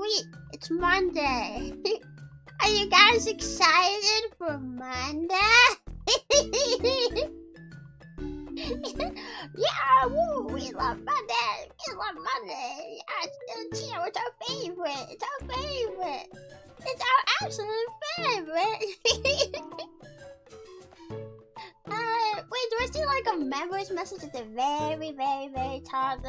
sweet. It's Monday. Are you guys excited for Monday? Yeah, woo, we love Monday. We love Monday. Chio, it's our favorite. It's our favorite. It's our absolute favorite. Wait, do I see like a members message at the very, very, very top?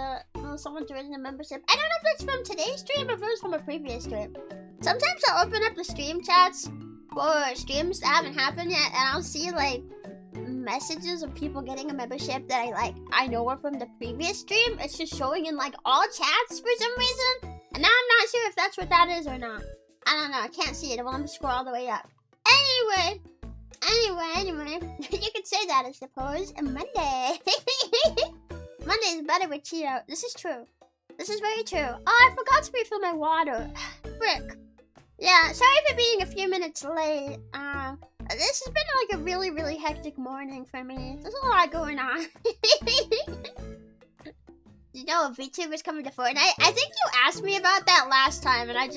Someone joining the membership. I don't know if that's from today's stream or if it was from a previous stream. Sometimes I'll open up the stream chats for streams that haven't happened yet, and I'll see like messages of people getting a membership that I know are from the previous stream. It's just showing in like all chats for some reason, and now I'm not sure if that's what that is or not. I don't know. I can't see it. I want to scroll all the way up. Anyway, you could say that, I suppose. And Monday. Monday is better with Chio. This is true. This is very true. Oh, I forgot to refill my water. Frick. Yeah, sorry for being a few minutes late. This has been like a really, really hectic morning for me. There's a lot going on. You know, VTubers coming to Fortnite? I think you asked me about that last time, and I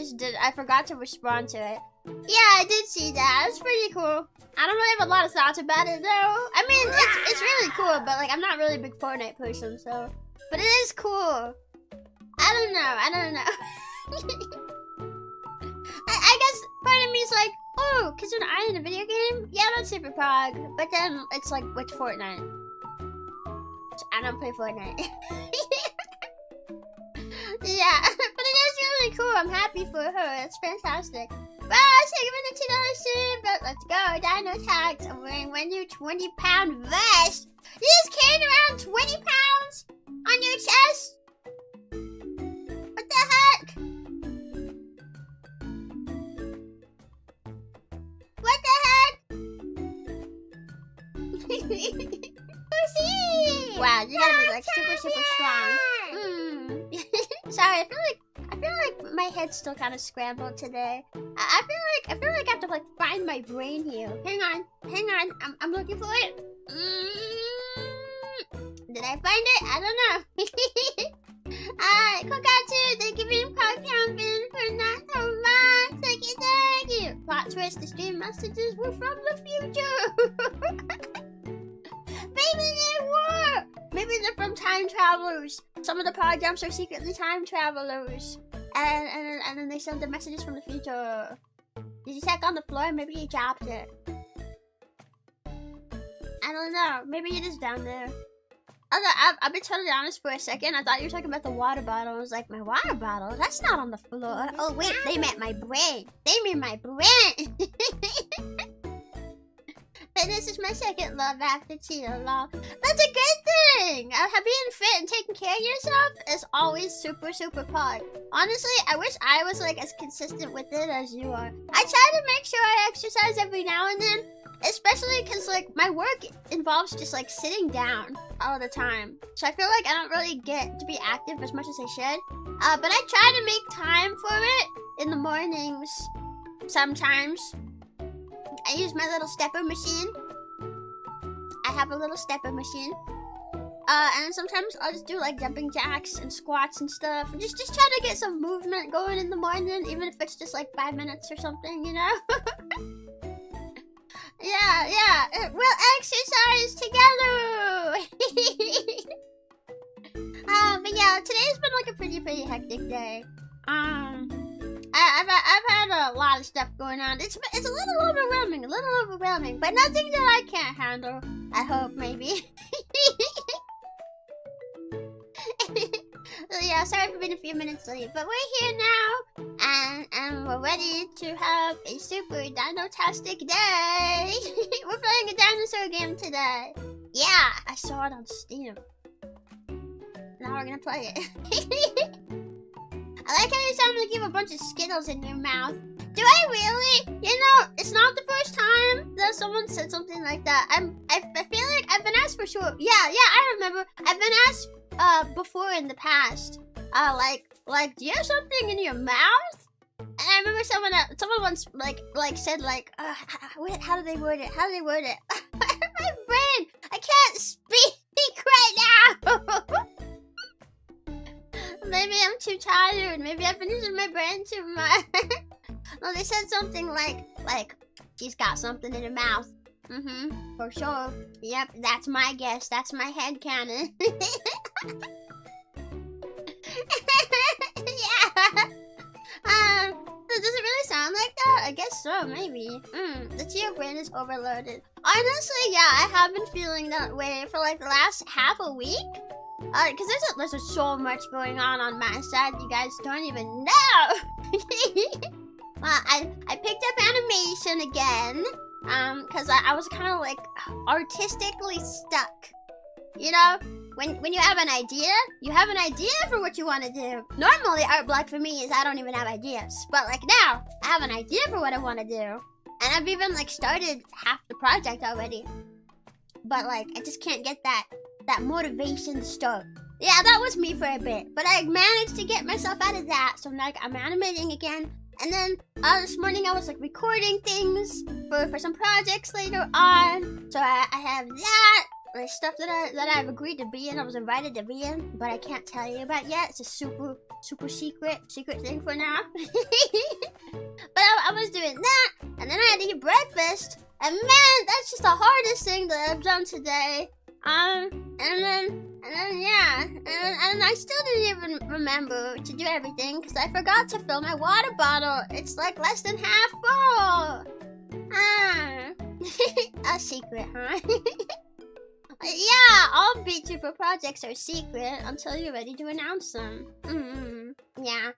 forgot to respond to it. Yeah, I did see that. It's pretty cool. I don't really have a lot of thoughts about it, though. I mean, it's really cool, but like, I'm not really a big Fortnite person, so. But it is cool. I don't know. I guess part of me is like, oh, because when I'm in a video game, yeah, that's super pog. But then it's like with Fortnite. I don't play Fortnite. Yeah, but it is really cool. I'm happy for her. It's fantastic. Wow, thank you for the $2 stream. But let's go. Dino tags. I'm wearing my new 20-pound vest. You just carried around 20 pounds on your chest? What the heck? What the heck? Wow, you gotta be like super strong. Sorry, I feel like my head's still kind of scrambled today. I feel like I have to like find my brain here. Hang on. I'm looking for it. Did I find it? I don't know. Kokatsu, thank you for being pumping for not so much. Thank you. Plot twist: the stream messages were from the future. Maybe they were. Maybe they're from time travelers. Some of the pod jumps are secretly time travelers. And then they send the messages from the future. Did you check on the floor? Maybe he dropped it. I don't know. Maybe it is down there. I've been totally honest for a second. I thought you were talking about the water bottle. I was like, my water bottle? That's not on the floor. Oh wait, they meant my brain. They mean my brain. Fitness is my second love after Chio, lol. That's a good thing! Being fit and taking care of yourself is always super pog. Honestly, I wish I was like as consistent with it as you are. I try to make sure I exercise every now and then, especially because like my work involves just like sitting down all the time. So I feel like I don't really get to be active as much as I should. But I try to make time for it in the mornings sometimes. I use my little stepper machine. I have a little stepper machine. And sometimes I'll just do like jumping jacks and squats and stuff. And just try to get some movement going in the morning, even if it's just like 5 minutes or something, you know? Yeah. We'll exercise together! But yeah, today's been like a pretty hectic day. I've had a lot of stuff going on. It's a little overwhelming, but nothing that I can't handle. I hope, maybe. So yeah, sorry for being a few minutes late, but we're here now, and we're ready to have a super dino-tastic day. We're playing a dinosaur game today. Yeah, I saw it on Steam. Now we're gonna play it. I like how you sound like you have a bunch of Skittles in your mouth. Do I really? You know, it's not the first time that someone said something like that. I feel like I've been asked for sure. Yeah, I remember. I've been asked before in the past. Like, do you have something in your mouth? And I remember someone once said how do they word it? My brain, I can't speak right now. maybe I'm too tired. Maybe I've been using my brain too much. Well, they said something like, she's got something in her mouth. For sure. Yep, that's my guess. That's my headcanon. Yeah. Does it really sound like that? I guess so, maybe. The Chio brain is overloaded. Honestly, yeah, I have been feeling that way for like the last half a week. Cause there's so much going on my side. You guys don't even know. Well, I picked up animation again. Cause I was kind of like artistically stuck. You know, when you have an idea, you have an idea for what you want to do. Normally, art block for me is I don't even have ideas. But like now, I have an idea for what I want to do. And I've even like started half the project already. But like, I just can't get that motivation to start. Yeah, that was me for a bit. But I managed to get myself out of that. So like, I'm animating again. And then this morning I was like recording things for some projects later on. So I have that. Like stuff that I've agreed to be in. I was invited to be in, but I can't tell you about yet. It's a super secret thing for now. But I was doing that, and then I had to eat breakfast, and man, that's just the hardest thing that I've done today. And then yeah, and I still didn't even remember to do everything because I forgot to fill my water bottle. It's like less than half full. A secret, huh? Yeah, all VTuber projects are secret until you're ready to announce them. Yeah.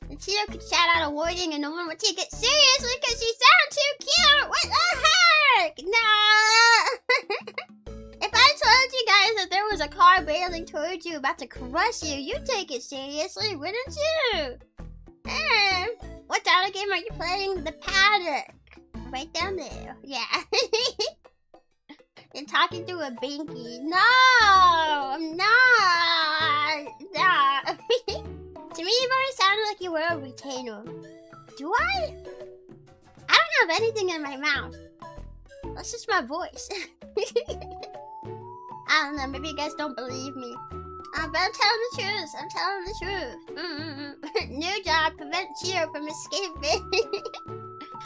The Chio could shout out a warning and no one would take it seriously because she sounds too cute. What the heck? No. If I told you guys that there was a car barreling towards you about to crush you, you'd take it seriously, wouldn't you? What dino game are you playing? The Paddock. Right down there. Yeah. And talking to a binky. No, I'm not. No. To me, you've always sounded like you were a retainer. Do I? I don't have anything in my mouth. That's just my voice. I don't know. Maybe you guys don't believe me. But I'm telling the truth. I'm telling the truth. New job. Prevent Chio from escaping.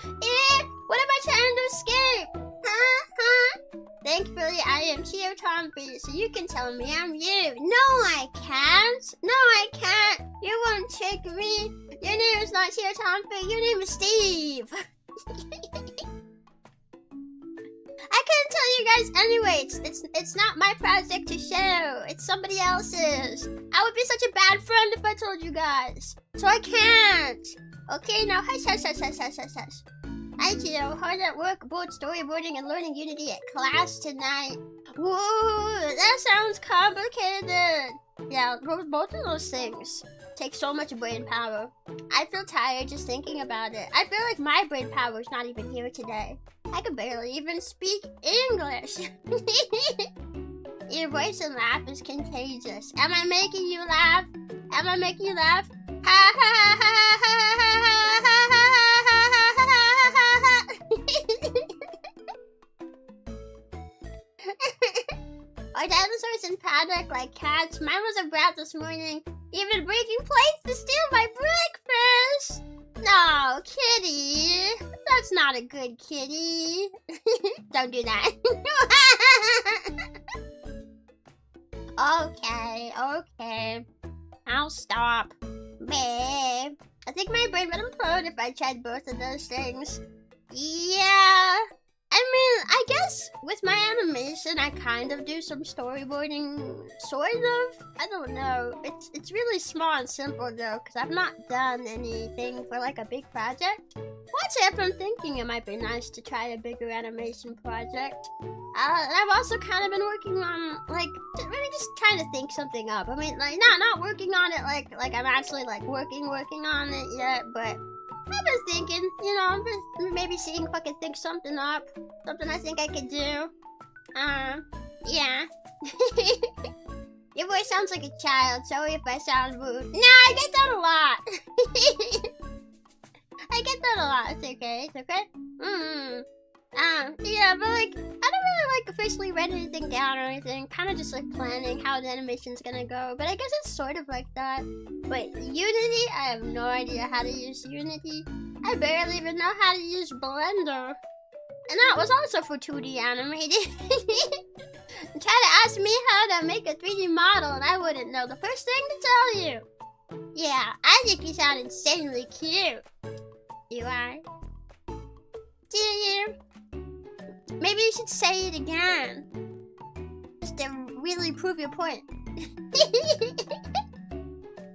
Yeah. What am I trying to escape? Huh? Thankfully, I am Chio Chompi, so you can tell me I'm you. No, I can't. No, I can't. You won't trick me. Your name is not Chio Chompi. Your name is Steve. I couldn't tell you guys anyway. It's not my project to show. It's somebody else's. I would be such a bad friend if I told you guys. So I can't. Okay, now hush. Hi, Chio. Hard at work, bored storyboarding and learning Unity at class tonight. Whoa, that sounds complicated. Yeah, both of those things take so much brain power. I feel tired just thinking about it. I feel like my brain power is not even here today. I can barely even speak English. Your voice and laugh is contagious. Am I making you laugh? Am I making you laugh? Ha ha ha ha ha ha ha ha. Are dinosaurs in Paddock like cats? Mine was a brat this morning, even breaking plates to steal my breakfast. No, kitty. That's not a good kitty. Don't do that. Okay. I'll stop. Babe. I think my brain would implode if I tried both of those things. Yeah. I mean, I guess with my animation, I kind of do some storyboarding, sort of. I don't know. It's really small and simple though, because I've not done anything for like a big project. What's up? I'm thinking it might be nice to try a bigger animation project. I've also kind of been working on like maybe just trying to think something up. I mean, like not working on it like I'm actually like working on it yet, but I've been thinking, you know, I've been maybe seeing if I can think something up. Something I think I could do. Yeah. Your voice sounds like a child. Sorry if I sound rude. Nah, I get that a lot. I get that a lot. It's okay. Yeah, but like, I don't really like officially write anything down or anything. Kind of just like planning how the animation's gonna go. But I guess it's sort of like that. Wait, Unity? I have no idea how to use Unity. I barely even know how to use Blender. And that was also for 2D animated. Try to ask me how to make a 3D model and I wouldn't know the first thing to tell you. Yeah, I think you sound insanely cute. You are? Do you? Maybe you should say it again. Just to really prove your point.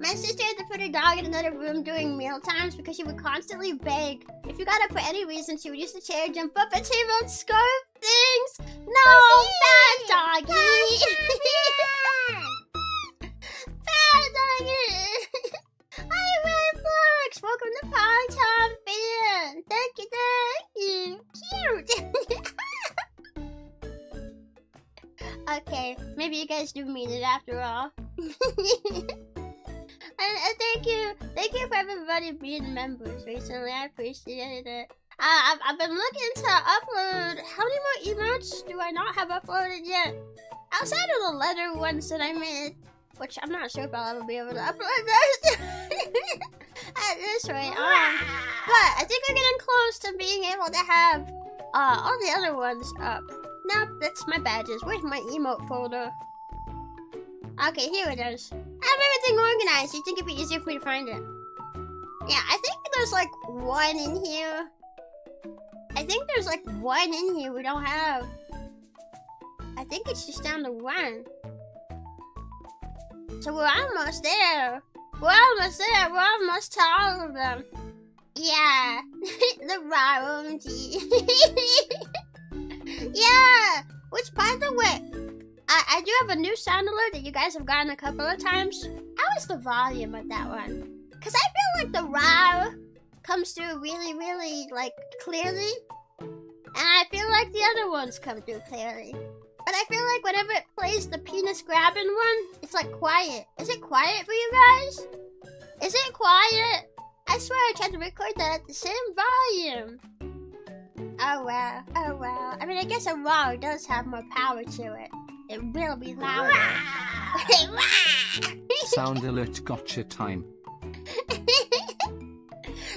My sister had to put her dog in another room during meal times because she would constantly beg. If you got up for any reason, she would use the chair, jump up, and she would scarf things. No, bad doggy. Bad doggy. Hi, Redflux. Welcome to Pongtop Fan. Thank you. Cute. Okay, maybe you guys do mean it after all. And thank you for everybody being members recently. I appreciate it. I've been looking to upload. How many more emotes do I not have uploaded yet? Outside of the letter ones that I made, which I'm not sure if I'll ever be able to upload those at this rate. But I think we're getting close to being able to have all the other ones up. Nope, that's my badges. Where's my emote folder? Okay, here it is. I have everything organized. You think it'd be easier for me to find it? Yeah, I think there's like one in here. I think there's like one in here we don't have. I think it's just down to one. So we're almost there. We're almost there. We're almost to all of them. Yeah, the royalty. Yeah, which by the way, I do have a new sound alert that you guys have gotten a couple of times. How is the volume of that one? Because I feel like the raw comes through really, really, like, clearly. And I feel like the other ones come through clearly. But I feel like whenever it plays the penis grabbing one, it's like quiet. Is it quiet for you guys? Is it quiet? I swear I tried to record that at the same volume. Oh well, oh well. I mean, I guess a raw does have more power to it. It will be louder. Sound alert gotcha time.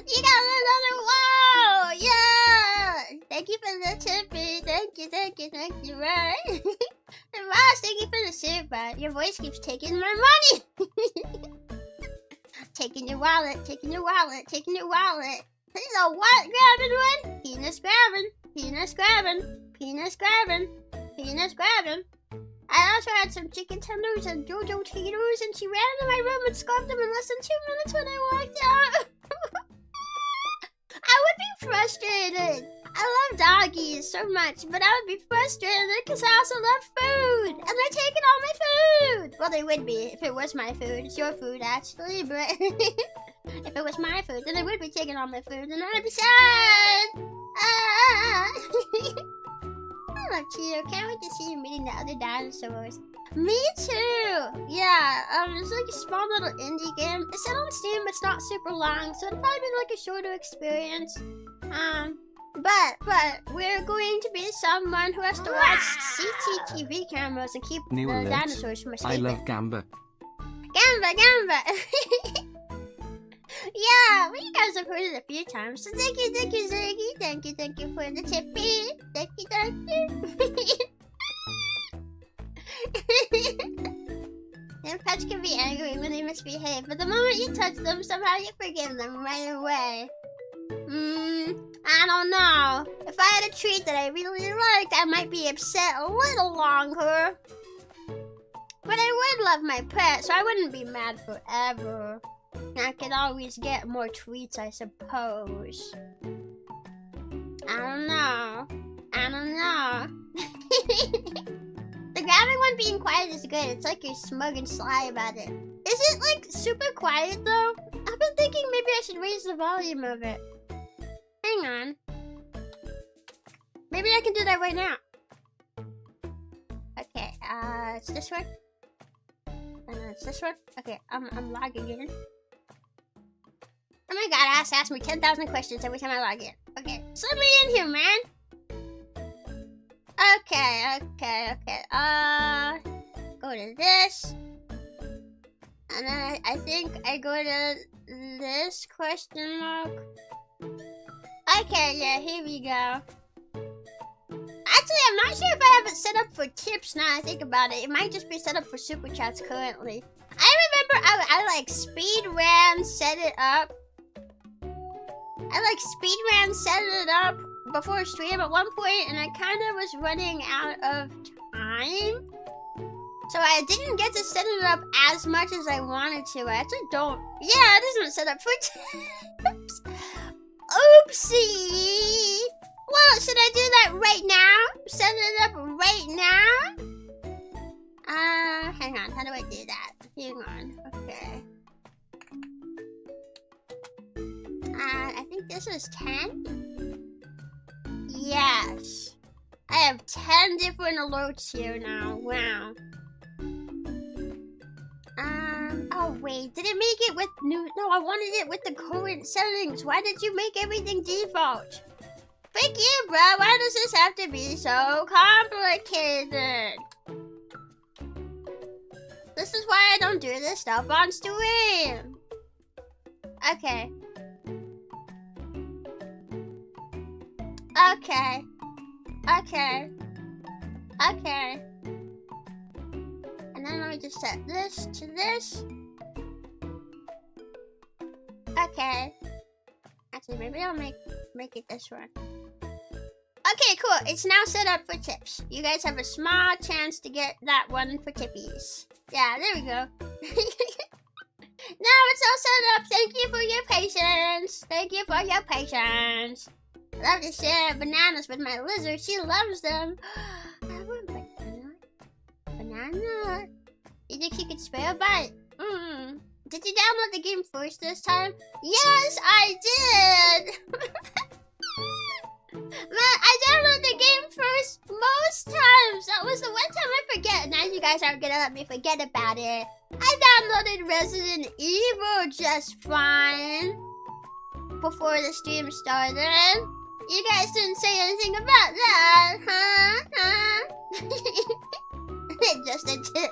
You got another wow! Yeah! Thank you for the tippy. Thank you, right? And Ross, thank you for the super. Your voice keeps taking my money. Taking your wallet. This is a what grabbing one? Penis grabbing. I also had some chicken tenders and JoJo taters, and she ran into my room and scarfed them in less than 2 minutes when I walked out. I would be frustrated. I love doggies so much, but I would be frustrated because I also love food, and they're taking all my food. Well, they would be if it was my food. It's your food, actually, but if it was my food, then they would be taking all my food, and I'd be sad. I love Chio. Can't wait to see you meeting the other dinosaurs. Me too. Yeah. It's like a small little indie game. It's set on Steam. It's not super long, so it'll probably be like a shorter experience. But we're going to be someone who has to watch CCTV cameras and keep New the alert. dinosaurs from escaping. I love Gamba. Gamba. Yeah, well, you guys have heard it a few times. So thank you, Ziggy. Thank you for the tippy. Thank you. And pets can be angry when they misbehave, but the moment you touch them, somehow you forgive them right away. I don't know. If I had a treat that I really liked, I might be upset a little longer. But I would love my pet, so I wouldn't be mad forever. I could always get more treats, I suppose. I don't know. The grabbing one being quiet is good. It's like you're smug and sly about it. Is it like super quiet though? I've been thinking maybe I should raise the volume of it. Hang on. Maybe I can do that right now. Okay, it's this one. It's this one. Okay, I'm logging in. Oh my god, ask me 10,000 questions every time I log in. Okay, so let me in here, man. Okay. Go to this. And then I think I go to this question mark. Okay, yeah, here we go. Actually, I'm not sure if I have it set up for tips now I think about it. It might just be set up for super chats currently. I remember I like speed ran set it up. Set it up before stream at one point, and I kind of was running out of time. So I didn't get to set it up as much as I wanted to. I actually don't. Yeah, it isn't set up for tips. Oopsie. Well, should I do that right now? Set it up right now? Hang on. How do I do that? Hang on. Okay. I think this is 10? Yes. I have 10 different alerts here now. Wow. Oh wait, did it make it with new? No, I wanted it with the current settings. Why did you make everything default? Frick you, bro. Why does this have to be so complicated? This is why I don't do this stuff on stream. Okay. And then let me just set this to this. Okay. Actually, maybe I'll make it this one. Okay, cool. It's now set up for tips. You guys have a small chance to get that one for tippies. Yeah, there we go. Now it's all set up. Thank you for your patience. I love to share bananas with my lizard. She loves them. I want banana. You think she could spare a bite? Did you download the game first this time? Yes, I did. Man, I downloaded the game first most times. That was the one time I forget. Now you guys aren't gonna let me forget about it. I downloaded Resident Evil just fine before the stream started. You guys didn't say anything about that, huh? Just a tip.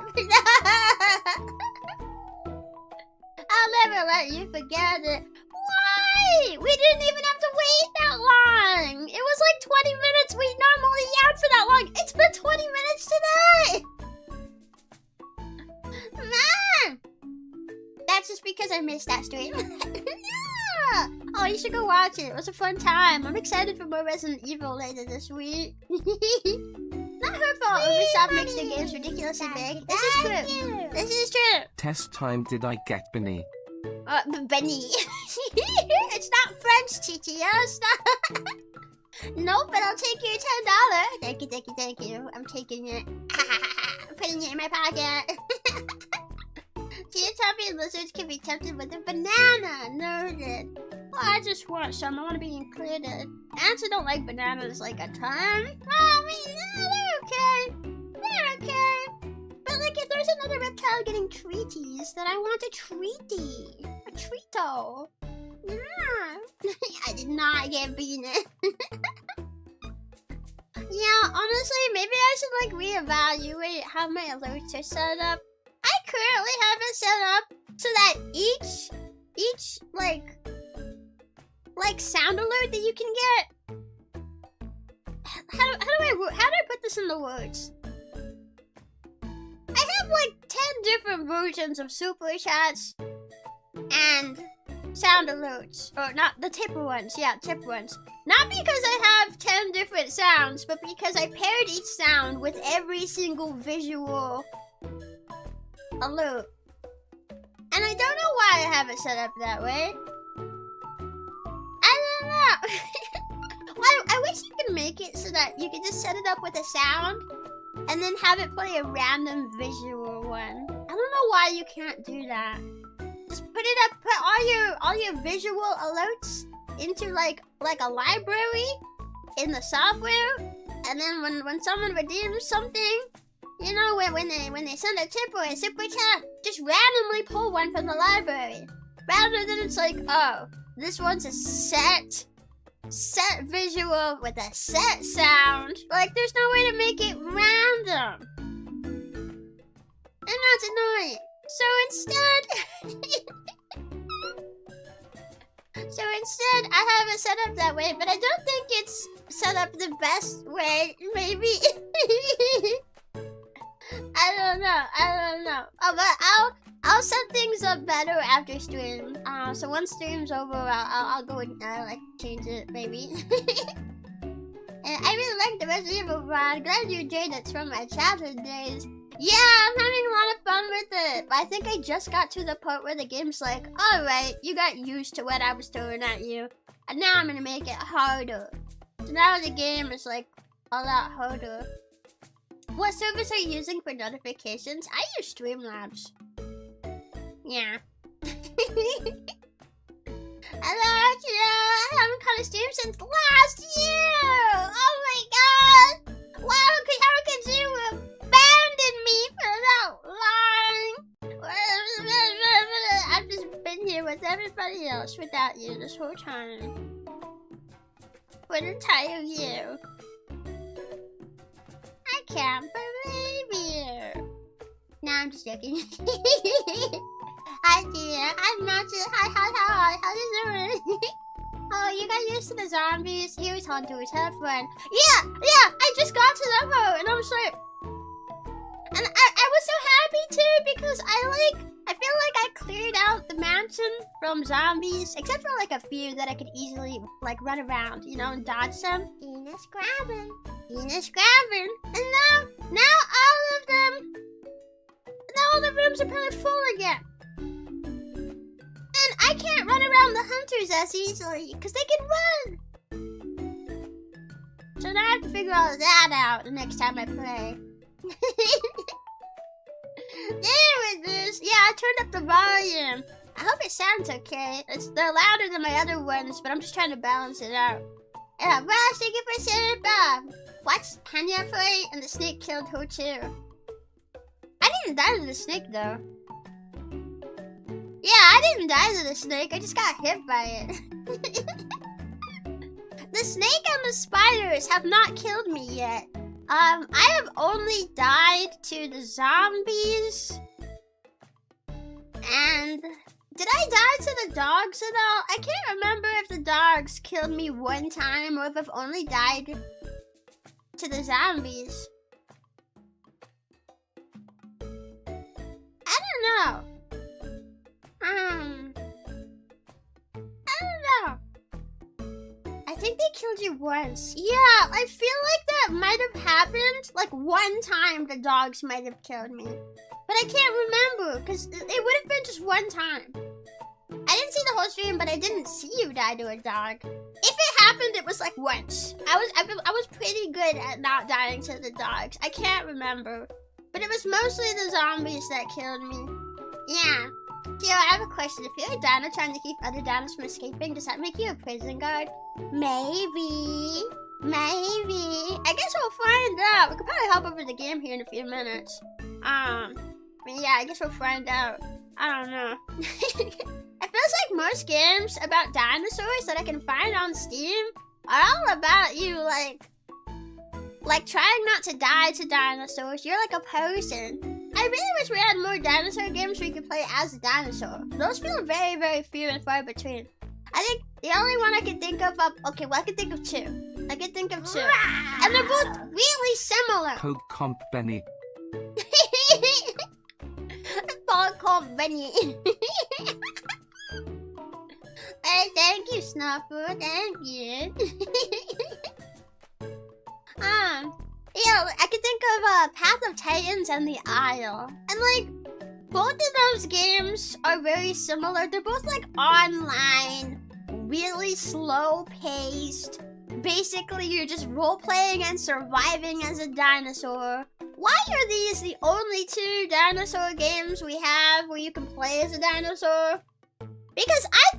I'll never let you forget it. Why? We didn't even have to wait that long. It was like 20 minutes. We normally yap for that long. It's been 20 minutes today. Man. That's just because I missed that stream. Yeah. Oh, you should go watch it. It was a fun time. I'm excited for more Resident Evil later this week. Not her fault. Ubisoft makes the games ridiculously big. This is true. This is true. Test time. Did I get Benny? Benny. It's not French, Chio. Stop. Nope, but I'll take your $10. Thank you. I'm taking it. Putting it in my pocket. Chompi and lizards can be tempted with a banana. Noted. Well, I just want some. I want to be included. I actually don't like bananas like a ton. I mean, they're okay. But like, if there's another reptile getting treaties, then I want a treaty. A treato. Yeah. I did not get peanut. Yeah, honestly, maybe I should like reevaluate how my alerts are set up. I currently have it set up so that each like sound alert that you can get. How do I put this in the words? I have like 10 different versions of super chats and sound alerts, or not the tip ones. Yeah, tip ones. Not because I have 10 different sounds, but because I paired each sound with every single visual alert. And I don't know why I have it set up that way. I don't know. Well, I wish you could make it so that you could just set it up with a sound and then have it play a random visual one. I don't know why you can't do that. Just put it up, put all your visual alerts into like a library in the software, and then when someone redeems something, you know, when they send a tip or a super chat, just randomly pull one from the library. Rather than it's like, oh, this one's a set set visual with a set sound. Like, there's no way to make it random. And that's annoying. So instead, I have it set up that way, but I don't think it's set up the best way. Maybe. I don't know. Oh, but I'll set things up better after stream. So once stream's over, I'll go and like change it, maybe. And I really like the Resident Evil rod. Glad you enjoyed it from my childhood days. Yeah, I'm having a lot of fun with it. But I think I just got to the part where the game's like, alright, you got used to what I was throwing at you. And now I'm gonna make it harder. So now the game is like a lot harder. What service are you using for notifications? I use Streamlabs. Yeah. Hello, Chio. I haven't caught a stream since last year. Oh my god. Wow, how could you abandon me for that long? I've just been here with everybody else without you this whole time. For an entire year. I can't believe you. No, I'm just joking. Hi, dear. I'm not just. Hi. How's it doing? Oh, you got used to the zombies? Here's hunters. Have fun. Yeah. I just got to that part, and I was like, and I was so happy too because I feel like I cleared out the mansion from zombies, except for like a few that I could easily like run around, you know, and dodge them. Dina's grabbing. And now all the rooms are probably full again. And I can't run around the hunters as easily, because they can run! So now I have to figure all that out the next time I play. There it is! Yeah, I turned up the volume. I hope it sounds okay. They're louder than my other ones, but I'm just trying to balance it out. Yeah, Rush, thank you for saying Bob. What's Hanya play? And the snake killed her too. I didn't die to the snake though. Yeah, I didn't die to the snake. I just got hit by it. The snake and the spiders have not killed me yet. I have only died to the zombies. And did I die to the dogs at all? I can't remember if the dogs killed me one time or if I've only died to the zombies. I don't know. I think they killed you once. Yeah, I feel like that might have happened. Like one time the dogs might have killed me. But I can't remember because it would have been just one time. I didn't see the whole stream, but I didn't see you die to a dog. If it happened, it was like once. I was pretty good at not dying to the dogs. I can't remember. But it was mostly the zombies that killed me. Yeah. Chio, I have a question. If you're a dino trying to keep other dinos from escaping, does that make you a prison guard? Maybe. I guess we'll find out. We could probably hop over the game here in a few minutes. Yeah, I guess we'll find out. I don't know. It feels like most games about dinosaurs that I can find on Steam are all about you, like trying not to die to dinosaurs. You're like a person. I really wish we had more dinosaur games where you could play as a dinosaur. Those feel very, very few and far between. I think the only one I can think of, okay, well, I can think of two. And they're both really similar. Code Comp Benny. Code Comp Benny. Hey, thank you, Snuffer. Thank you. Yeah, I can think of Path of Titans and The Isle. And like, both of those games are very similar. They're both like online, really slow paced. Basically, you're just role-playing and surviving as a dinosaur. Why are these the only two dinosaur games we have where you can play as a dinosaur? Because I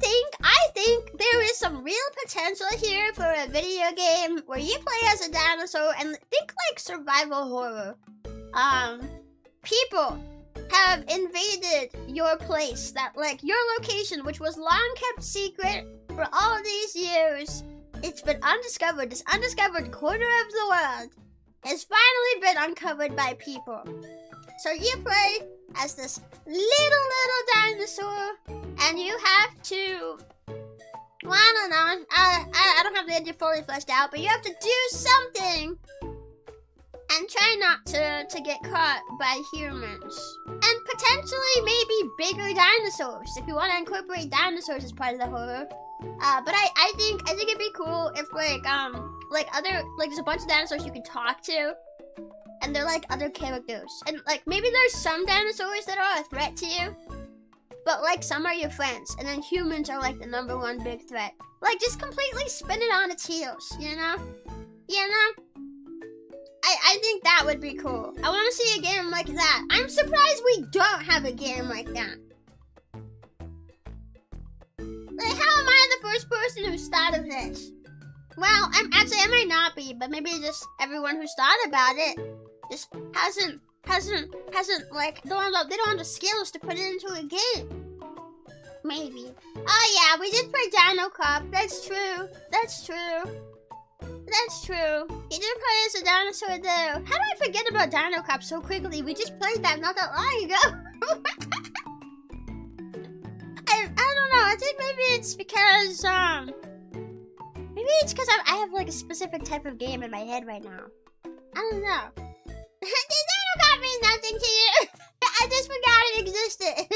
think there is some real potential here for a video game where you play as a dinosaur and think like survival horror. People have invaded your place, that like your location, which was long kept secret for all these years, It's been undiscovered. This undiscovered corner of the world has finally been uncovered by people. So you play as this little dinosaur, and you have to... Well, I don't know. I don't have the idea fully fleshed out, but you have to do something and try not to get caught by humans. And potentially maybe bigger dinosaurs, if you want to incorporate dinosaurs as part of the horror. But I think it'd be cool if there's a bunch of dinosaurs you can talk to, and they're like other characters. And like maybe there's some dinosaurs that are a threat to you, but like some are your friends, and then humans are like the #1 big threat. Like just completely spin it on its heels, you know? You know? I think that would be cool. I want to see a game like that. I'm surprised we don't have a game like that. Like, how am I the first person who's thought of this? Well, I might not be, but maybe just everyone who's thought about it just hasn't like they don't have the skills to put it into a game. Maybe. Oh yeah, we did play Dino Cop. That's true. That's true. That's true. He did play as a dinosaur though. How do I forget about Dino Cop so quickly? We just played that not that long ago. I don't know. I think maybe it's because I have like a specific type of game in my head right now. I don't know. Dino Cop means nothing to you. I just forgot it existed.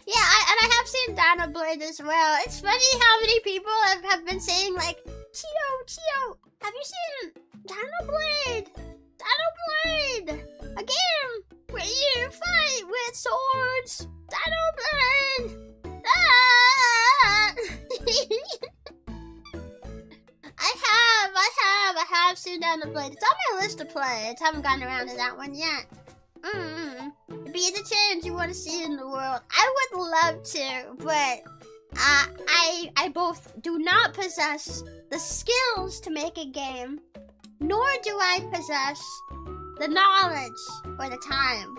Yeah, I have seen Dino Blade as well. It's funny how many people have been saying like, Chio, have you seen Dino Blade? Dino Blade! A game where you fight with swords! Dino Blade! Ah! I have seen Dino Blade. It's on my list to play. I just haven't gotten around to that one yet. Be the change you want to see in the world. I would love to, but I both do not possess the skills to make a game, nor do I possess the knowledge or the time.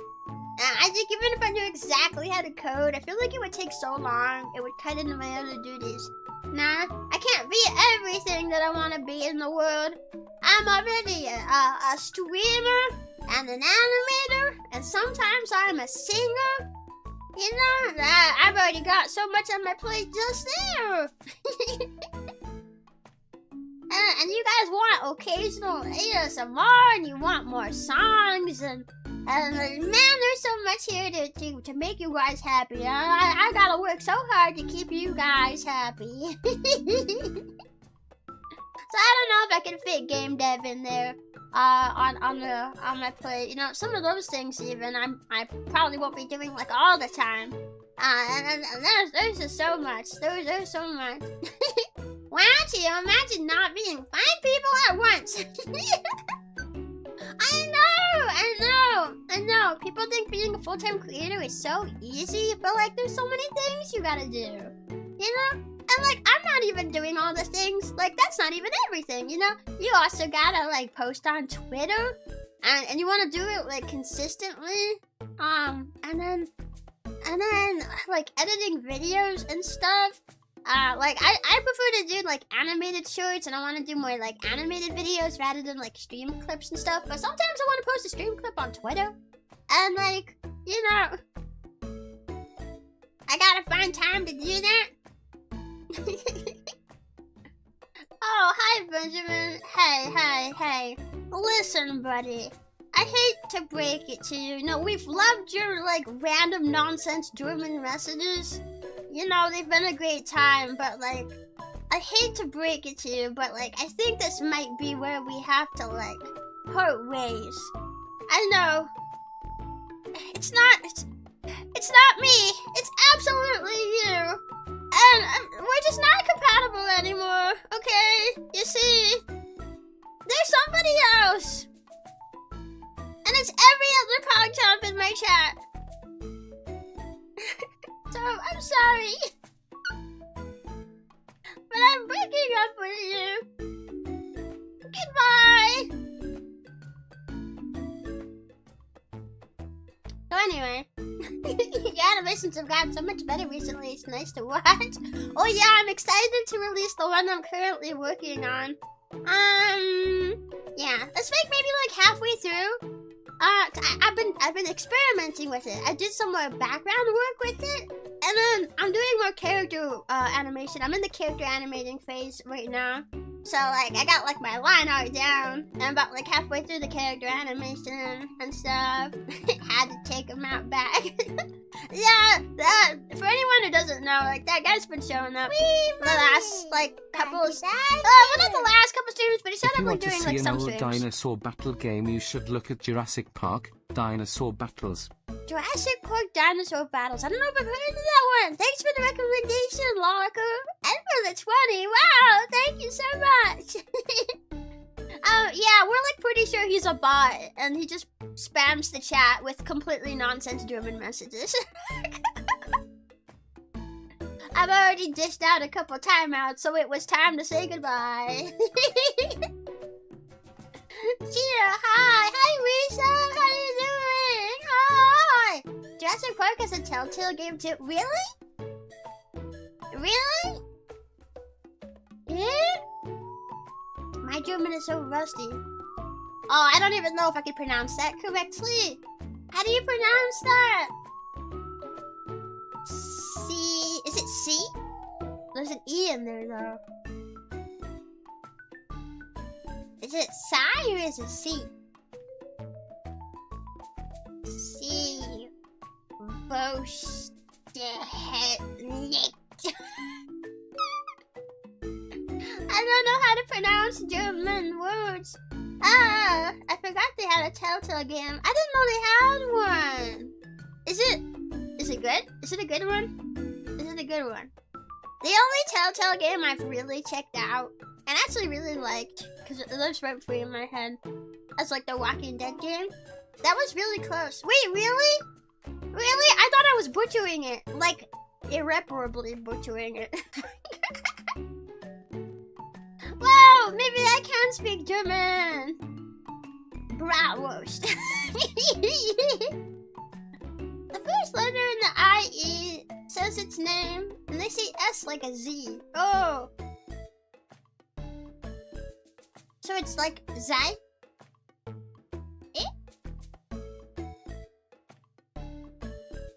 I think even if I knew exactly how to code, I feel like it would take so long, it would cut into my other duties. Nah, I can't be everything that I want to be in the world. I'm already a streamer and an animator, and sometimes I'm a singer. You know, I've already got so much on my plate just there. And you guys want occasional ASMR, and you want more songs, and man, there's so much here to make you guys happy. I gotta work so hard to keep you guys happy. So I don't know if I can fit game dev in there on my plate. You know, some of those things even I probably won't be doing like all the time. And there's just so much. There's so much. Wow, Chio, imagine not being 5 people at once. I know. People think being a full-time creator is so easy, but like there's so many things you gotta do. You know? And like I'm not even doing all the things. Like that's not even everything, you know? You also gotta like post on Twitter and you wanna do it like consistently. And then like editing videos and stuff. Like I prefer to do like animated shorts, and I want to do more like animated videos rather than like stream clips and stuff. But sometimes I want to post a stream clip on Twitter, and like, you know, I gotta find time to do that. Oh, hi Benjamin. Hey. Listen, buddy. I hate to break it to you. No, we've loved your like random nonsense German messages. You know, they've been a great time, but like, I hate to break it to you, but like, I think this might be where we have to like, part ways. I know. It's not me. It's absolutely you. And we're just not compatible anymore, okay? You see, there's somebody else. And it's every other PogChomp in my chat. So, I'm sorry. But I'm breaking up with you. Goodbye. So anyway. Your animations have gotten so much better recently. It's nice to watch. Oh yeah, I'm excited to release the one I'm currently working on. Yeah, let's make maybe like halfway through. I've been experimenting with it. I did some more background work with it, and then I'm doing more character animation. I'm in the character animating phase right now. So like I got like my line art down, and I'm about like halfway through the character animation and stuff. Had to take him out back. Yeah, that for anyone who doesn't know, like that guy's been showing up the last like couple of well, not the last couple streams, but he showed up like doing like some streams. If you want to see an old dinosaur battle game, you should look at Jurassic Park Dinosaur Battles. Jurassic Park Dinosaur Battles. I don't know if I've heard of that one. Thanks for the recommendation, Larker. And for the 20. Wow, thank you so much. Yeah, we're like pretty sure he's a bot, and he just spams the chat with completely nonsense German messages. I've already dished out a couple timeouts, so it was time to say goodbye. Chio, hi! Hi, Risa! How you doing? Hi! Jurassic Park is a Telltale game too. Really? Really? Yeah? My German is so rusty. Oh, I don't even know if I can pronounce that correctly. How do you pronounce that? C... Is it C? There's an E in there, though. Is it Psy or is it C? C... Voshnick. I don't know how to pronounce German words. Ah, I forgot they had a Telltale game. I didn't know they had one. Is it good? Is it a good one? Is it a good one? The only Telltale game I've really checked out and actually really liked, because it lives rent free in my head, as like the Walking Dead game. That was really close. Wait, really? Really? I thought I was butchering it. Like, irreparably butchering it. Wow, maybe I can speak German. Bratwurst. The first letter in the IE says its name, and they say S like a Z. Oh. So it's like Zai?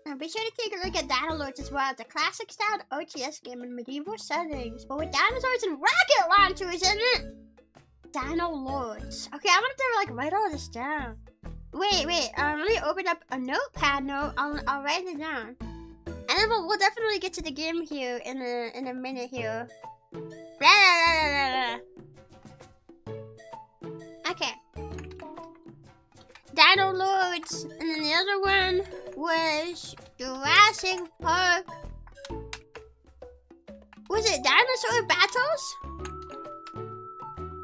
Now be sure to take a look at Dinosaurs as well. It's a classic styled RTS game in medieval settings, but with dinosaurs and rocket launchers in it. Dino Lords. Okay, I'm gonna have to like write all this down. Wait, let me open up a notepad note. I'll write it down. And then we'll definitely get to the game here in a minute here. Blah, blah, blah, blah, blah. Okay. Dino Lords, and then the other one was Jurassic Park. Was it Dinosaur Battles?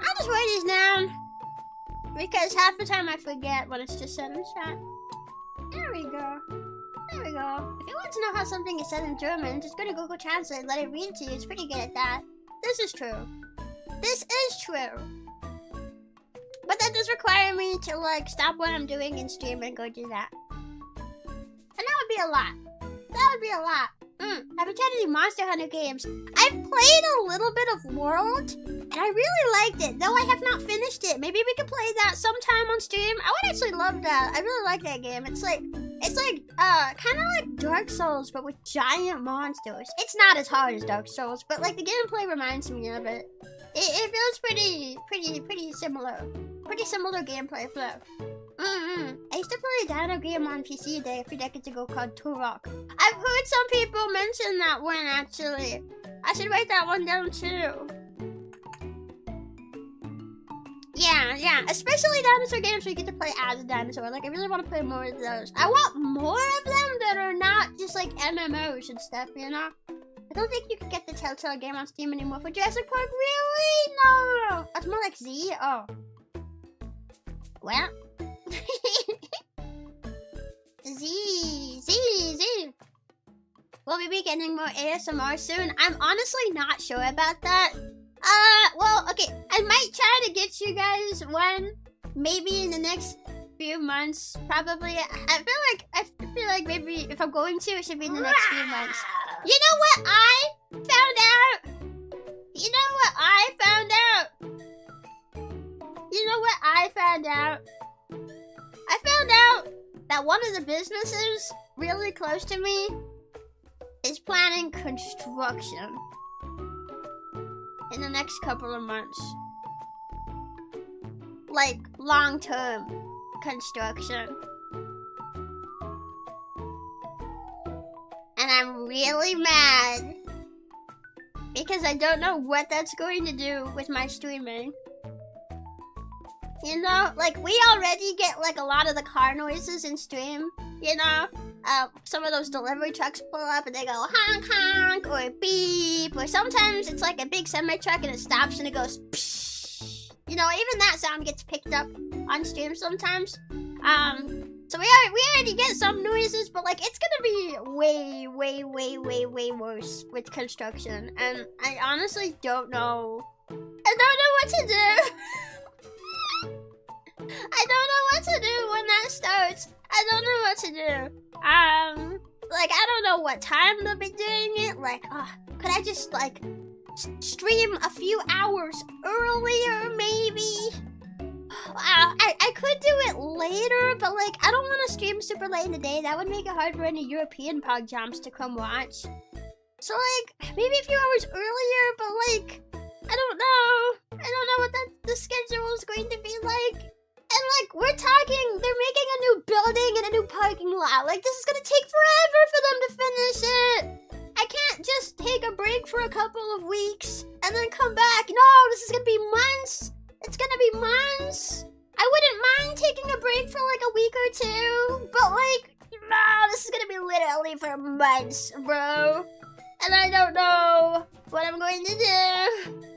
I'll just write these down, because half the time I forget what it's just said in chat. There we go. There we go. If you want to know how something is said in German, just go to Google Translate and let it read to you. It's pretty good at that. This is true. This is true. But that does require me to like stop what I'm doing and stream and go do that. And that would be a lot. That would be a lot. Have you tried any Monster Hunter games? I've played a little bit of World, and I really liked it, though I have not finished it. Maybe we could play that sometime on stream. I would actually love that. I really like that game. It's like kind of like Dark Souls, but with giant monsters. It's not as hard as Dark Souls, but like the gameplay reminds me of it. It feels pretty similar. Pretty similar gameplay flow. I used to play a dino game on PC a few decades ago called Turok. I've heard some people mention that one actually. I should write that one down too. Yeah, especially dinosaur games where you get to play as a dinosaur. Like, I really want to play more of those. I want more of them that are not just like MMOs and stuff, you know? I don't think you can get the Telltale game on Steam anymore for Jurassic Park. Really? No. That's more like Z. Oh. Well. Z. We'll be getting more ASMR soon. I'm honestly not sure about that. Well, okay. I might try to get you guys one maybe in the next few months. Probably. I feel feel like maybe if I'm going to, it should be in the next few months. You know what I found out? You know what I found out? You know what I found out? I found out that one of the businesses really close to me is planning construction in the next couple of months. Like, long-term construction. And I'm really mad because I don't know what that's going to do with my streaming. You know, like, we already get, like, a lot of the car noises in stream, you know? Some of those delivery trucks pull up and they go honk honk or beep, or sometimes it's like a big semi-truck and it stops and it goes psh. You know, even that sound gets picked up on stream sometimes. So we already get some noises, but like it's gonna be way worse with construction, and I honestly don't know. I don't know what to do. I don't know what to do when that starts. I don't know what to do. Like I don't know what time they'll be doing it. Like, could I just like stream a few hours earlier, maybe? I could do it later, but like I don't want to stream super late in the day. That would make it hard for any European pog jumps to come watch. So like maybe a few hours earlier, but like I don't know. I don't know what the schedule is going to be like. And like we're talking, they're making a new building and a new parking lot. Like this is gonna take forever for them to finish it. I can't just take a break for a couple of weeks and then come back. No, this is gonna be months. It's gonna be months. I wouldn't mind taking a break for like a week or two, but like, no, this is gonna be literally for months, bro. And I don't know what I'm going to do.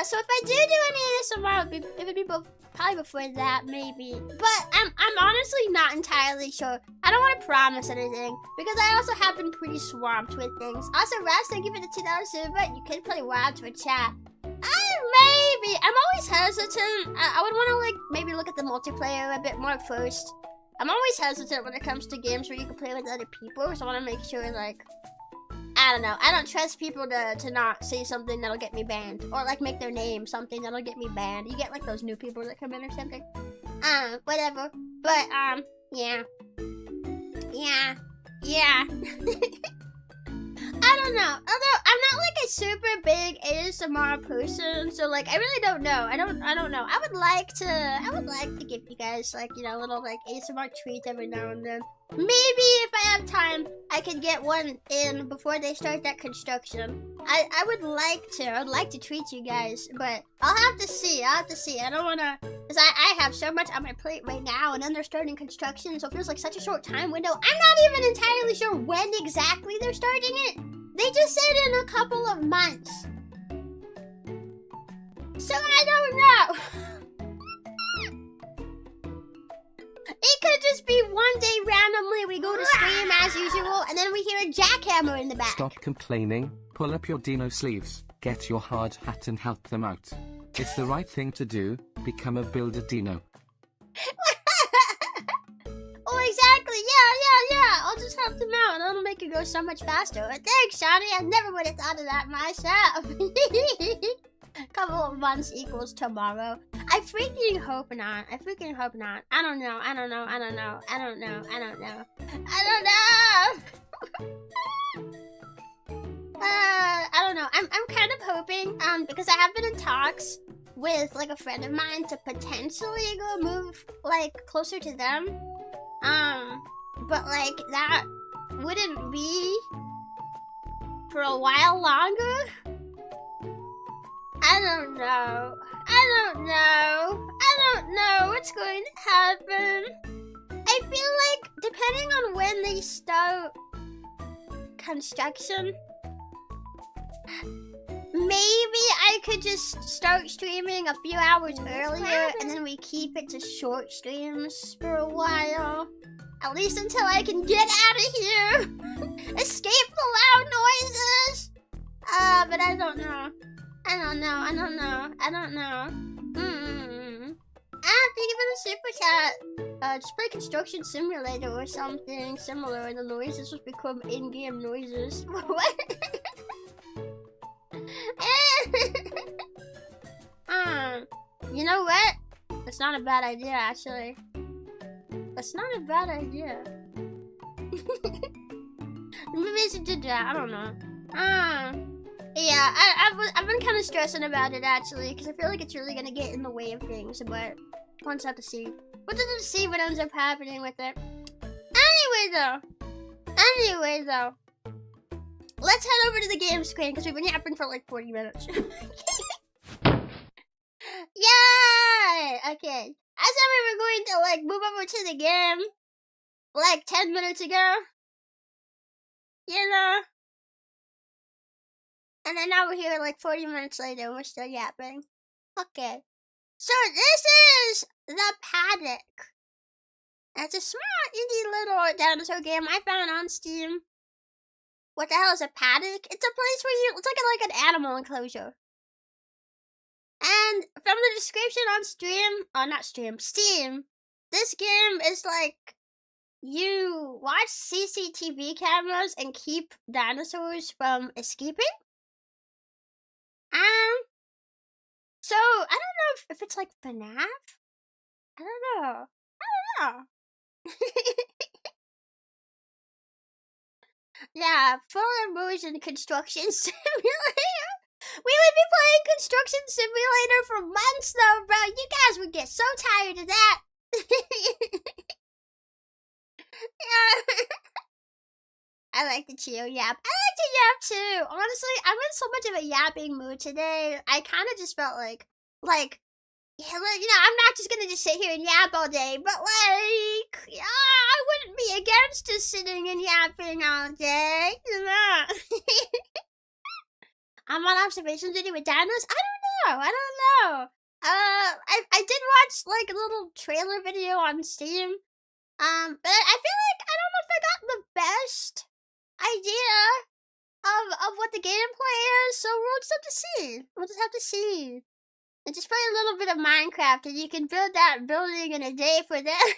So if I do any ASMR, it would be probably before that, maybe. But I'm honestly not entirely sure. I don't want to promise anything because I also have been pretty swamped with things. Also, Raz, thank you for the $2 super, but you could play WoW to a chat. Maybe. I'm always hesitant. I would want to like maybe look at the multiplayer a bit more first. I'm always hesitant when it comes to games where you can play with other people, so I want to make sure like I don't know. I don't trust people to not say something that'll get me banned. Or like make their name something that'll get me banned. You get like those new people that come in or something. Whatever. But yeah. I don't know. Although I'm not like a super big ASMR person, so like I really don't know. I don't know. I would like to give you guys like, you know, a little like ASMR treat every now and then. Maybe if I have time, I could get one in before they start that construction. I would like to. I would like to treat you guys, but I'll have to see. I don't want to, because I have so much on my plate right now, and then they're starting construction, so it feels like such a short time window. I'm not even entirely sure when exactly they're starting it. They just said in a couple of months. So I don't know. It could just be one day randomly we go to stream as usual and then we hear a jackhammer in the back. Stop complaining, pull up your dino sleeves, get your hard hat and help them out. It's the right thing to do, become a builder dino. Oh, exactly, yeah. I'll just help them out and it'll make it go so much faster. Thanks, Shani, I never would have thought of that myself. Couple of months equals tomorrow. I freaking hope not. I don't know. I don't know. I'm kind of hoping, because I have been in talks with like a friend of mine to potentially go move like closer to them. But like that wouldn't be for a while longer. I don't know what's going to happen. I feel like depending on when they start construction, maybe I could just start streaming a few hours earlier and then we keep it to short streams for a while. At least until I can get out of here. Escape the loud noises. But I don't know. I don't know. thank you for the super chat. Just play Construction Simulator or something similar, and the noises will become in-game noises. What? You know what? That's not a bad idea, actually. That's not a bad idea. Maybe I should do that. I don't know. Yeah, I've been kind of stressing about it actually, because I feel like it's really gonna get in the way of things. But we'll just have to see. We'll just have to see what ends up happening with it. Anyway though, let's head over to the game screen because we've been yapping for like 40 minutes. Yay! Okay. I said we were going to like move over to the game like 10 minutes ago. You know? And then now we're here like 40 minutes later and we're still yapping. Okay. So this is the Paddock. It's a small indie little dinosaur game I found on Steam. What the hell is a paddock? It's a place where you, it's like an animal enclosure. And from the description on Steam, this game is like, you watch CCTV cameras and keep dinosaurs from escaping. So I don't know if it's like FNAF. I don't know. Yeah, full immersion construction simulator. We would be playing construction simulator for months though, bro. You guys would get so tired of that. Yeah. I like the Chio yap. I like to yap too. Honestly, I'm in so much of a yapping mood today. I kind of just felt like, yeah, you know, I'm not just gonna just sit here and yap all day, but like, yeah, I wouldn't be against just sitting and yapping all day, you know. I'm on observation duty with dinos? I don't know. I did watch like a little trailer video on Steam. But I feel like I don't know if I got the best idea of what the gameplay is, so we'll just have to see. And just play a little bit of Minecraft, and you can build that building in a day for them.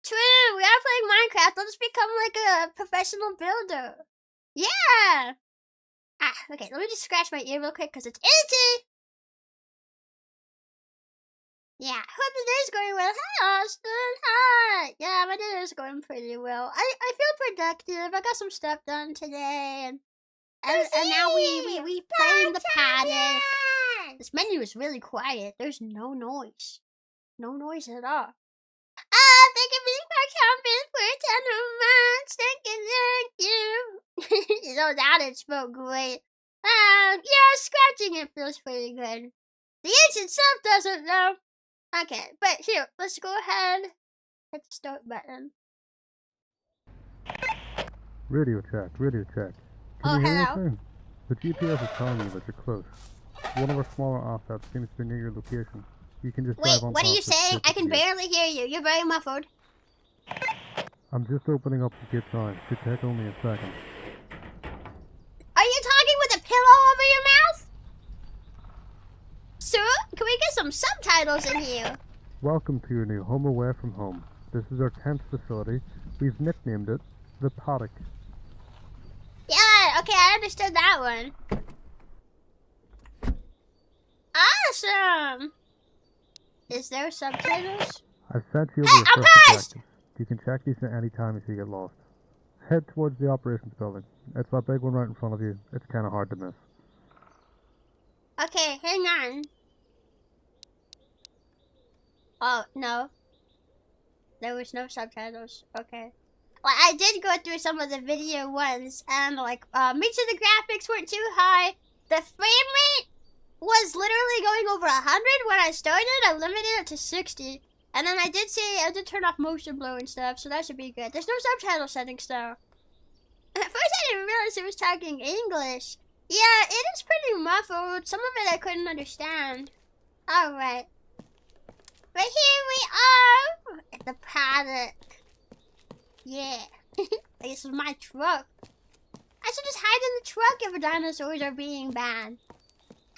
True, we are playing Minecraft. Let's become like a professional builder. Yeah. Okay, let me just scratch my ear real quick because it's itchy. Yeah, hope the day's going well. Hi, Austin. Hi. Yeah, my day is going pretty well. I feel productive. I got some stuff done today, and now we playing the Paddock. This menu is really quiet. There's no noise. No noise at all. Thank you for Chompi for 10 months. Thank you. You know, that it smelled great. Yeah, scratching it feels pretty good. The itch itself doesn't though. Okay, but here, let's go ahead. Hit the start button. Radio check. Can Oh, you hear hello? anything? The GPS is telling me that you're close. One of our smaller offsets seems to be near your location. You can just Wait, drive on what are top you to saying? I can visit barely hear you. You're very muffled. I'm just opening up the gate sign. Should take only a second. Are you talking with a pillow over your mouth? Sir, can we get some subtitles in here? Welcome to your new home away from home. This is our 10th facility. We've nicknamed it the Paddock. Yeah, okay, I understood that one. Awesome! Is there subtitles? I've sent you Hey, over your I'm first pissed! objective. You can check these at any time if you get lost. Head towards the operations building. It's that big one right in front of you. It's kind of hard to miss. Okay, hang on. Oh, no. There was no subtitles. Okay. Well, I did go through some of the video ones, and like, make sure the graphics weren't too high. The frame rate was literally going over 100 when I started. I limited it to 60. And then I did turn off motion blur and stuff, so that should be good. There's no subtitle settings though. At first I didn't realize it was talking English. Yeah, it is pretty muffled. Some of it I couldn't understand. Alright. But here we are at the Paddock. Yeah. This is my truck. I should just hide in the truck if dinosaurs are being banned.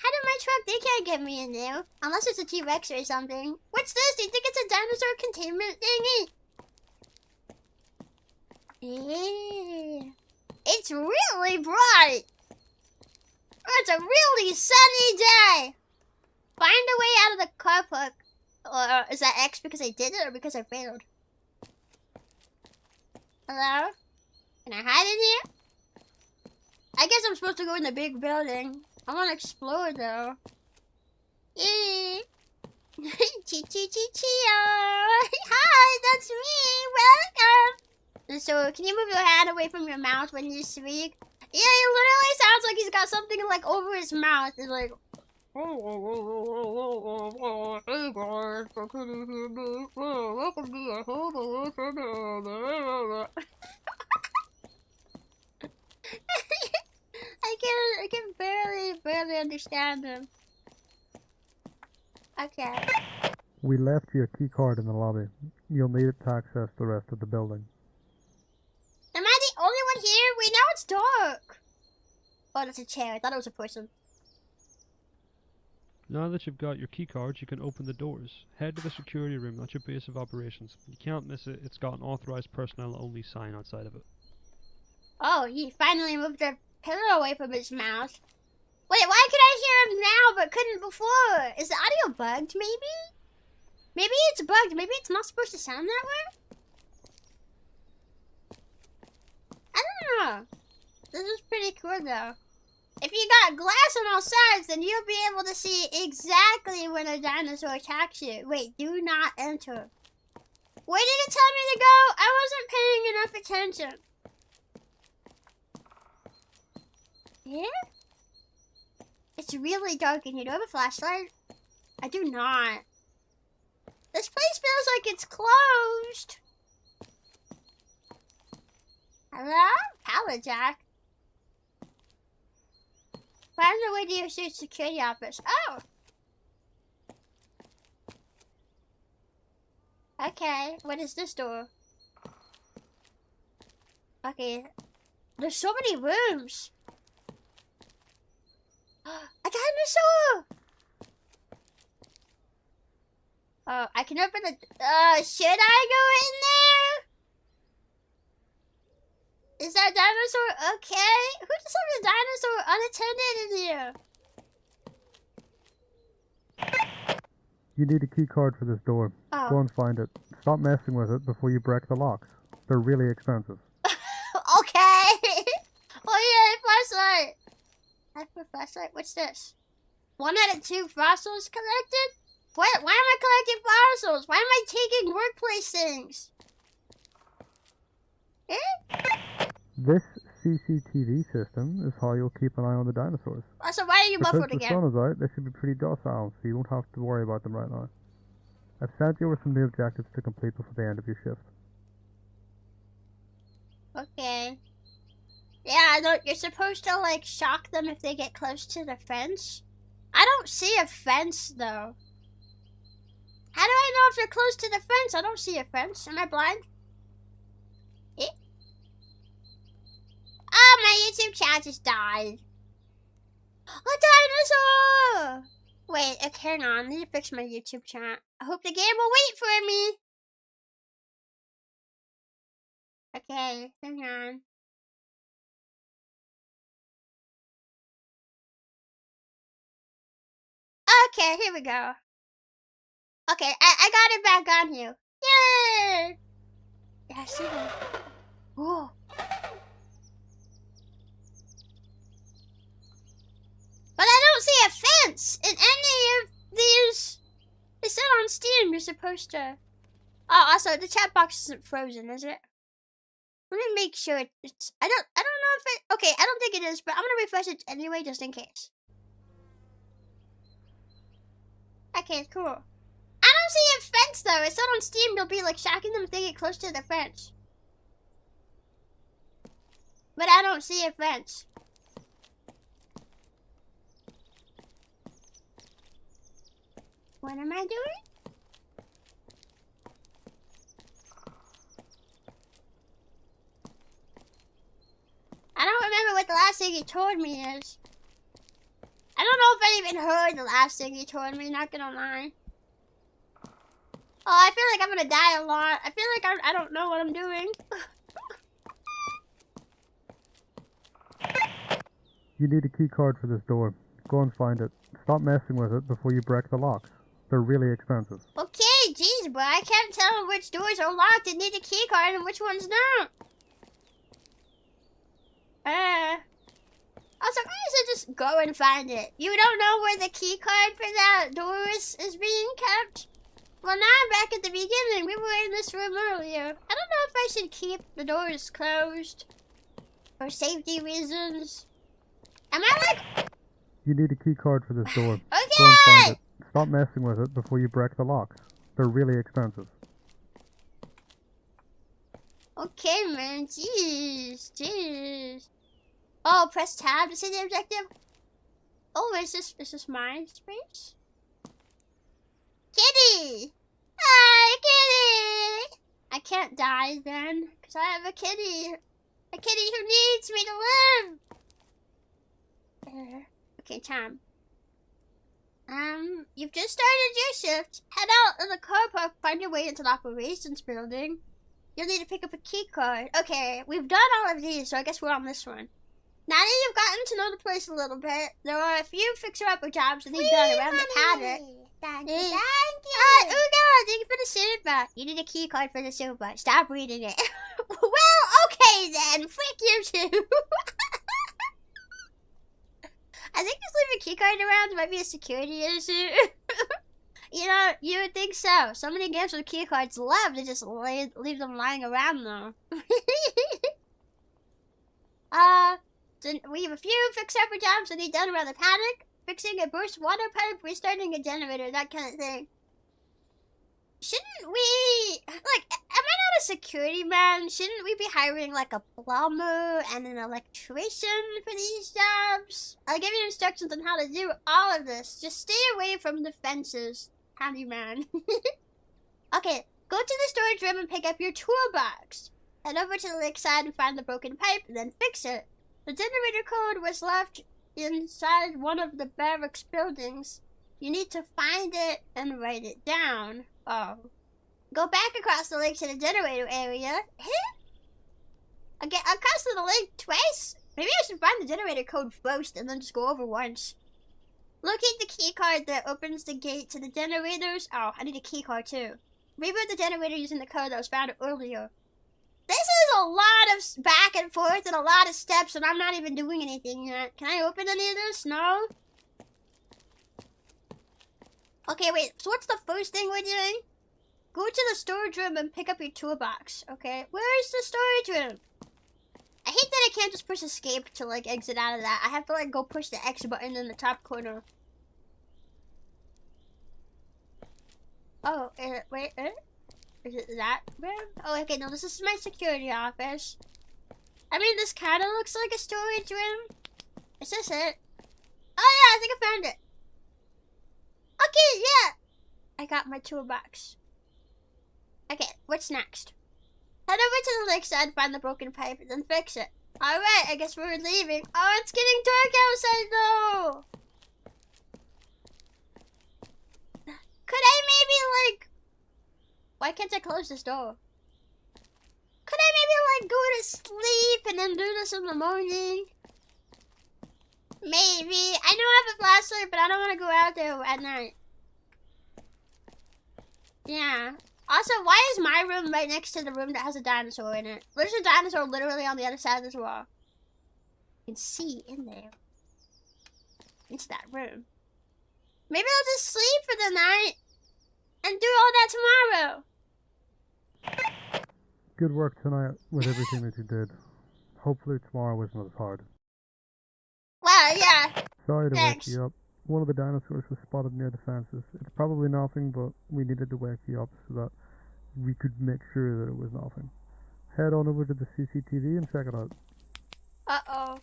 Hide in my my truck. They can't get me in there. Unless it's a T-Rex or something. What's this? Do you think it's a dinosaur containment thingy? Yeah. It's really bright. It's a really sunny day. Find a way out of the car park. Or is that X because I did it or because I failed? Hello? Can I hide in here? I guess I'm supposed to go in the big building. I want to explore though. Chio! Hi, that's me! Welcome! So, can you move your hand away from your mouth when you speak? Yeah, he literally sounds like he's got something like over his mouth. It's like... Hey guys, can you hear me? Welcome to your I can barely understand him. Okay. We left you a key card in the lobby. You'll need it to access the rest of the building. Am I the only one here? Wait, now it's dark. Oh, that's a chair. I thought it was a person. Now that you've got your key cards, you can open the doors. Head to the security room, that's your base of operations. You can't miss it, it's got an authorized personnel only sign outside of it. Oh, he finally moved the pillow away from his mouth. Wait, why could I hear him now but couldn't before? Is the audio bugged, maybe? Maybe it's bugged. Maybe it's not supposed to sound that way? I don't know. This is pretty cool, though. If you got glass on all sides, then you'll be able to see exactly when a dinosaur attacks you. Wait, do not enter. Where did it tell me to go? I wasn't paying enough attention. Yeah? It's really dark in here. Do I have a flashlight? I do not. This place feels like it's closed. Hello? Pallet jack. Find a way to your security office. Oh! Okay, what is this door? Okay. There's so many rooms. A dinosaur! Oh, I can open the... should I go in there? Is that dinosaur okay? Who just left a dinosaur unattended in here? You need a key card for this door. Oh. Go and find it. Stop messing with it before you break the locks. They're really expensive. Okay. Oh yeah, flashlight. I have a flashlight. What's this? 1 out of 2 fossils collected? What? Why am I collecting fossils? Why am I taking workplace things? Eh? This CCTV system is how you'll keep an eye on the dinosaurs. Oh, so why are you Because muffled the again? sun is out, they should be pretty docile, so you won't have to worry about them right now. I've sent you over some new objectives to complete before the end of your shift. Okay. Yeah, no, you're supposed to, like, shock them if they get close to the fence. I don't see a fence, though. How do I know if they're close to the fence? I don't see a fence. Am I blind? Eh? Oh, my YouTube chat just died. A dinosaur! Wait, okay, hang on. I need to fix my YouTube chat. I hope the game will wait for me. Okay, hang on. Okay, here we go. Okay, I got it back on you. Yay! Yeah, I see that. Whoa. But I don't see a fence in any of these. It said on Steam you're supposed to. Oh, also the chat box isn't frozen, is it? Let me make sure it's. I don't know if it. Okay, I don't think it is, but I'm gonna refresh it anyway just in case. Okay, cool. I don't see a fence though. It said on Steam you'll be like shocking them if they get close to the fence. But I don't see a fence. What am I doing? I don't remember what the last thing you told me is. I don't know if I even heard the last thing you told me, not gonna lie. Oh, I feel like I'm gonna die a lot. I feel like I don't know what I'm doing. You need a key card for this door. Go and find it. Stop messing with it before you break the locks. They're really expensive. Okay, geez, but I can't tell which doors are locked and need a key card and which ones don't. Also, why does it just go and find it? You don't know where the key card for that door is being kept? Well, now I'm back at the beginning. We were in this room earlier. I don't know if I should keep the doors closed for safety reasons. Am I like... You need a key card for this door. Okay! Go and find it. Stop messing with it before you break the locks. They're really expensive. Okay, man. Jeez. Jeez. Oh, press tab to see the objective. Oh, is this my space? Kitty! Hi, kitty! I can't die then, because I have a kitty. A kitty who needs me to live! Okay, time. You've just started your shift. Head out in the car park, find your way into the operations building. You'll need to pick up a key card. Okay, we've done all of these, so I guess we're on this one. Now that you've gotten to know the place a little bit, there are a few fixer-upper jobs that need done around the paddock. Thank you. Ooga, thank you for the super. You need a key card for the super. Stop reading it. Well, okay then. Frick you too. I think just leaving a key card around might be a security issue. You know, you would think so. So many games with key cards love to just leave them lying around though. So we have a few fix-upper jobs that need done around the paddock. Fixing a burst water pipe, restarting a generator, that kind of thing. Shouldn't we, like, am I not a security man? Shouldn't we be hiring, like, a plumber and an electrician for these jobs? I'll give you instructions on how to do all of this. Just stay away from the fences, handyman. Okay, go to the storage room and pick up your toolbox. Head over to the lakeside and find the broken pipe, and then fix it. The generator code was left inside one of the barracks buildings. You need to find it and write it down. Oh. Go back across the lake to the generator area. Again, across the lake twice? Maybe I should find the generator code first and then just go over once. Locate the key card that opens the gate to the generators. Oh, I need a key card too. Reboot the generator using the code that was found earlier. This is a lot of back and forth and a lot of steps, and I'm not even doing anything yet. Can I open any of this? No? Okay, wait. So what's the first thing we're doing? Go to the storage room and pick up your toolbox. Okay, where is the storage room? I hate that I can't just push escape to, like, exit out of that. I have to, like, go push the X button in the top corner. Oh, wait, is it that room? Oh, okay, no, this is my security office. I mean, this kind of looks like a storage room. Is this it? Oh, yeah, I think I found it. Okay, yeah. I got my toolbox. Okay, what's next? Head over to the lakeside, find the broken pipe, and then fix it. Alright, I guess we're leaving. Oh, it's getting dark outside, though. Could I maybe, like... Why can't I close this door? Could I maybe, like, go to sleep and then do this in the morning? Maybe. I know I have a flashlight, but I don't want to go out there at night. Yeah. Also, why is my room right next to the room that has a dinosaur in it? There's a dinosaur literally on the other side of this wall. You can see in there. Into that room. Maybe I'll just sleep for the night and do all that tomorrow. Good work tonight with everything that you did. Hopefully tomorrow wasn't as hard. Well, yeah. Sorry to Thanks. wake you up. One of the dinosaurs was spotted near the fences. It's probably nothing, but we needed to wake you up so that we could make sure that it was nothing. Head on over to the CCTV and check it out. Uh-oh.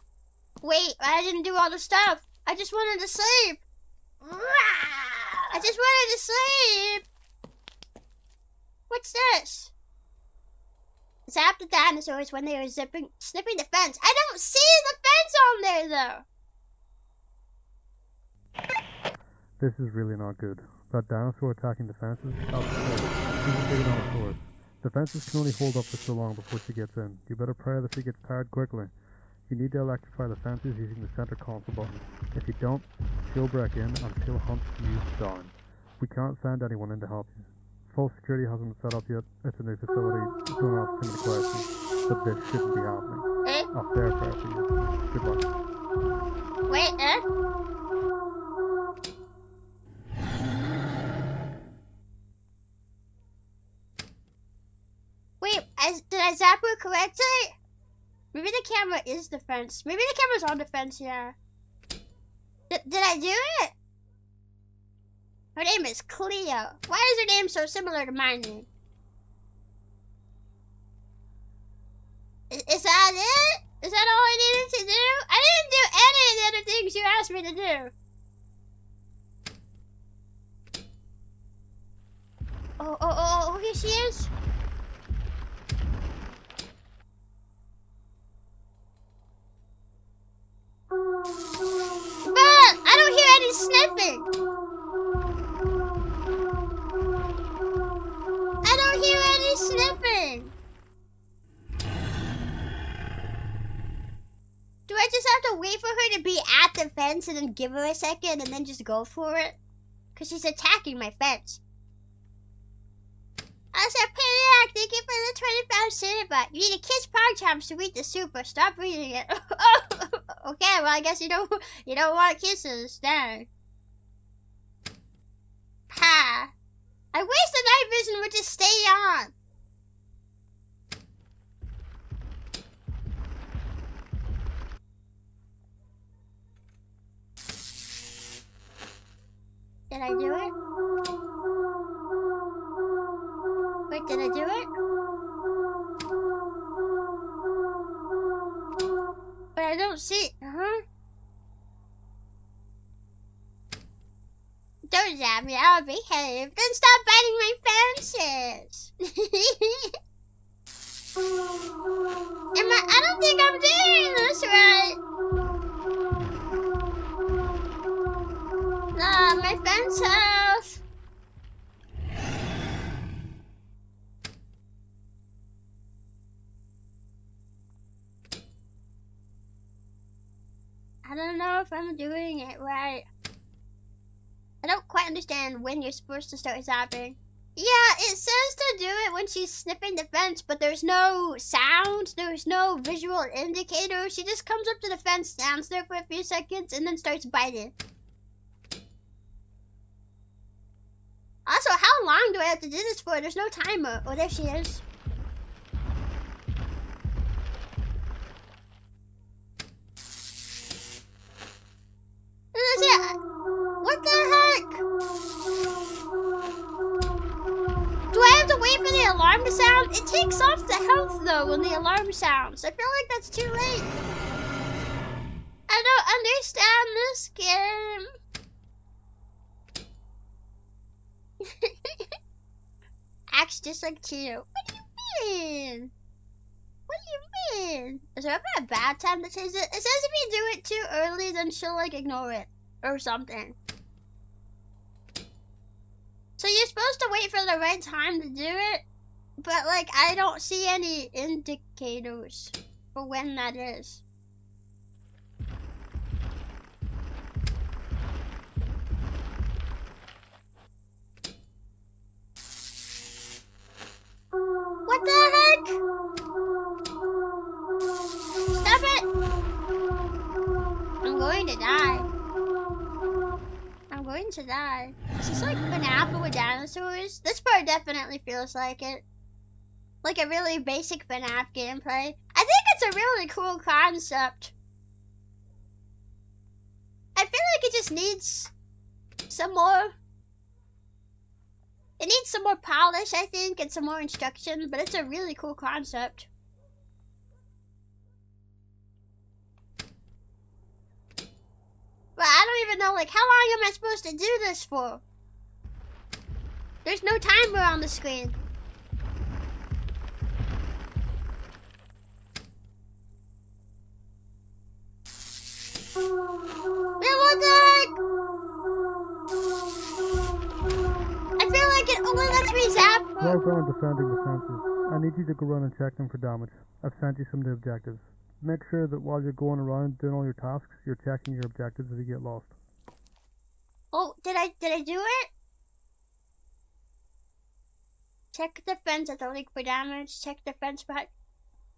Wait, I didn't do all the stuff. I just wanted to sleep. I just wanted to sleep. What's this? Zap the dinosaurs when they are snipping the fence. I don't see the fence on there, though. This is really not good. That dinosaur attacking the fences, that's absurd. She's a big dinosaur. The fences can only hold up for so long before she gets in. You better pray that she gets tired quickly. You need to electrify the fences using the center console button. If you don't, she'll break in and she'll hunt you down. We can't send anyone in to help you. Full security hasn't been set up yet. It's a new facility. Don't ask too many questions. But this shouldn't be happening. A fair prayer for you. Good luck. Wait, Wait, did I zap her correctly? Maybe the camera is the fence. Maybe the camera's on the fence, yeah. Did I do it? Her name is Chio. Why is her name so similar to my name? Is that it? Is that all I needed to do? I didn't do any of the other things you asked me to do. Oh, here she is. But I don't hear any sniffing. I don't hear any sniffing. Do I just have to wait for her to be at the fence and then give her a second and then just go for it? Because she's attacking my fence. I said, Paddock, thank you for the 25 cent bot. You need to kiss Pogchamps to read the super. Stop reading it. Okay, well I guess you don't want kisses. Dang. Ha. I wish the night vision would just stay on. Did I do it? Wait, did I do it? But I don't see. Don't zap me, I'll behave. Then stop biting my fences. I don't think I'm doing this right. Nah, my fence house. I don't know if I'm doing it right. I don't quite understand when you're supposed to start zapping. Yeah, it says to do it when she's sniffing the fence, but there's no sound, there's no visual indicator. She just comes up to the fence, stands there for a few seconds, and then starts biting. Also, how long do I have to do this for? There's no timer. Oh, there she is. What the heck? Do I have to wait for the alarm to sound? It takes off the health though when the alarm sounds. I feel like that's too late. I don't understand this game. Acts just like Chio. What do you mean? What do you mean? Is there ever a bad time to change it? It says if you do it too early, then she'll like ignore it or something. So you're supposed to wait for the right time to do it, but like I don't see any indicators for when that is. What the heck? Stop it! I'm going to die. I'm going to die. Is this like FNAF with dinosaurs? This part definitely feels like it. Like a really basic FNAF gameplay. I think it's a really cool concept. I feel like it just needs some more. It needs some more polish, I think, and some more instruction, but it's a really cool concept. But I don't even know, like, how long am I supposed to do this for? There's no timer on the screen. Man, what the heck? Well done defending the fences. I need you to go run and check them for damage. I've sent you some new objectives. Make sure that while you're going around doing all your tasks, you're checking your objectives if you get lost. Oh, did I do it? Check the fence at the lake for damage. Check the fence behind.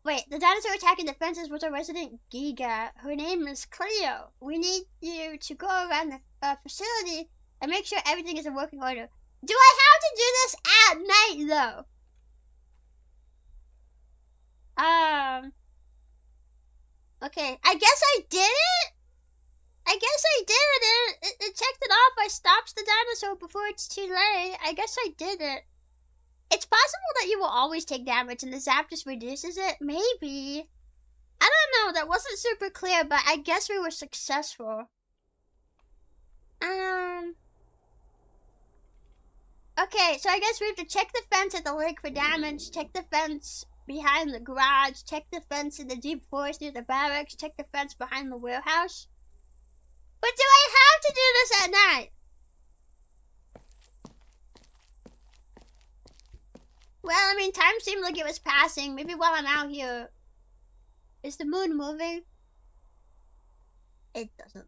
Wait, the dinosaur attacking the fences was a resident Giga. Her name is Chio. We need you to go around the facility and make sure everything is in working order. Do I have to do this at night, though? Okay, I guess I did it? I guess I did it. It checked it off. I stopped the dinosaur before it's too late. I guess I did it. It's possible that you will always take damage and the zap just reduces it. Maybe. I don't know. That wasn't super clear, but I guess we were successful. Okay, so I guess we have to check the fence at the lake for damage, check the fence behind the garage, check the fence in the deep forest near the barracks, check the fence behind the warehouse. But do I have to do this at night? Well, I mean, time seemed like it was passing. Maybe while I'm out here. Is the moon moving? It doesn't.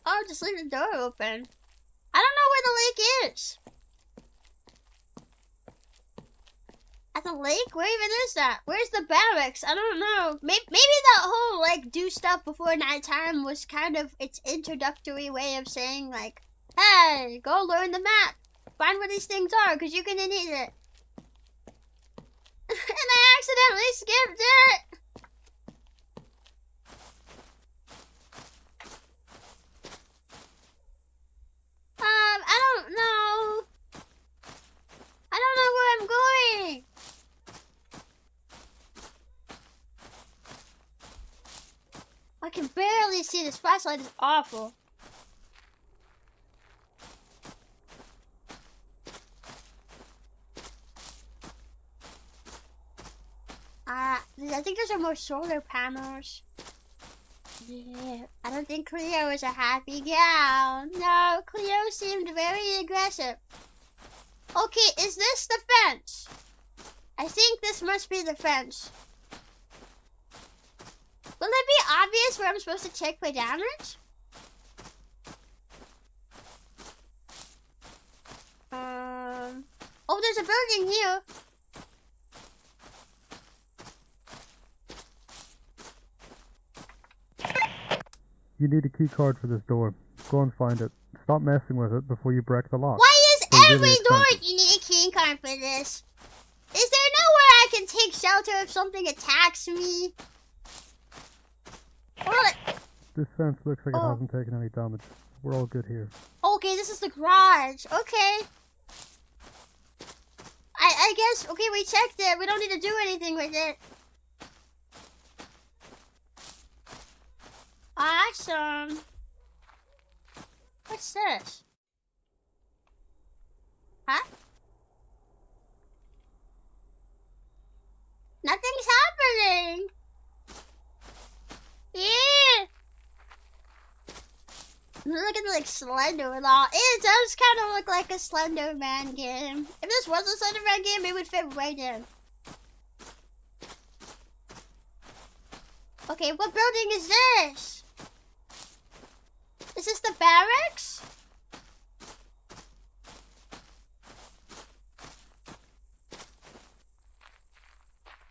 Oh, just leave the door open. I don't know where the lake is. At the lake? Where even is that? Where's the barracks? I don't know. Maybe that whole, like, do stuff before nighttime was kind of its introductory way of saying, like, hey, go learn the map. Find where these things are, because you're gonna need it. And I accidentally skipped it. I don't know. I don't know where I'm going. I can barely see. This flashlight is awful. I think there's more solar panels. Yeah, I don't think Cleo is a happy gal. No, Cleo seemed very aggressive. Okay, is this the fence? I think this must be the fence. Will it be obvious where I'm supposed to check for damage? Oh, there's a building here. You need a key card for this door. Go and find it. Stop messing with it before you break the lock. Why is They're every really door expensive. you need a key card for this? Is there nowhere I can take shelter if something attacks me? This fence looks like it hasn't taken any damage. We're all good here. Okay, this is the garage. Okay. I guess, okay, we checked it. We don't need to do anything with it. Awesome. What's this? Huh? Nothing's happening. Yeah. I'm looking like Slender and all. It does kind of look like a Slender Man game. If this was a Slender Man game, it would fit right in. Okay, what building is this? Is this the barracks?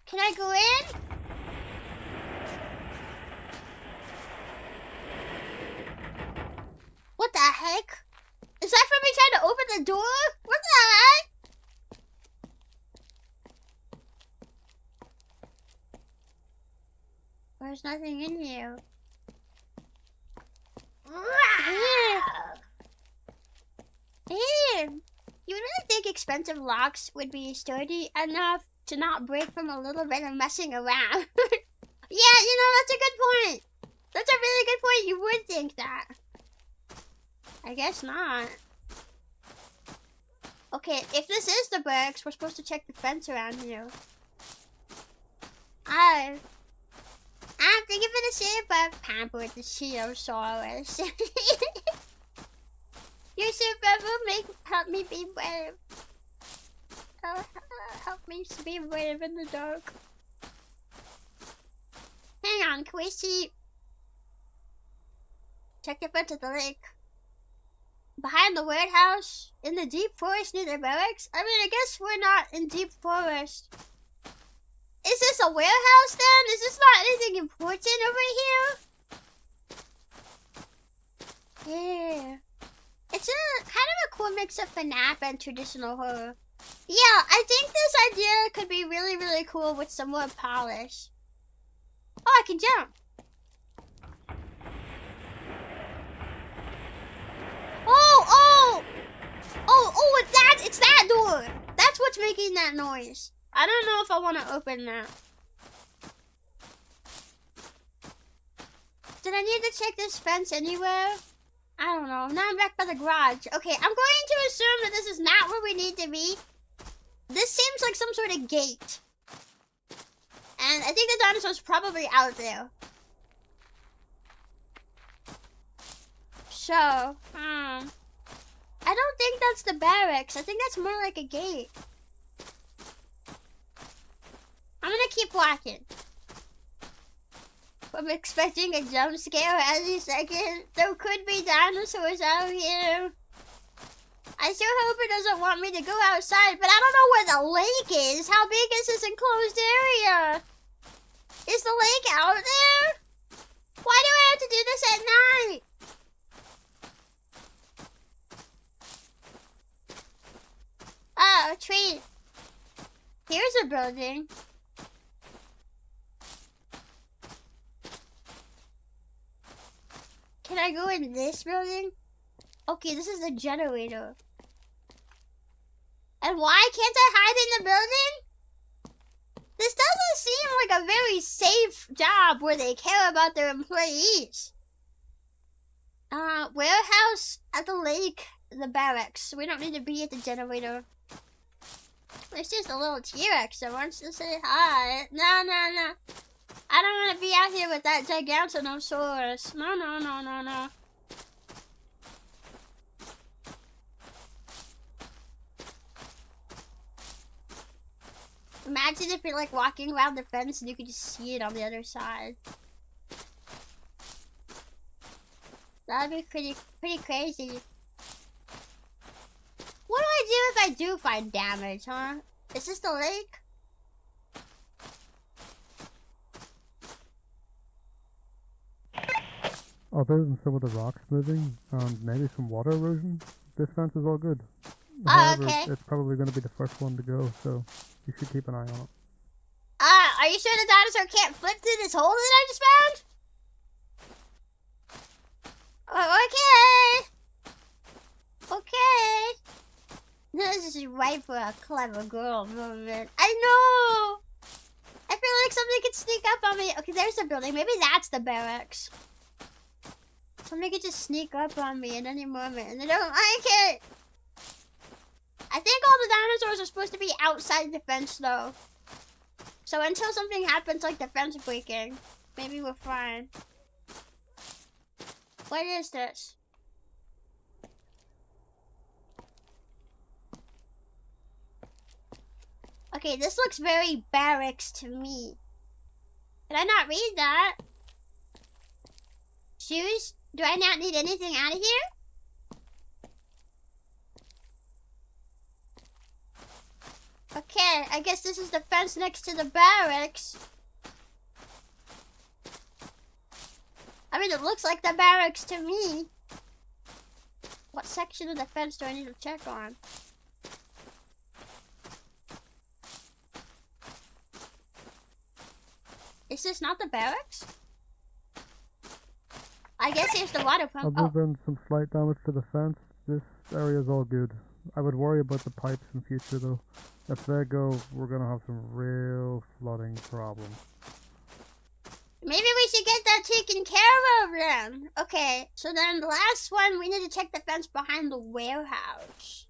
Can I go in? What the heck? Is that from me trying to open the door? What the heck? There's nothing in here. Here. You really think expensive locks would be sturdy enough to not break from a little bit of messing around? Yeah, you know, that's a good point. That's a really good point. You would think that. I guess not. Okay, if this is the barracks, we're supposed to check the fence around here. I'm thinking for the shape of pampered the Chiosaurus. You're super, help me be brave. Help me be brave in the dark. Hang on, can we see? Check the front of the lake. Behind the warehouse, in the deep forest near the barracks? I mean, I guess we're not in deep forest. Is this a warehouse then? Is this not anything important over here? Yeah. It's kind of a cool mix of FNAF and traditional horror. Yeah, I think this idea could be really, really cool with some more polish. Oh, I can jump. It's that door. That's what's making that noise. I don't know if I want to open that. Did I need to check this fence anywhere? I don't know. Now I'm back by the garage. Okay, I'm going to assume that this is not where we need to be. This seems like some sort of gate. And I think the dinosaur's probably out there. So, I don't think that's the barracks. I think that's more like a gate. I'm gonna keep walking. I'm expecting a jump scare any second. There could be dinosaurs out here. I sure hope it doesn't want me to go outside, but I don't know where the lake is. How big is this enclosed area? Is the lake out there? Why do I have to do this at night? Oh, a tree. Here's a building. Can I go in this building? Okay, this is the generator. And why can't I hide in the building? This doesn't seem like a very safe job where they care about their employees. Warehouse at the lake, the barracks. We don't need to be at the generator. There's just a little T-Rex that wants to say hi. No. I don't want to be out here with that Gigantanosaurus. No. Imagine if you're like walking around the fence and you could just see it on the other side. That'd be pretty crazy. What do I do if I do find damage, huh? Is this the lake? Other than some of the rocks moving, maybe some water erosion, this fence is all good. Oh, However, okay. it's probably going to be the first one to go, so you should keep an eye on it. Are you sure the dinosaur can't flip through this hole that I just found? Okay. This is right for a clever girl moment. I know! I feel like somebody could sneak up on me. Okay, there's the building. Maybe that's the barracks. Somebody could just sneak up on me at any moment and they don't like it. I think all the dinosaurs are supposed to be outside the fence though. So until something happens like the fence breaking, maybe we're fine. What is this? Okay, this looks very barracks to me. Did I not read that? Shoes? Do I not need anything out of here? Okay, I guess this is the fence next to the barracks. I mean, it looks like the barracks to me. What section of the fence do I need to check on? Is this not the barracks? I guess here's the water pump. Other than some slight damage to the fence, this area is all good. I would worry about the pipes in future though. If they go, we're gonna have some real flooding problems. Maybe we should get that taken care of then. Okay, so then the last one, we need to check the fence behind the warehouse.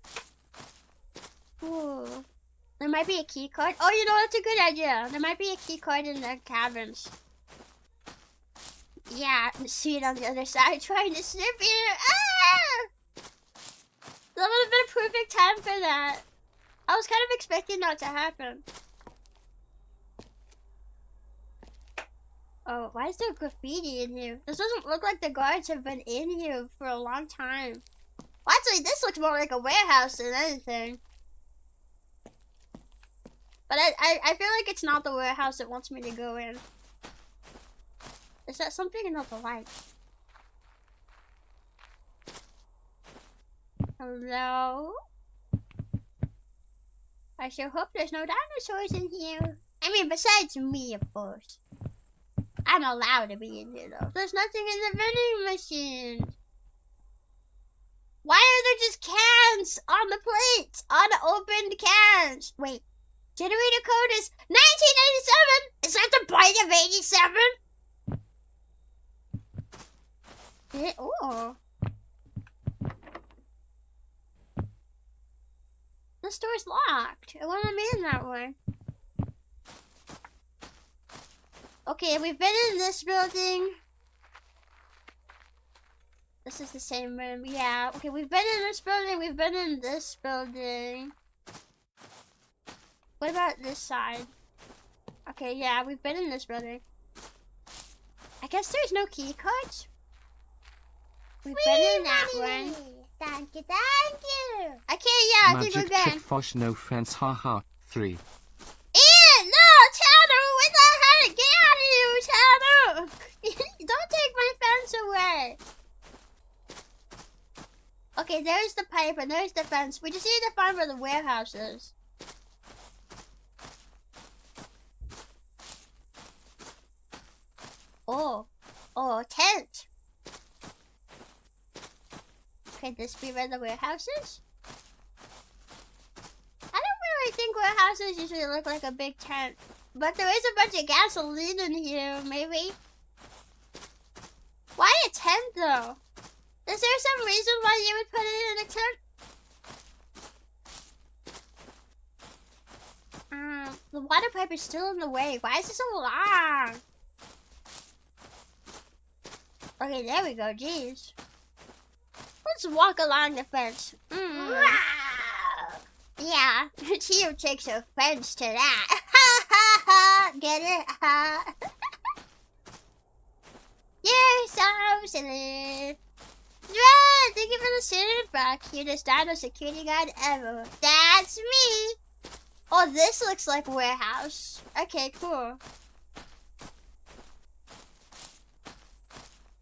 Ooh. There might be a key card. Oh, you know, that's a good idea. There might be a key card in the cabins. Yeah, see it on the other side trying to snip you. Ah! That would have been a perfect time for that. I was kind of expecting that to happen. Oh, why is there graffiti in here? This doesn't look like the guards have been in here for a long time. Well, actually, this looks more like a warehouse than anything. But I feel like it's not the warehouse that wants me to go in. Is that something or not the light? Hello? I sure hope there's no dinosaurs in here. I mean, besides me, of course. I'm allowed to be in here, though. There's nothing in the vending machine. Why are there just cans on the plates? Unopened cans. Wait. Generator code is 1987. Is that the bite of 87? Oh. The store's locked. It wouldn't be in that way. Okay, we've been in this building. This is the same room. Yeah. Okay, we've been in this building. We've been in this building. What about this side? Okay, yeah, we've been in this building. I guess there's no key cards. We've been in that one. Thank you, thank you. Okay, yeah, I think we're Magic good. trick fosh no fence haha. 3. No, Tanner, what the heck? Get out of here, Tanner! Don't take my fence away. Okay, there's the pipe and there's the fence. We just need to find where the warehouse is. Oh, a tent. Could this be where the warehouse is? I don't really think warehouses usually look like a big tent. But there is a bunch of gasoline in here, maybe. Why a tent, though? Is there some reason why you would put it in a tent? The water pipe is still in the way. Why is it so long? Okay, there we go, jeez. Let's walk along the fence. Yeah, Chio takes offense to that. Get it? You're so silly. Yeah, thank you for the feedback. Cutest dino security guard ever. That's me. Oh, this looks like a warehouse. Okay, cool.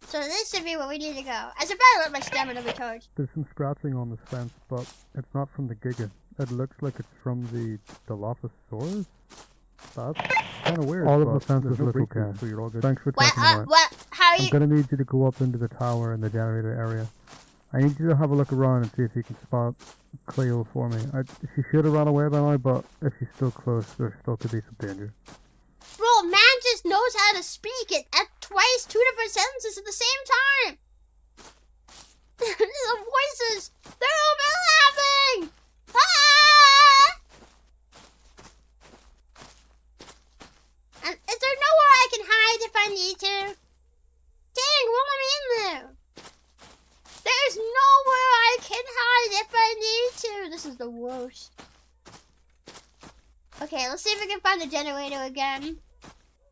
So this should be where we need to go. I should probably let my stamina recharge. There's some scratching on this fence, but it's not from the Giga. It looks like it's from the Dilophosaurus. That's kind of weird. All of the fences look okay, so you're all good. Thanks for checking them out. How are you? I'm gonna need you to go up into the tower in the generator area. I need you to have a look around and see if you can spot Cleo for me. She should have run away by now, but if she's still close, there still could be some danger. Bro, man just knows how to speak it at twice, 2 different sentences at the same time. The voices, they're overlapping. Ah! And is there nowhere I can hide if I need to? Dang, won't let me in there. There's nowhere I can hide if I need to. This is the worst. Okay, let's see if we can find the generator again.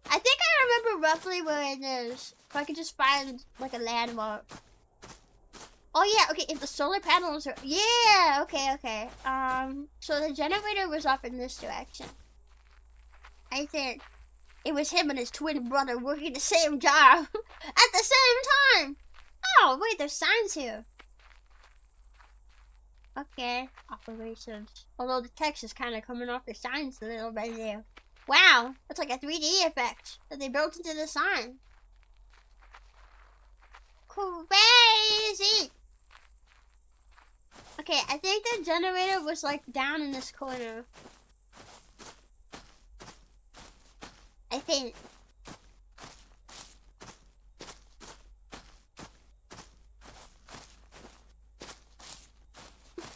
I think I remember roughly where it is. If I could just find, like, a landmark. Oh, yeah, okay, if the solar panels are... Yeah, okay. So the generator was off in this direction. I think it was him and his twin brother working the same job at the same time. Oh, wait, there's signs here. Okay, operations. Although the text is kind of coming off the signs a little bit there. Wow, that's like a 3D effect that they built into the sign. Crazy! Okay, I think the generator was like down in this corner. I think.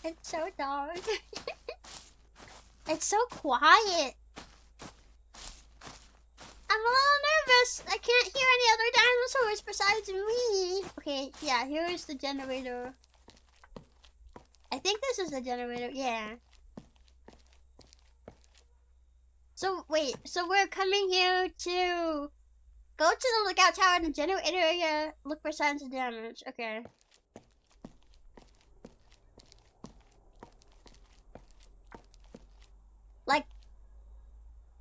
It's so dark. It's so quiet. I'm a little nervous. I can't hear any other dinosaurs besides me. Okay, yeah, here is the generator. I I think this is the generator. Yeah. So wait, so we're coming here to go to the lookout tower in the generator area, look for signs of damage. Okay. Like,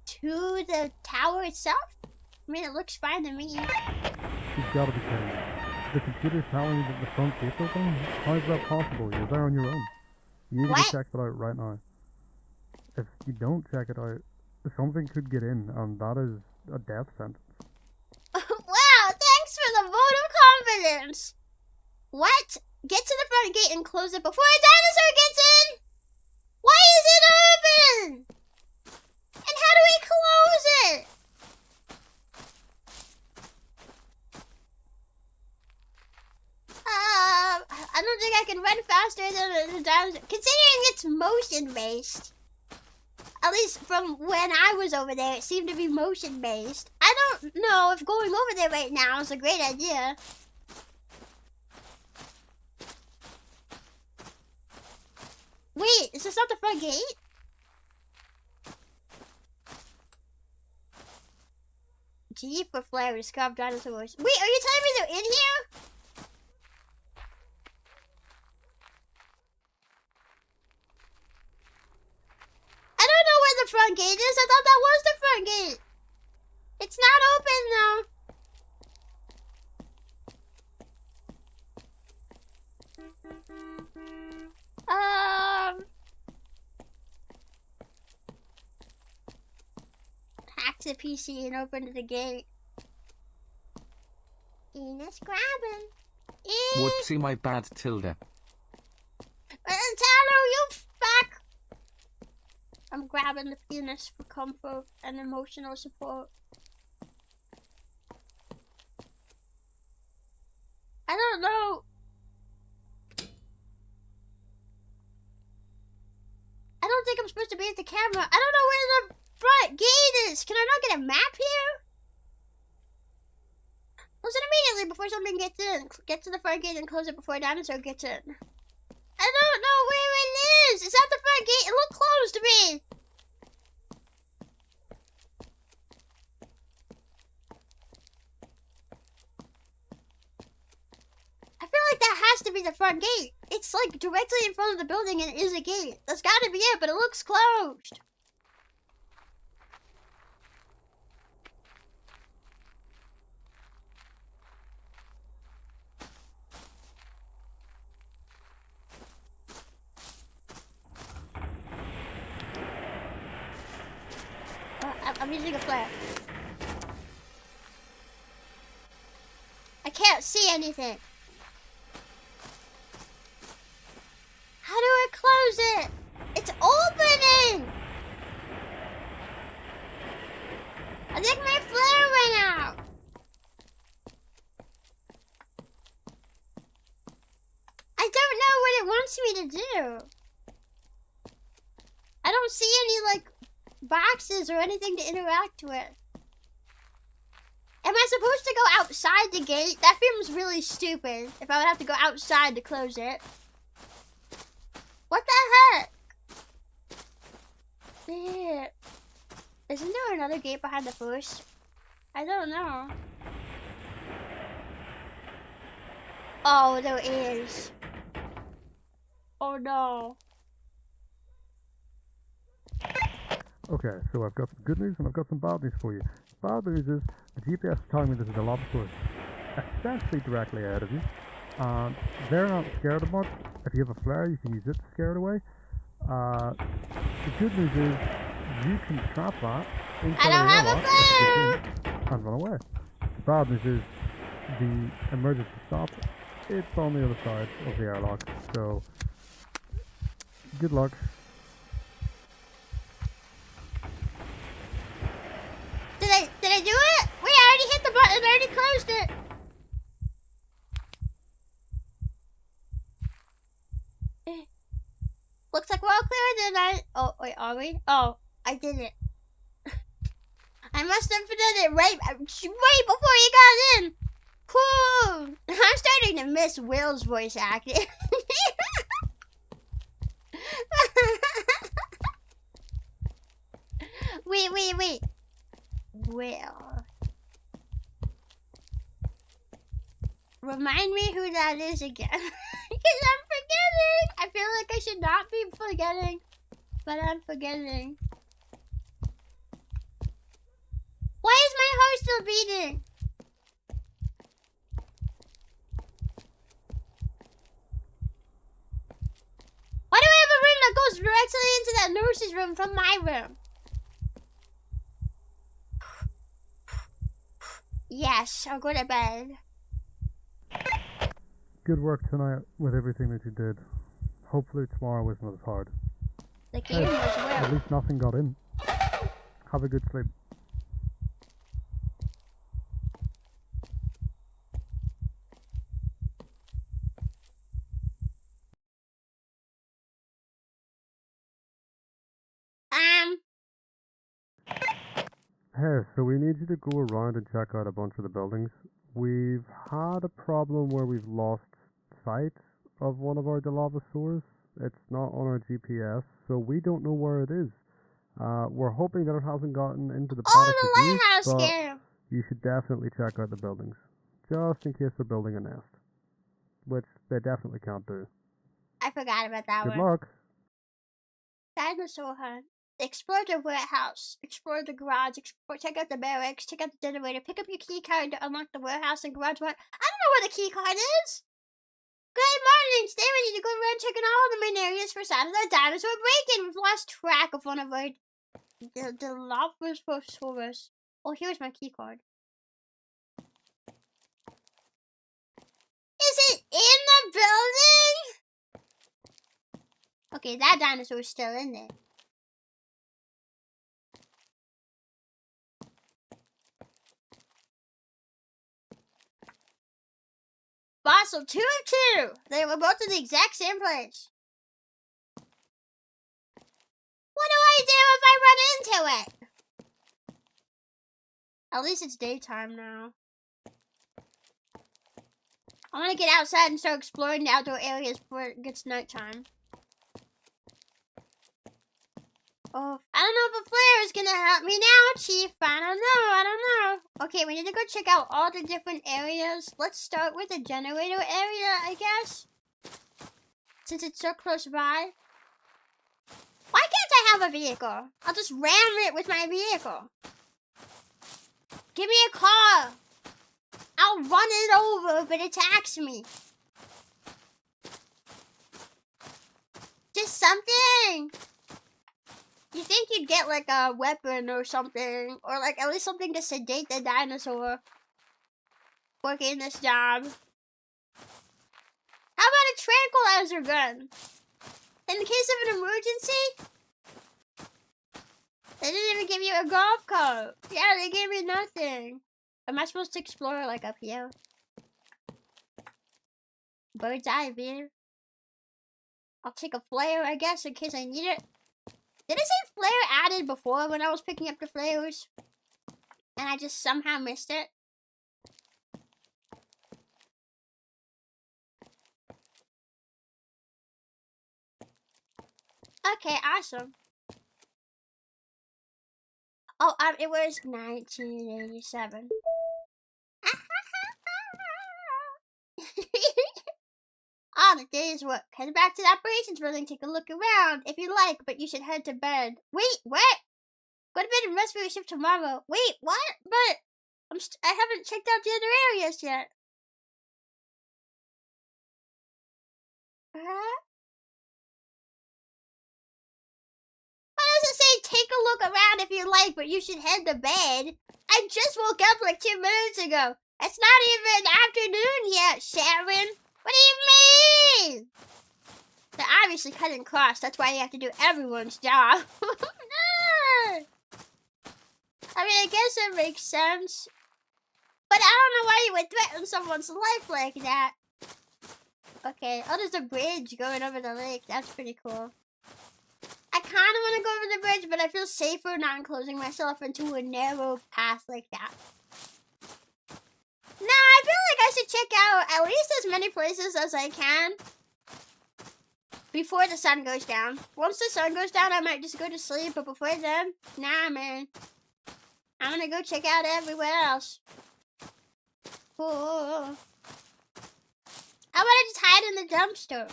to the tower itself? I mean, it looks fine to me. You've got to be kidding me. The computer's telling you that the front gate's open? How is that possible? You're there on your own. You need to What? check that out right now. If you don't check it out, something could get in, and that is a death sentence. Wow, thanks for the vote of confidence. What? Get to the front gate and close it before a dinosaur gets in? Why is it open? And how do we close it? I don't think I can run faster than the dinosaur. Considering it's motion-based. At least from when I was over there, it seemed to be motion-based. I don't know if going over there right now is a great idea. Wait, is this not the front gate? G for flares, carved dinosaurs. Wait, are you telling me they're in here? I don't know where the front gate is. I thought that was the front gate. It's not open though. Hack the PC and open the gate. Enos grabbing. Whoopsie, my bad, Tilda. Tyler, you back. I'm grabbing the penis for comfort and emotional support. I don't know. I don't think I'm supposed to be at the camera. I don't know where the front gate is. Can I not get a map here? Close it immediately before something gets in. Get to the front gate and close it before a dinosaur gets in. I don't know where it is. Is that the front gate? It looked closed to me. I feel like that has to be the front gate. It's like directly in front of the building and it is a gate. That's gotta be it, but it looks closed. I'm using a flare. I can't see anything. How do I close it? It's opening! I think my flare went out. I don't know what it wants me to do. I don't see any, like, boxes or anything to interact with. Am I supposed to go outside the gate? That seems really stupid if I would have to go outside to close it. What the heck? Yeah. Isn't there another gate behind the first? I don't know. Oh, there is. Oh no. Okay, so I've got some good news and I've got some bad news for you. Bad news is the GPS is telling me this is a lobster essentially directly out of you. They're not scared of much. If you have a flare, you can use it to scare it away. The good news is you can trap that inside I don't of have a flare and run away. The bad news is the emergency stop. It's on the other side of the airlock. So good luck. Did I do it? Wait, I already hit the button. I already closed it. Looks like we're all clear then. Oh, wait, are we? Oh, I did it. I must have done it right before you got in. Cool. I'm starting to miss Will's voice acting. Wait. Well, remind me who that is again. Because I'm forgetting. I feel like I should not be forgetting, but I'm forgetting. Why is my heart still beating? Why do I have a room that goes directly into that nurse's room from my room? Yes, I'll go to bed. Good work tonight with everything that you did. Hopefully tomorrow isn't as hard. The game was At well. least nothing got in. Have a good sleep. Hey, so we need you to go around and check out a bunch of the buildings. We've had a problem where we've lost sight of one of our Dinosaurs. It's not on our GPS, so we don't know where it is. We're hoping that it hasn't gotten into the Paddock Oh, the with you, lighthouse but game. you should definitely check out the buildings, just in case they're building a nest, which they definitely can't do. I forgot about that Good one. luck. Dinosaur hunt. Explore the warehouse. Explore the garage. Check out the barracks. Check out the generator. Pick up your key card to unlock the warehouse and garage. I don't know where the key card is. Good morning. Stay ready to go around checking all the main areas for signs of the dinosaur break-in. We've lost track of one of our Dilophosaurus. Oh, here's my key card. Is it in the building? Okay, that dinosaur is still in there. Fossil 2 of 2. They were both in the exact same place. What do I do if I run into it? At least it's daytime now. I want to get outside and start exploring the outdoor areas before it gets nighttime. Oh, I don't know if a flare is gonna help me now, Chief. I don't know. Okay, we need to go check out all the different areas. Let's start with the generator area, I guess. Since it's so close by. Why can't I have a vehicle? I'll just ram it with my vehicle. Give me a car. I'll run it over if it attacks me. Just something. You think you'd get like a weapon or something, or like at least something to sedate the dinosaur working this job. How about a tranquilizer gun? In the case of an emergency? They didn't even give you a golf cart. Yeah, they gave me nothing. Am I supposed to explore like up here? Bird's eye view. I'll take a flare, I guess, in case I need it. Did it say flare added before when I was picking up the flares? And I just somehow missed it? Okay, awesome. Oh, it was 1987. Ah, the day's work. Head back to the operations building, take a look around if you like, but you should head to bed. Wait, what? Go to bed and rest for your shift tomorrow. Wait, what? But I haven't checked out the other areas yet. Huh? Why does it say take a look around if you like, but you should head to bed? I just woke up like 2 minutes ago. It's not even afternoon yet, Sharon. What do you mean? They're obviously cutting costs. That's why you have to do everyone's job. I mean, I guess it makes sense. But I don't know why you would threaten someone's life like that. Okay. Oh, there's a bridge going over the lake. That's pretty cool. I kind of want to go over the bridge, but I feel safer not enclosing myself into a narrow path like that. No, I feel like I should check out at least as many places as I can. before the sun goes down. Once the sun goes down, I might just go to sleep, but before then, nah, man. I'm gonna go check out everywhere else. Cool. How about I just hide in the dumpster?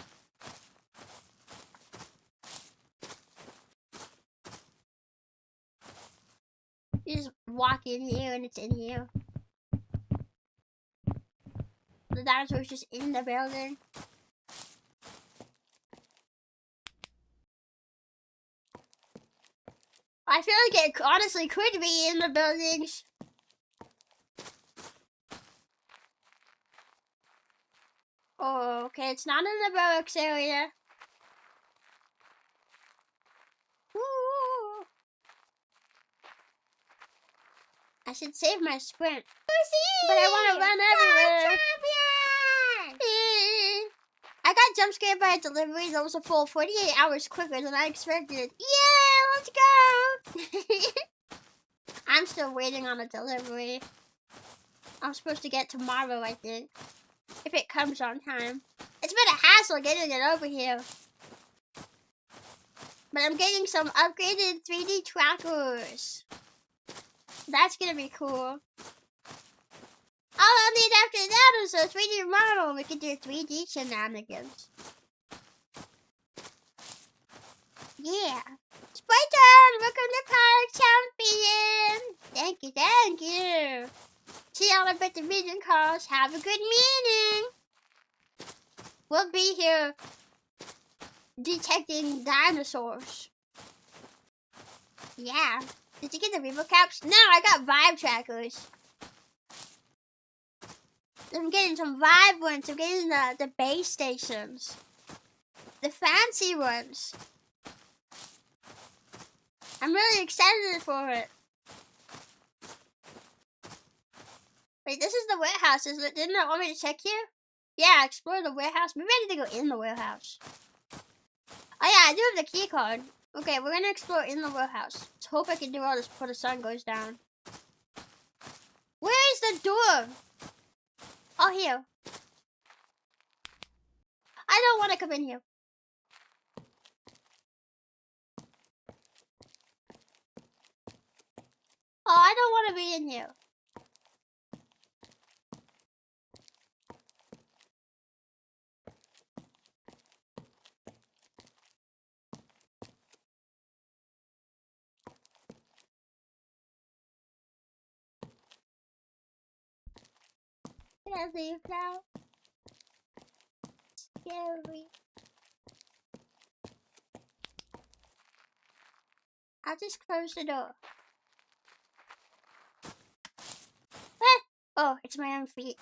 You just walk in here and it's in here. The dinosaur's just in the building. I feel like it honestly could be in the buildings. Oh, okay, it's not in the barracks area. Woo. I should save my sprint. But I want to run everywhere. I got jump scared by a delivery that was a full 48 hours quicker than I expected. Yeah, let's go! I'm still waiting on a delivery. I'm supposed to get tomorrow, I think. If it comes on time. It's been a hassle getting it over here. But I'm getting some upgraded 3D trackers. That's gonna be cool. All I'll need after that is a 3D model. We can do 3D shenanigans. Yeah. Spartan, welcome to Paddock Champion. Thank you. See y'all up at the meeting calls. Have a good meeting. We'll be here detecting dinosaurs. Yeah. Did you get the Revo caps? No, I got vibe trackers. I'm getting some vibe ones. I'm getting the base stations. The fancy ones. I'm really excited for it. Wait, this is the warehouse, isn't it? Didn't it want me to check here? Yeah, explore the warehouse. Maybe I need to go in the warehouse. Oh yeah, I do have the key card. Okay, we're gonna explore in the warehouse. Let's hope I can do all this before the sun goes down. Where's the door? Oh, here. I don't want to come in here. Oh, I don't want to be in here. Can I leave now? Scary. I'll just close the door. Ah! Oh, it's my own feet.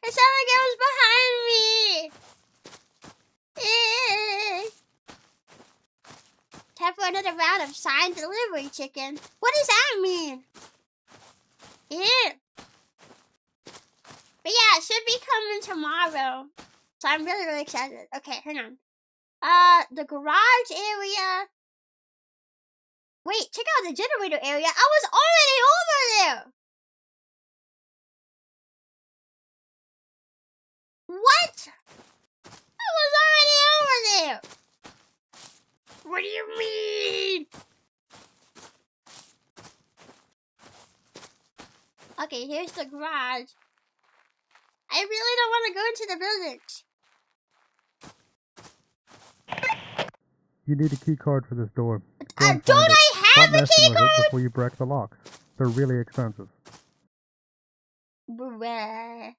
It sounded like it was behind me. Time for another round of signed delivery chicken. What does that mean? Yeah. But yeah, it should be coming tomorrow. So I'm really excited. Okay, hang on. The garage area. Wait, check out the generator area. I was already over there. What? I was already over there. What do you mean? Okay, here's the garage. I really don't want to go into the village. You need a key card for this door. Don't I have a key card? Before you break the locks. They're really expensive. Bruh.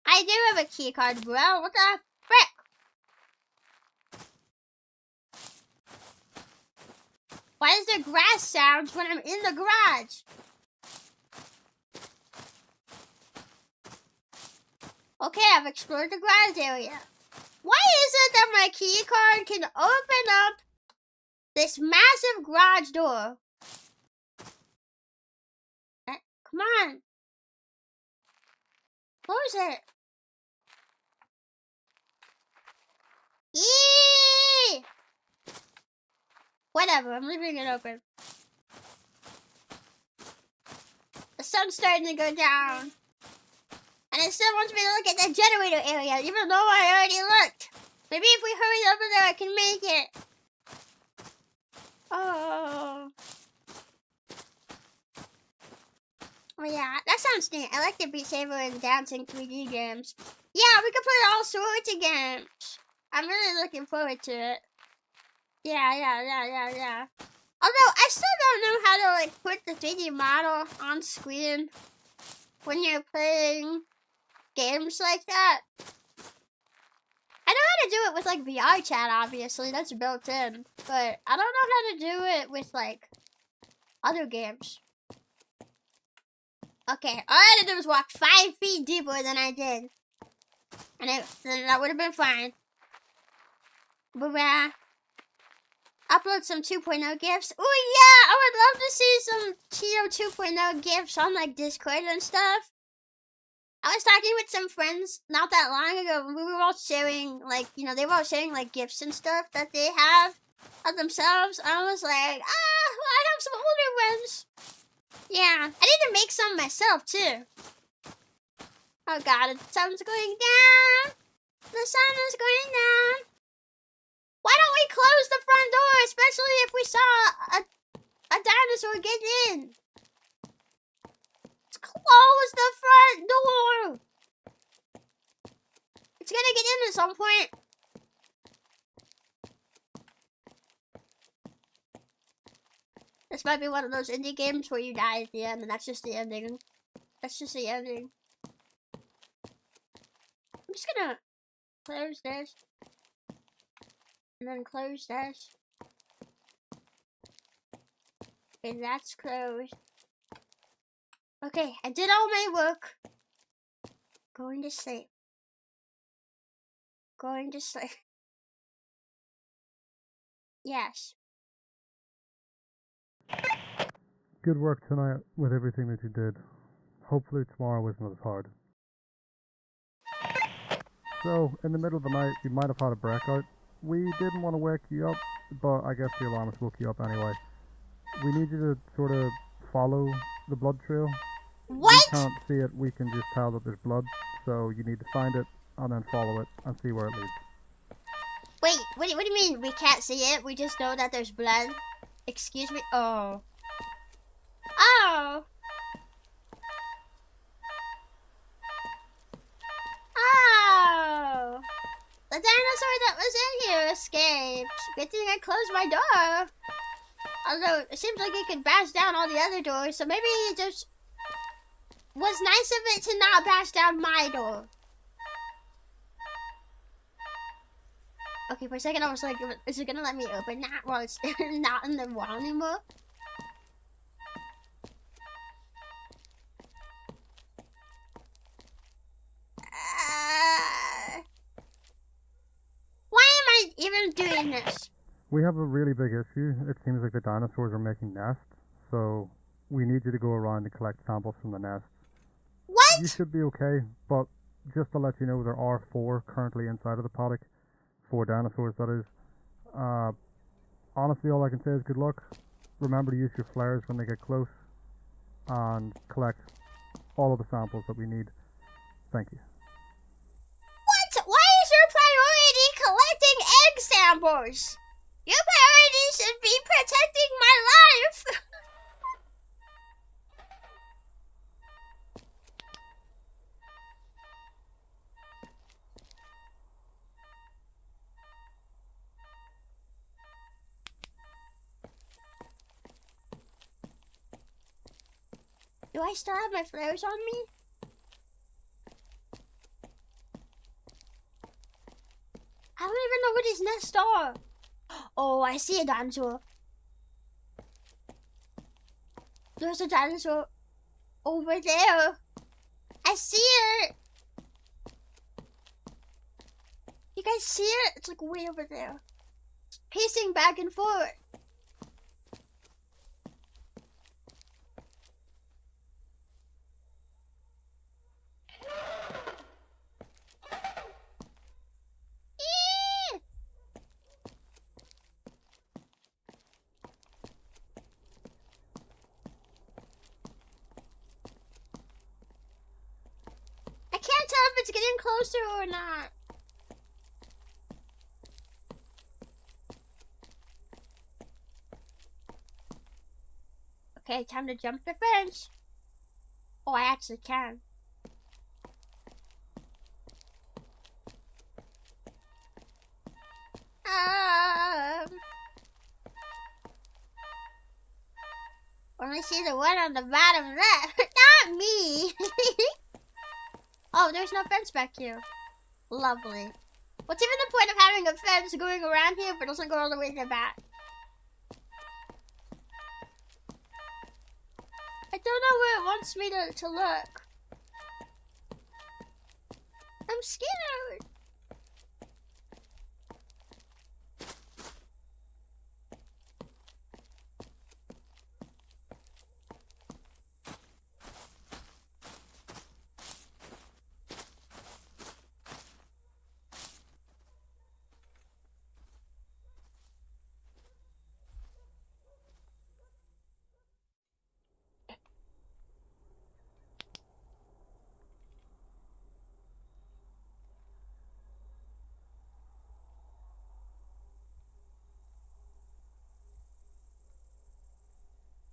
I do have a key card, bro. What the frick? Why is there grass sounds when I'm in the garage? Okay, I've explored the garage area. Why is it that my key card can open up this massive garage door? Come on. Close it. Eee! Whatever, I'm leaving it open. The sun's starting to go down. And it still wants me to look at that generator area, even though I already looked. Maybe if we hurry over there, I can make it. Oh. Oh yeah, that sounds neat. I like the Beat Saber and dancing 3D games. Yeah, we could play all sorts of games. I'm really looking forward to it. Yeah. Although, I still don't know how to, like, put the 3D model on screen when you're playing games like that. I know how to do it with, like, VR chat, obviously. That's built in. But I don't know how to do it with, like, other games. Okay, all I had to do was walk 5 feet deeper than I did. And then that would have been fine. But yeah. Upload some 2.0 GIFs. Oh yeah, I would love to see some Chio 2.0 GIFs on like Discord and stuff. I was talking with some friends not that long ago. We were all sharing like, you know, they were all sharing like GIFs and stuff that they have of themselves. I was like, well, I have some older ones. Yeah, I need to make some myself too. Oh god, the sun's going down. The sun is going down. Why don't we close the front door, especially if we saw a dinosaur get in? Let's close the front door. It's gonna get in at some point. This might be one of those indie games where you die at the end, and that's just the ending. That's just the ending. I'm just gonna close this. And then close this. Okay, that's closed. Okay, I did all my work. Going to sleep. Going to sleep. Yes. Good work tonight with everything that you did. Hopefully tomorrow isn't as hard. So, in the middle of the night, you might have had a breakout. We didn't want to wake you up, but I guess the alarmist woke you up anyway. We need you to sort of follow the blood trail. What? We can't see it, we can just tell that there's blood, so you need to find it and then follow it and see where it leads. Wait, what do you mean we can't see it? We just know that there's blood? Excuse me? Oh. Oh. Oh. The dinosaur that was in here escaped. Good thing I closed my door. Although, it seems like it could bash down all the other doors, so maybe it just was nice of it to not bash down my door. Okay, for a second I was like, is it gonna let me open that while it's not in the wall anymore? Why am I even doing this? We have a really big issue. It seems like the dinosaurs are making nests, so we need you to go around and collect samples from the nests. What? You should be okay, but just to let you know, there are 4 currently inside of the paddock. 4 dinosaurs, that is. Honestly, all I can say is good luck. Remember to use your flares when they get close, and collect all of the samples that we need. Thank you. What? Why is your priority collecting egg samples? Your priority should be protecting my life. Do I still have my flares on me? I don't even know what these nests are. Oh, I see a dinosaur. There's a dinosaur over there. I see it. You guys see it? It's like way over there. It's pacing back and forth. I can't it's getting closer or not. Okay, time to jump the fence. Oh, I actually can. Only see the one on the bottom left. Not me. Oh, there's no fence back here. Lovely. What's even the point of having a fence going around here if it doesn't go all the way to the back? I don't know where it wants me to look. I'm scared.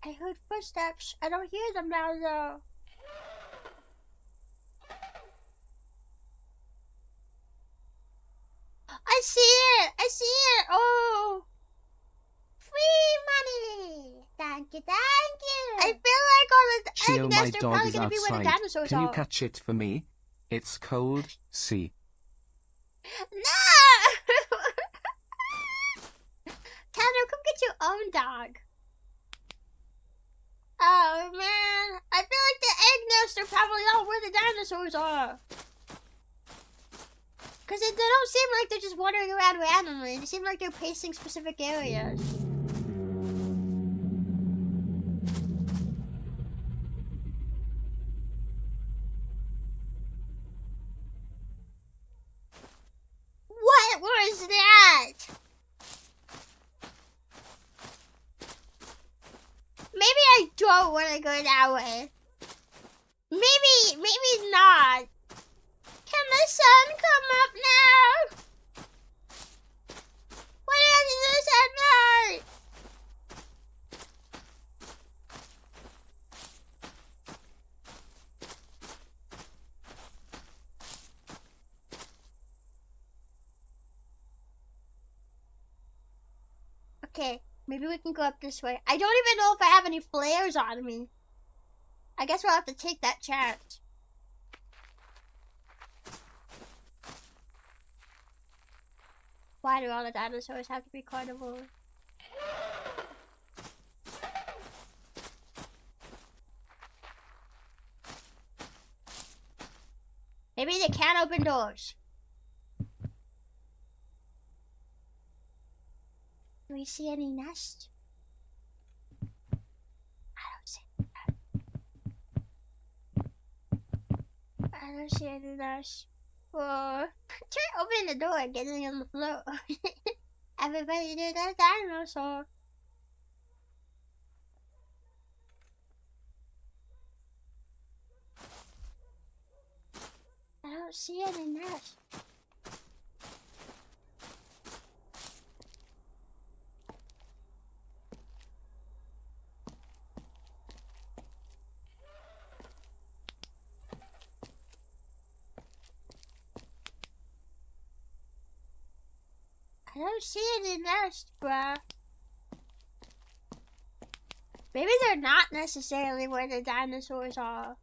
I heard footsteps. I don't hear them now though. I see it! I see it! Oh! Free money. Thank you. I feel like all the Chio, egg my nests are dog probably is gonna be where the outside. dinosaurs Can you are. catch it for me? It's cold. See. No! Tanner, come get your own dog. Oh man, I feel like the egg nests are probably all where the dinosaurs are. Cause they don't seem like they're just wandering around randomly. They seem like they're pacing specific areas. What was that? Maybe I don't want to go that way. Maybe not. Can the sun come up now? What is this at night? Okay, maybe we can go up this way. I don't even know if I have any flares on me. I guess we'll have to take that chance. Why do all the dinosaurs have to be carnivores? Maybe they can't open doors. Do we see any nests? I don't see that. I don't see any nests. Try opening the door and getting on the floor. Everybody did a dinosaur. I don't see any nests. I don't see any nests, bruh. Maybe they're not necessarily where the dinosaurs are.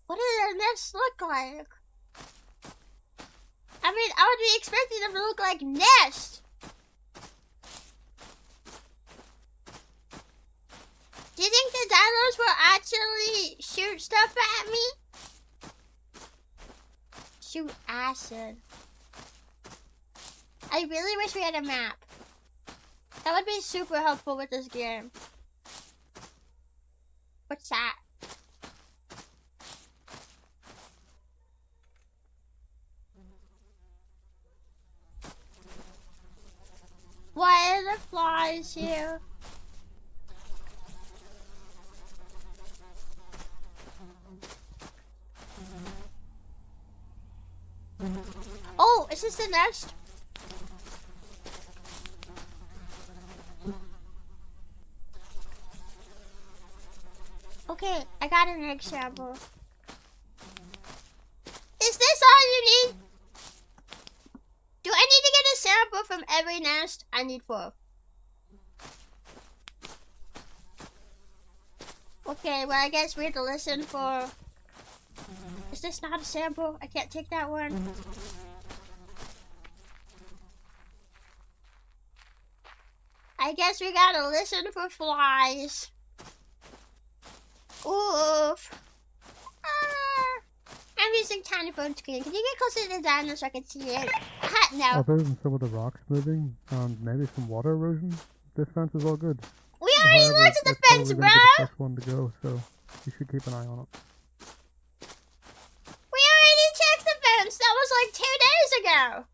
What do their nests look like? I mean, I would be expecting them to look like nests. Do you think the dinos will actually shoot stuff at me? Shoot acid. I really wish we had a map. That would be super helpful with this game. What's that? Why are the flies here? Oh, is this the nest? Okay, I got an egg sample. Is this all you need? Do I need to get a sample from every nest? I need 4. Okay, well I guess we have to listen for... Is this not a sample? I can't take that one. I guess we gotta listen for flies. Oof. Ah. I'm using tiny phone screen. Can you get closer to the dino so I can see it? Hot now. Other than some of the rocks moving, maybe some water erosion, this fence is all good. We already However, looked at the it's fence, probably bro! gonna be the first one to go, so you should keep an eye on it. We already checked the fence! That was like 2 days ago!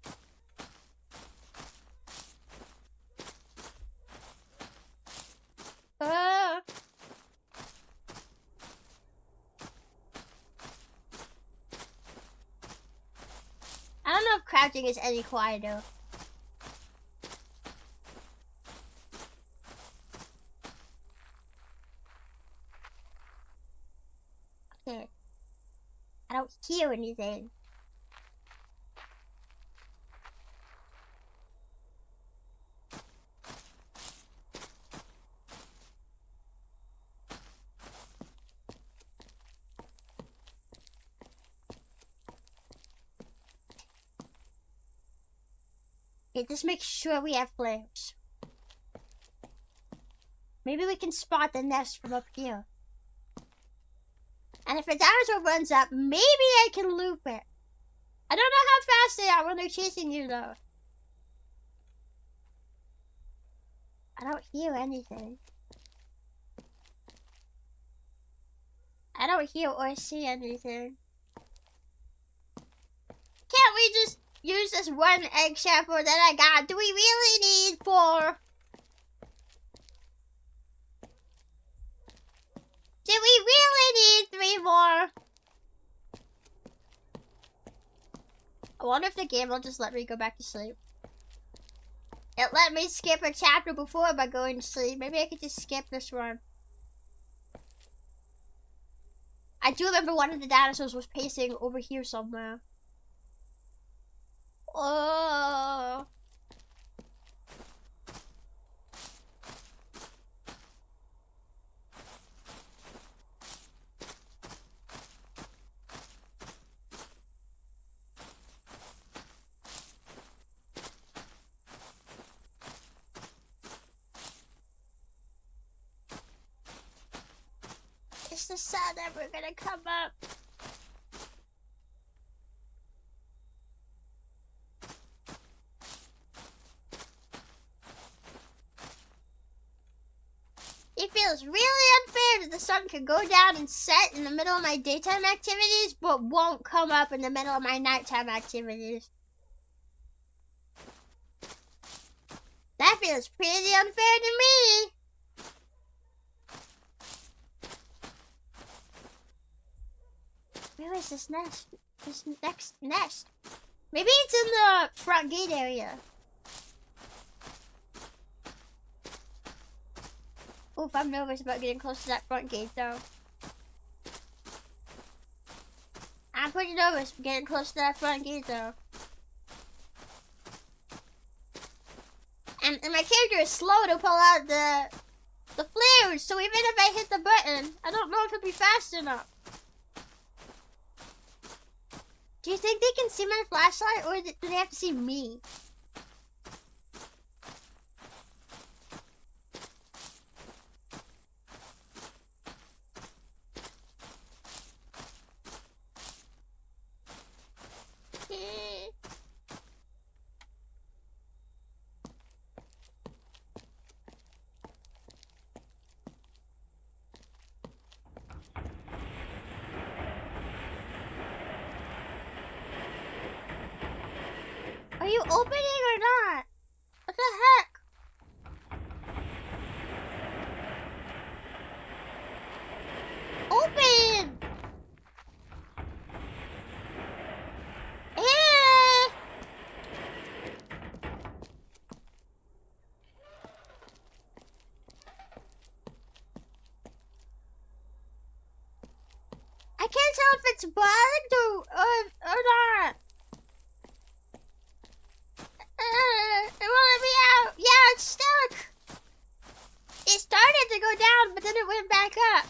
I don't know if crouching is any quieter. Okay. I don't hear anything. Okay, just make sure we have flares. Maybe we can spot the nest from up here. And if a dinosaur runs up, maybe I can loop it. I don't know how fast they are when they're chasing you, though. I don't hear anything. I don't hear or see anything. Can't we just use this one egg sample that I got? Do we really need 4? Do we really need 3 more? I wonder if the game will just let me go back to sleep. It let me skip a chapter before by going to sleep. Maybe I could just skip this one. I do remember one of the dinosaurs was pacing over here somewhere. Oh. Is the sun ever gonna come up? It feels really unfair that the sun could go down and set in the middle of my daytime activities, but won't come up in the middle of my nighttime activities. That feels pretty unfair to me. Where is this nest? This next nest? Maybe it's in the front gate area. Oof, I'm nervous about getting close to that front gate, though. I'm pretty nervous getting close to that front gate, though. And my character is slow to pull out the flares, so even if I hit the button, I don't know if it'll be fast enough. Do you think they can see my flashlight, or do they have to see me? Are you opening or not? What the heck? if it's bugged or not. It won't let me out. Yeah, it's stuck. It started to go down, but then it went back up.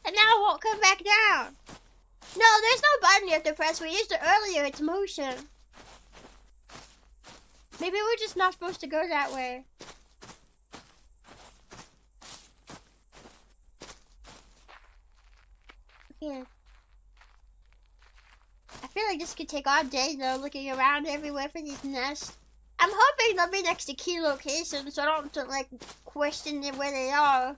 And now it won't come back down. No, there's no button you have to press. We used it earlier. It's motion. Maybe we're just not supposed to go that way. Okay. I feel like this could take all day though, looking around everywhere for these nests. I'm hoping they'll be next to key locations so I don't have to like question where they are.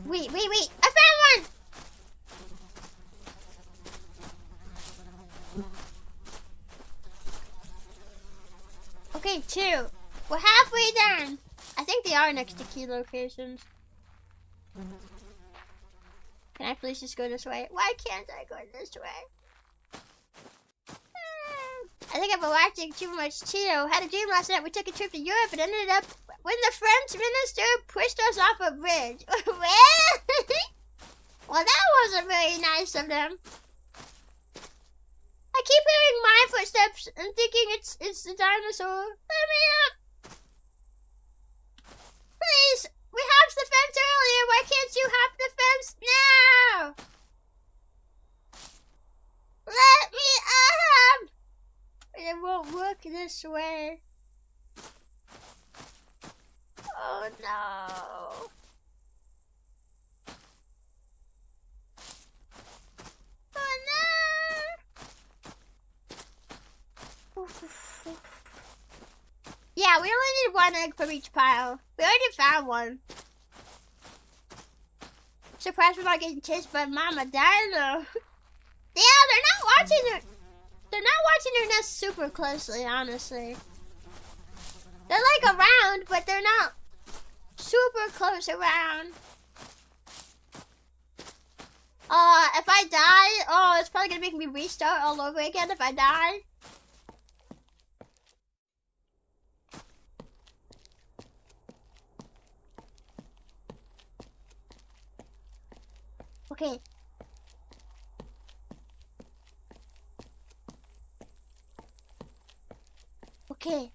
Wait, I found one! Okay, 2. We're halfway done. I think they are next to key locations. Can I please just go this way? Why can't I go this way? I think I've been watching too much Chio. Had a dream last night. We took a trip to Europe and ended up when the French minister pushed us off a bridge. Well, that wasn't very nice of them. I keep hearing my footsteps and thinking it's the dinosaur. Let me up! Please! We hopped the fence earlier. Why can't you hop the fence now? Let me up! It won't work this way. Oh no. Oh no. Yeah, we only need 1 egg from each pile. We already found one. Surprised we're not getting chased by Mama Dino. Yeah, they're not watching their nest super closely, honestly. They're like around, but they're not super close around. If I die, it's probably gonna make me restart all over again if I die. Okay. Okay.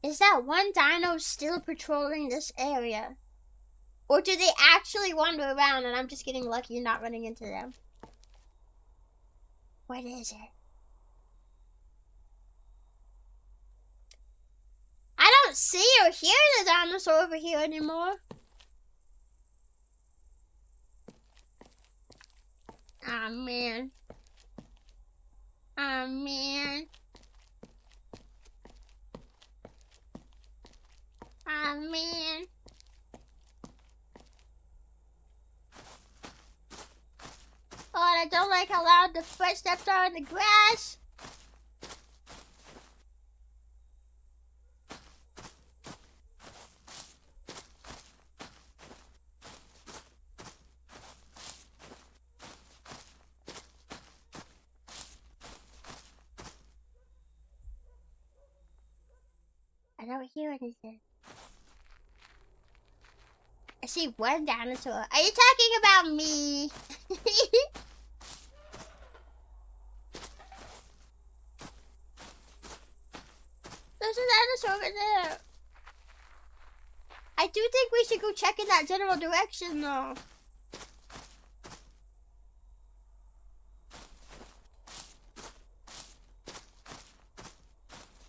Is that one dino still patrolling this area? Or do they actually wander around and I'm just getting lucky and not running into them? What is it? I don't see or hear the dinosaur over here anymore. Aw, man. Aw, man. Aw, man. Oh, and I don't like how loud the footsteps are in the grass. I don't hear anything. I see one dinosaur. Are you talking about me? There's a dinosaur over there. I do think we should go check in that general direction though.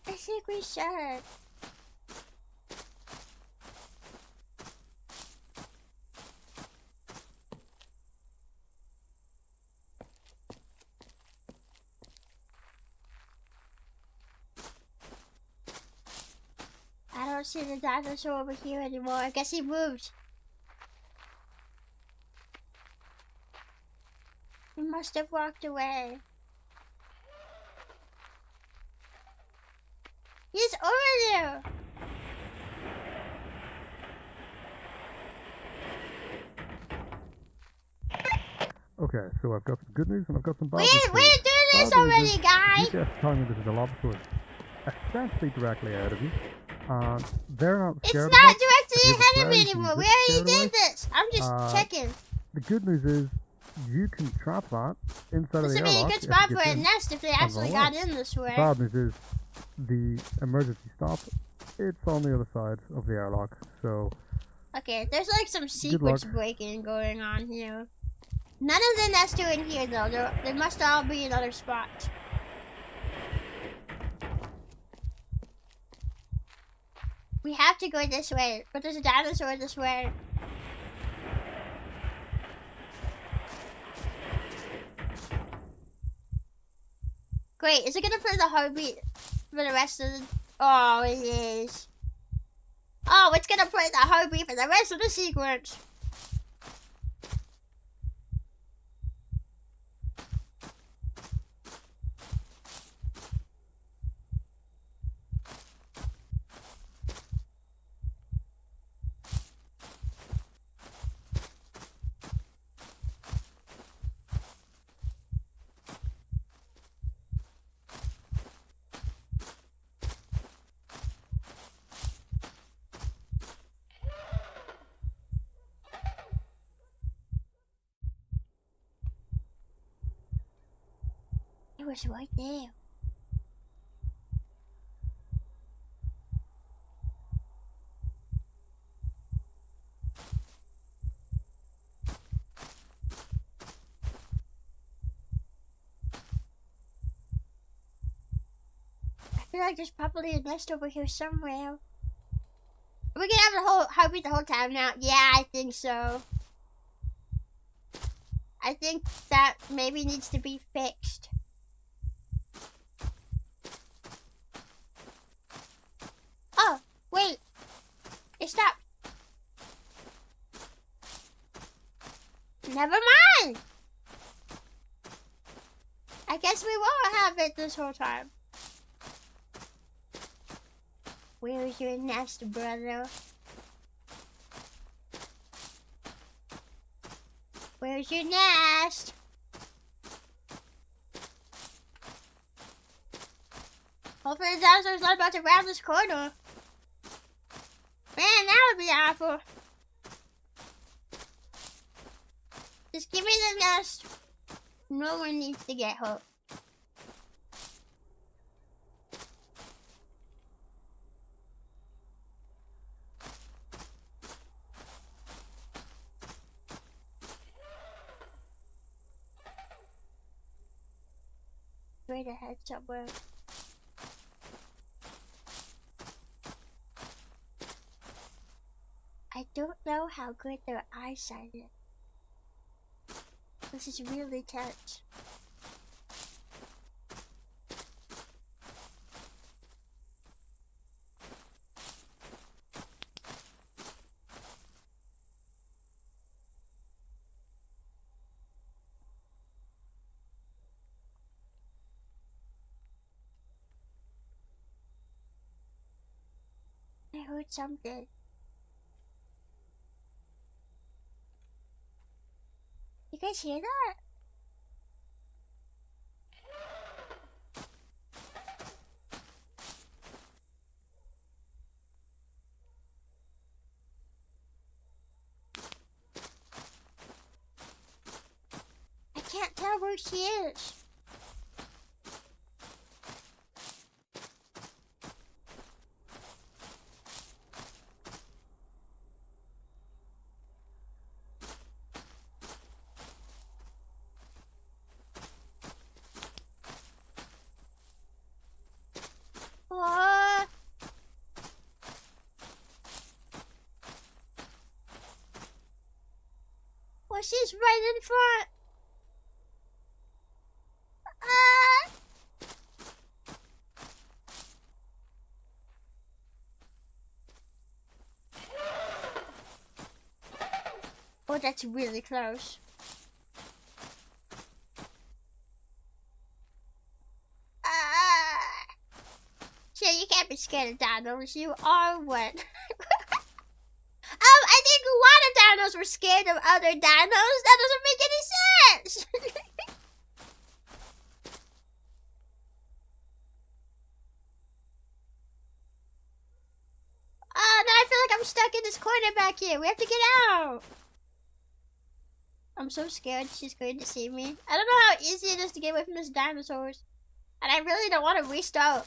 I think we should. I don't see the dinosaur over here anymore. I guess he moved. He must have walked away. He's over there. Okay, so I've got some good news and I've got some bad news. We're doing this already, guys. You just telling me this is a Dilophosaurus essentially directly out of you. They're not It's scared not of us. directly If you have a ahead of me prayer, you can anymore. We just already scare it away. did this. I'm just checking. The good news is you can trap that inside of This the would be a airlock. good if spot it for gets a in. nest if they actually the got way. in this The way. bad news is the emergency stop. It's on the other side of the airlock, so Okay, there's like some luck. sequence breaking going on here. None of the nests are in here though. They must all be in other spots. We have to go this way, but there's a dinosaur this way. Great, is it gonna play the heartbeat for the rest of the... Oh, it is. Oh, it's gonna play the heartbeat for the rest of the sequence. It was right there. I feel like there's probably a nest over here somewhere. Are we gonna have the whole heartbeat the whole time now? Yeah, I think so. I think that maybe needs to be fixed. Oh, wait. It stopped. Never mind. I guess we won't have it this whole time. Where's your nest, brother? Where's your nest? Hopefully the dinosaur's not about to round this corner. Man, that would be awful. Just give me the nest. No one needs to get hurt. Straight ahead somewhere. I don't know how good their eyesight is. This is really tense. I heard something. You guys hear that? I can't tell where she is. What? Well, she's right in front. Oh, that's really close. Shit, you can't be scared of dinos. You are one. I think a lot of dinos were scared of other dinos. That doesn't make any sense. stuck in this corner back here. We have to get out. I'm so scared she's going to see me. I don't know how easy it is to get away from these dinosaurs. And I really don't want to restart.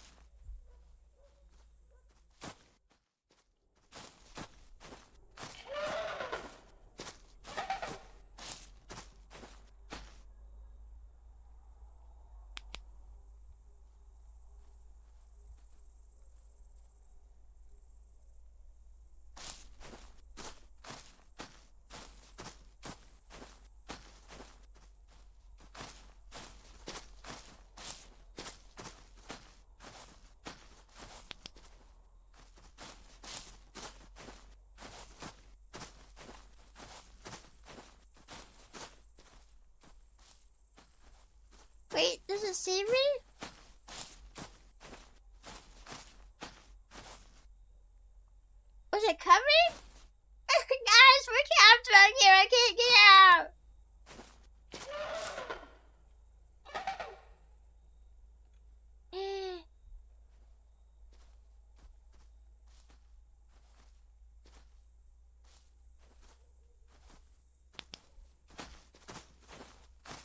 Wait, does it see me? Was it covering? Guys, we're camped back here. I can't get out.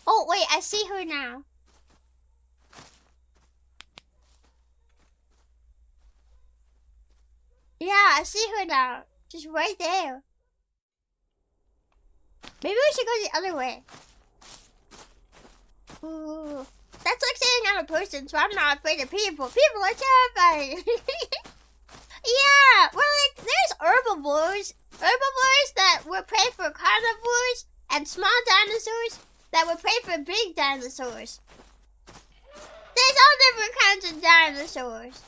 Oh, wait, I see her now. Yeah, I see her now. Just right there. Maybe we should go the other way. Ooh. That's like saying I'm a person, so I'm not afraid of people. People are terrifying. Yeah, well, like, there's herbivores. Herbivores that were prey for carnivores, and small dinosaurs that were prey for big dinosaurs. There's all different kinds of dinosaurs.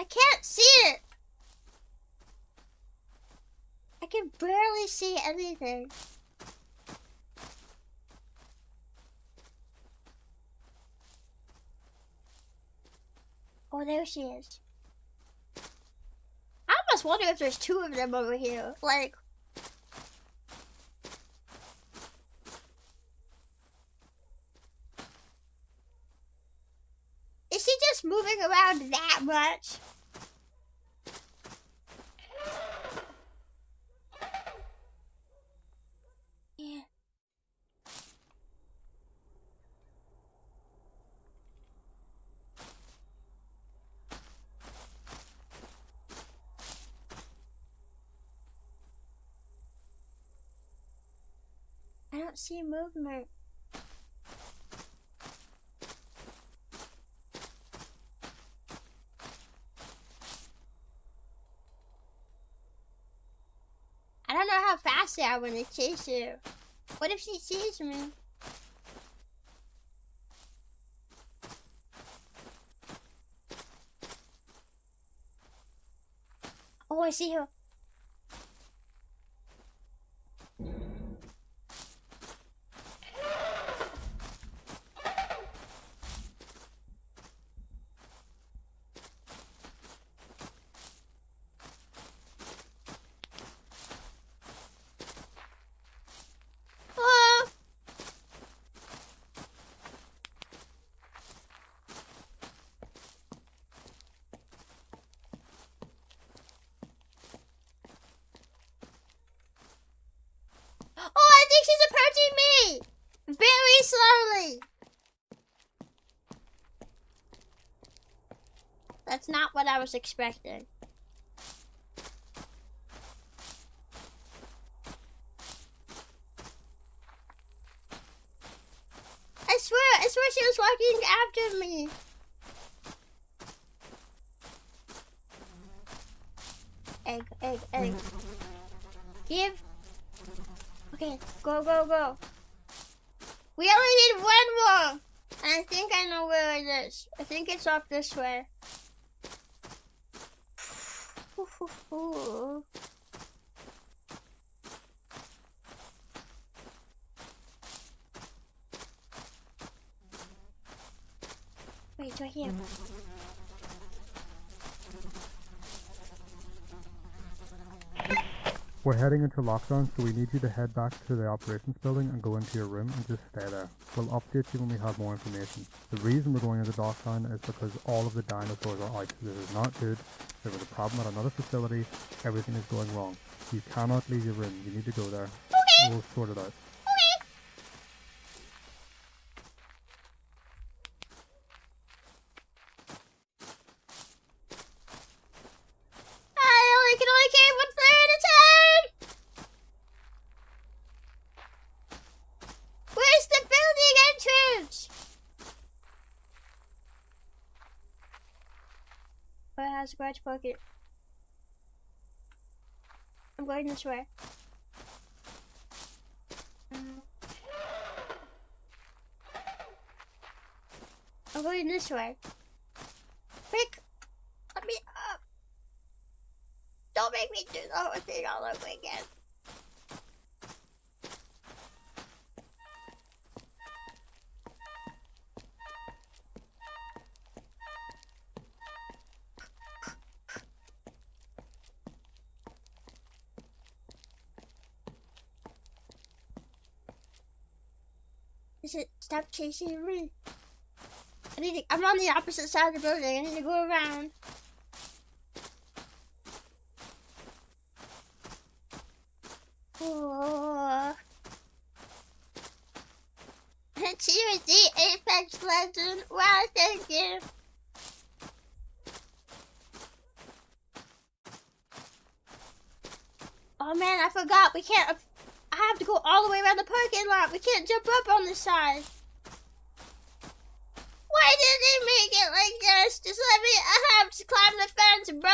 I can't see it. I can barely see anything. Oh, there she is. I almost wonder if there's two of them over here. Like, is she just moving around that much? Yeah. I don't see movement. I don't know how fast they are when they chase you. What if she sees me? Oh, I see her. Oh, I think she's approaching me! Very slowly. That's not what I was expecting. I swear she was walking after me. Egg. Give. Okay, go. We only need one more. And I think I know where it is. I think it's off this way. Wait, it's right here. We're heading into lockdown, so we need you to head back to the operations building and go into your room and just stay there. We'll update you when we have more information. The reason we're going into lockdown is because all of the dinosaurs are out. This is not good. There was a problem at another facility. Everything is going wrong. You cannot leave your room. You need to go there. Okay. We'll sort it out. Okay. I can only carry one player at a time. Where's the building entrance? Where has a garage pocket? I'm going this way. I'm going this way. Quick! Let me up! Don't make me do the whole thing all over again. Is it stop chasing me? I'm on the opposite side of the building. I need to go around. Oh. Chio is the Apex Legend. Wow, thank you. Oh man, I forgot. We can't. I have to go all the way around the parking lot. We can't jump up on the side. Why did they make it like this? Just let me. I have to climb the fence, bro.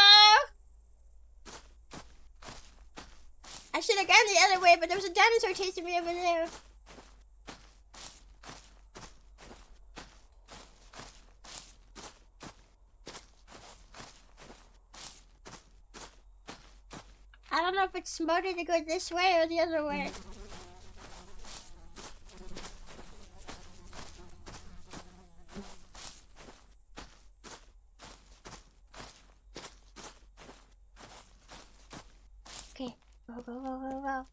I should have gone the other way, but there was a dinosaur chasing me over there. I don't know if it's smarter to go this way or the other way. Okay, go, go, go, go, go.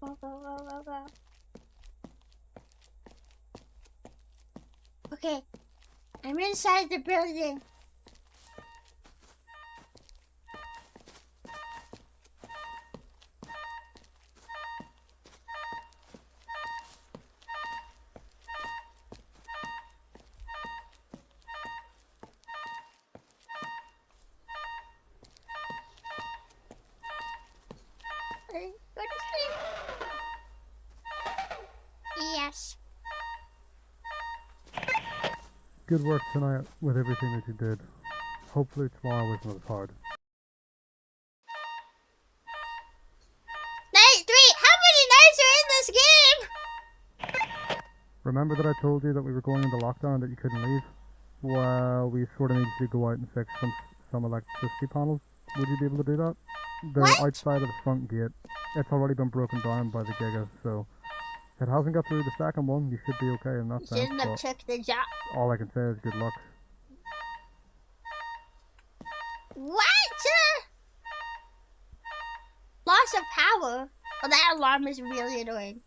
Go, go, go, go, go. Okay. I'm inside the building. Go to sleep. Yes. Good work tonight with everything that you did. Hopefully tomorrow wasn't as hard. Night 3! How many nights are in this game? Remember that I told you that we were going into lockdown and that you couldn't leave? Well, we sort of need you to go out and fix some electricity panels. Would you be able to do that? They're What? outside of the front gate. It's already been broken down by the Giga, so if it hasn't got through the second one, you should be okay in that You sense. shouldn't have But took the job. all I can say is good luck. What? Loss of power? Oh, that alarm is really annoying.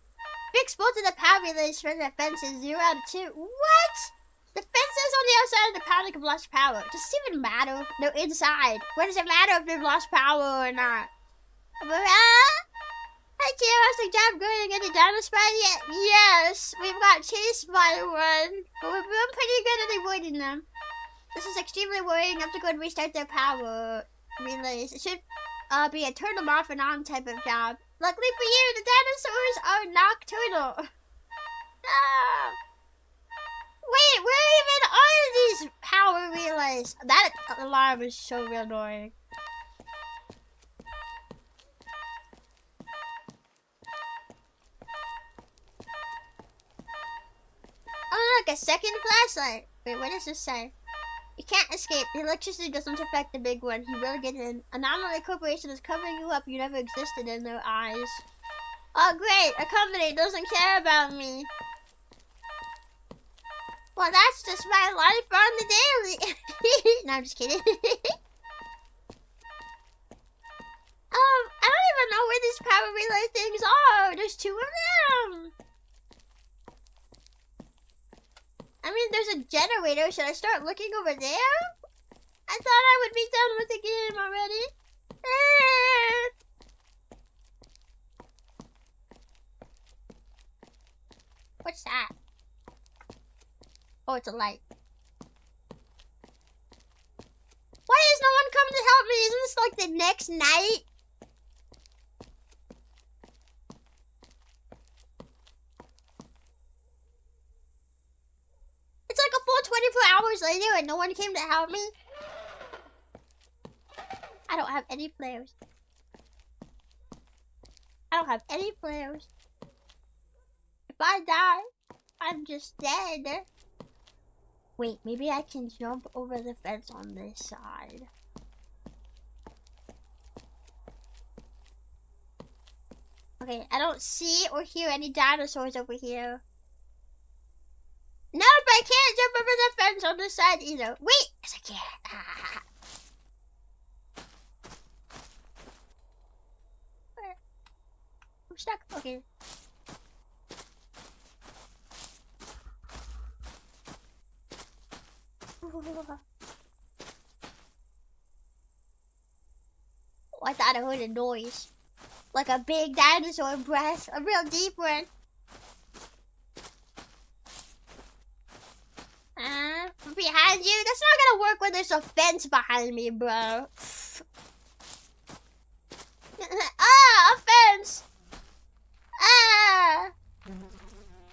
Fix both of the power relays for the fences 0 out of 2. What? The fences on the outside of the Paddock have lost power. Does it even matter? No, inside. What does it matter if they've lost power or not? Hi, Chio. How's the job going to get the dinosaurs yet? Yes, we've got chased by one, but we're doing pretty good at avoiding them. This is extremely worrying. I have to go and restart their power relays. It should be a turn them off and on type of job. Luckily for you, the dinosaurs are nocturnal. Ah. Wait, where even are these power relays? That alarm is so real annoying. Oh, look, a second flashlight. Wait, what does this say? You can't escape. The electricity doesn't affect the big one. You will get in. Anomaly Corporation is covering you up. You never existed in their eyes. Oh, great. A company doesn't care about me. Well, that's just my life on the daily. No, I'm just kidding. I don't even know where these power relay things are. There's 2 of them. I mean, there's a generator. Should I start looking over there? I thought I would be done with the game already. What's that? Oh, it's a light. Why is no one coming to help me? Isn't this like the next night? It's like a full 24 hours later and no one came to help me. I don't have any flares. I don't have any flares. If I die, I'm just dead. Wait, maybe I can jump over the fence on this side. Okay, I don't see or hear any dinosaurs over here. No, but I can't jump over the fence on this side either. Wait, yes I can. I'm stuck. Okay. Oh, I thought I heard a noise. Like a big dinosaur breath. A real deep one. Behind you? That's not gonna work when there's a fence behind me, bro. Ah, a fence! Ah!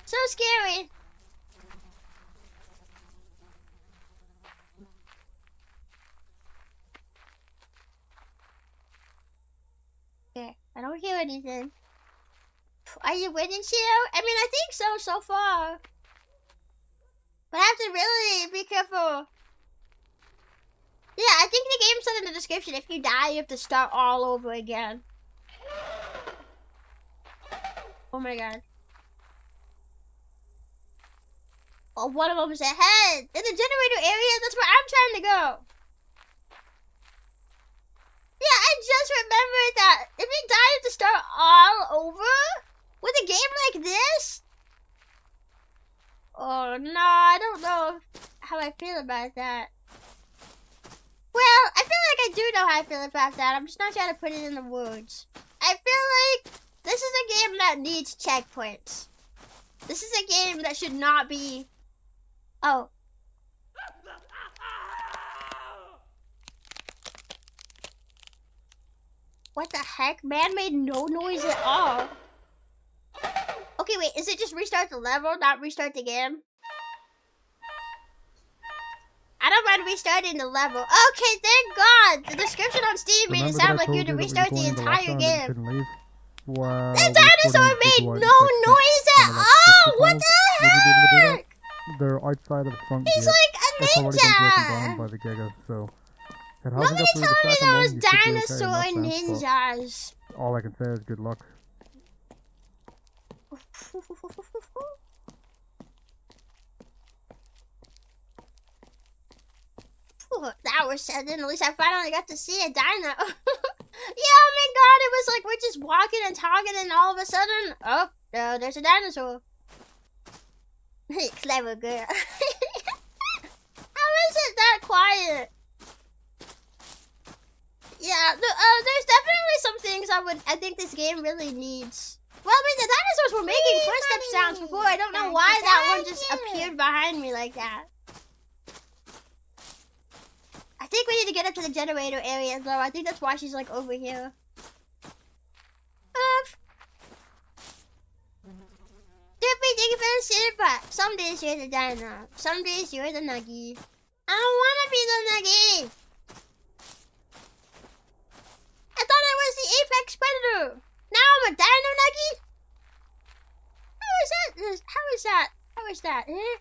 So scary. Okay, I don't hear anything. Are you winning, Chio? I mean, I think so far. But I have to really be careful. Yeah, I think the game said in the description, if you die, you have to start all over again. Oh my god. Oh, one of them is ahead. In the generator area, that's where I'm trying to go. Yeah, I just remembered that. If you die, you have to start all over? With a game like this? Oh no, I don't know how I feel about that. Well, I feel like I do know how I feel about that. I'm just not trying to put it in the words. I feel like this is a game that needs checkpoints. This is a game that should not be... Oh. What the heck? Man made no noise at all. Okay, wait, is it just restart the level, not restart the game? I don't mind restarting the level. Okay, thank God! The description on Steam made it sound like you had to restart the entire game. Wow, the dinosaur made no noise at all! What the heck? They're outside of the front He's gate. like a It's already been broken down ninja! by the Giga, so... It hasn't Nobody got through told the me second there one, was you should be okay in dinosaur that sense, ninjas. but all I can say is good luck. That was sudden. At least I finally got to see a dino. Yeah, oh my god, it was like we're just walking and talking and all of a sudden, oh, no, there's a dinosaur. Clever girl. How is it that quiet? Yeah, there's definitely some things I think this game really needs. Well, I mean, the dinosaurs were making footstep sounds before. I don't know why that one just appeared behind me like that. I think we need to get up to the generator area, though. I think that's why she's, like, over here. Dippy, thank you for the super pot. Some days you're the dino. Some days you're the nuggie. I don't want to be the nuggie. I thought I was the apex predator. Now I'm a dino nuggie? How is that? How is that? How is that? Eh?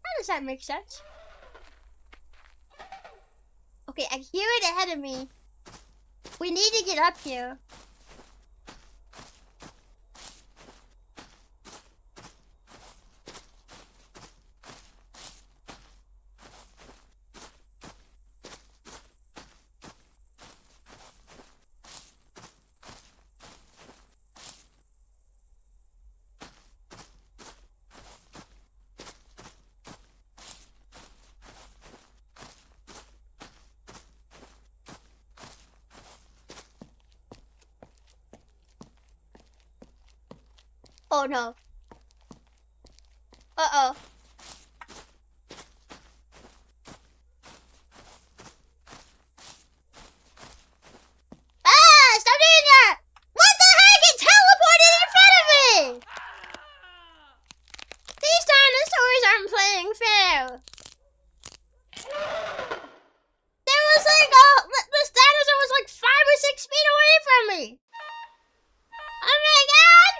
How does that make sense? Okay, I hear it ahead of me. We need to get up here. Oh no. Uh-oh. Ah! Stop doing that! What the heck? It teleported in front of me! These dinosaurs aren't playing fair. There was like this dinosaur was like 5 or 6 feet away from me. Oh my god!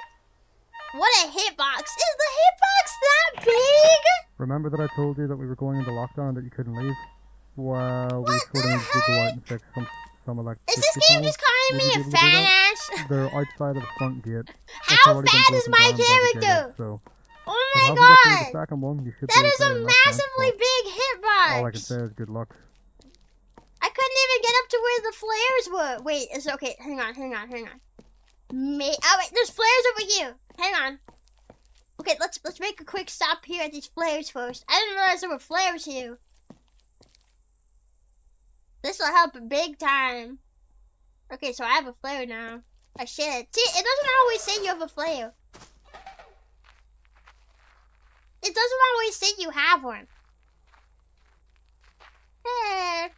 What a hitbox. Is the hitbox that big? Remember that I told you that we were going into lockdown and that you couldn't leave? Well, we What sort of the need to go out heck? and fix some electricity Is this game panels. just calling Would me you a be able to do fat that? ass? They're outside of the front gate. It's How already been fat is broken my down by the character? gate, so Oh if my it hasn't got through god! the second one, you should That be is okay a in that sense, massively but big hitbox! all I can say is good luck. I couldn't even get up to where the flares were. Wait, it's okay. Hang on. Oh wait, there's flares over here. Hang on. Okay, let's make a quick stop here at these flares first. I didn't realize there were flares here. This will help big time. Okay, so I have a flare now. I should. See, it doesn't always say you have a flare. It doesn't always say you have one. Hey.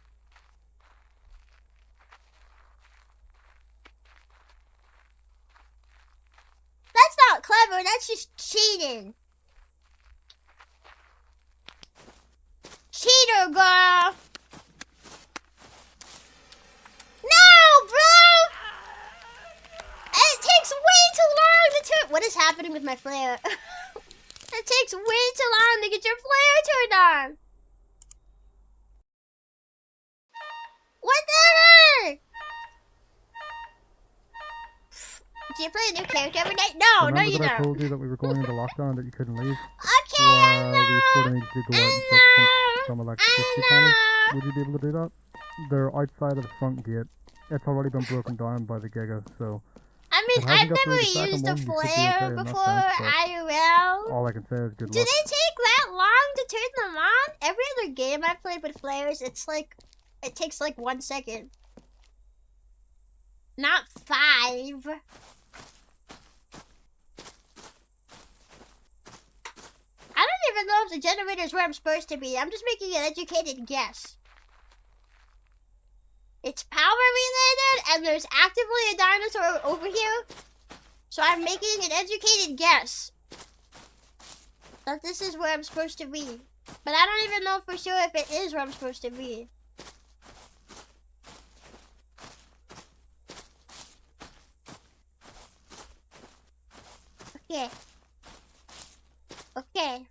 That's not clever, that's just cheating. Cheater, girl. No, bro! It takes way too long to turn. What is happening with my flare? It takes way too long to get your flare turned on. What the heck? Do you play a new character every night? No, Remember no, you that I don't. told you that we were going into lockdown and that you couldn't leave? Okay, Well, we sort of need to go out and fix some electricity panels. I Would you be able to do that? They're outside of the front gate. It's already been broken down by the Giga, so mean, It hasn't I've got through never the second used a one, you should be okay flare in that before, sense, but IRL. all I can say is good Do luck. they take that long to turn them on? Every other game I've played with flares, it's like, it takes like 1 second. Not 5. I don't even know if the generator's where I'm supposed to be. I'm just making an educated guess. It's power related, and there's actively a dinosaur over here. So I'm making an educated guess that this is where I'm supposed to be. But I don't even know for sure if it is where I'm supposed to be. Okay. Okay.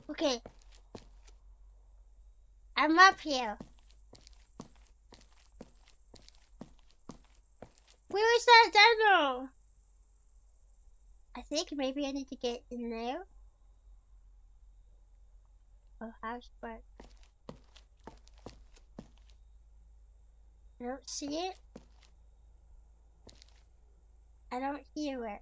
Okay. I'm up here. Where is that dino? I think maybe I need to get in there. Oh, how's but I don't see it. I don't hear it.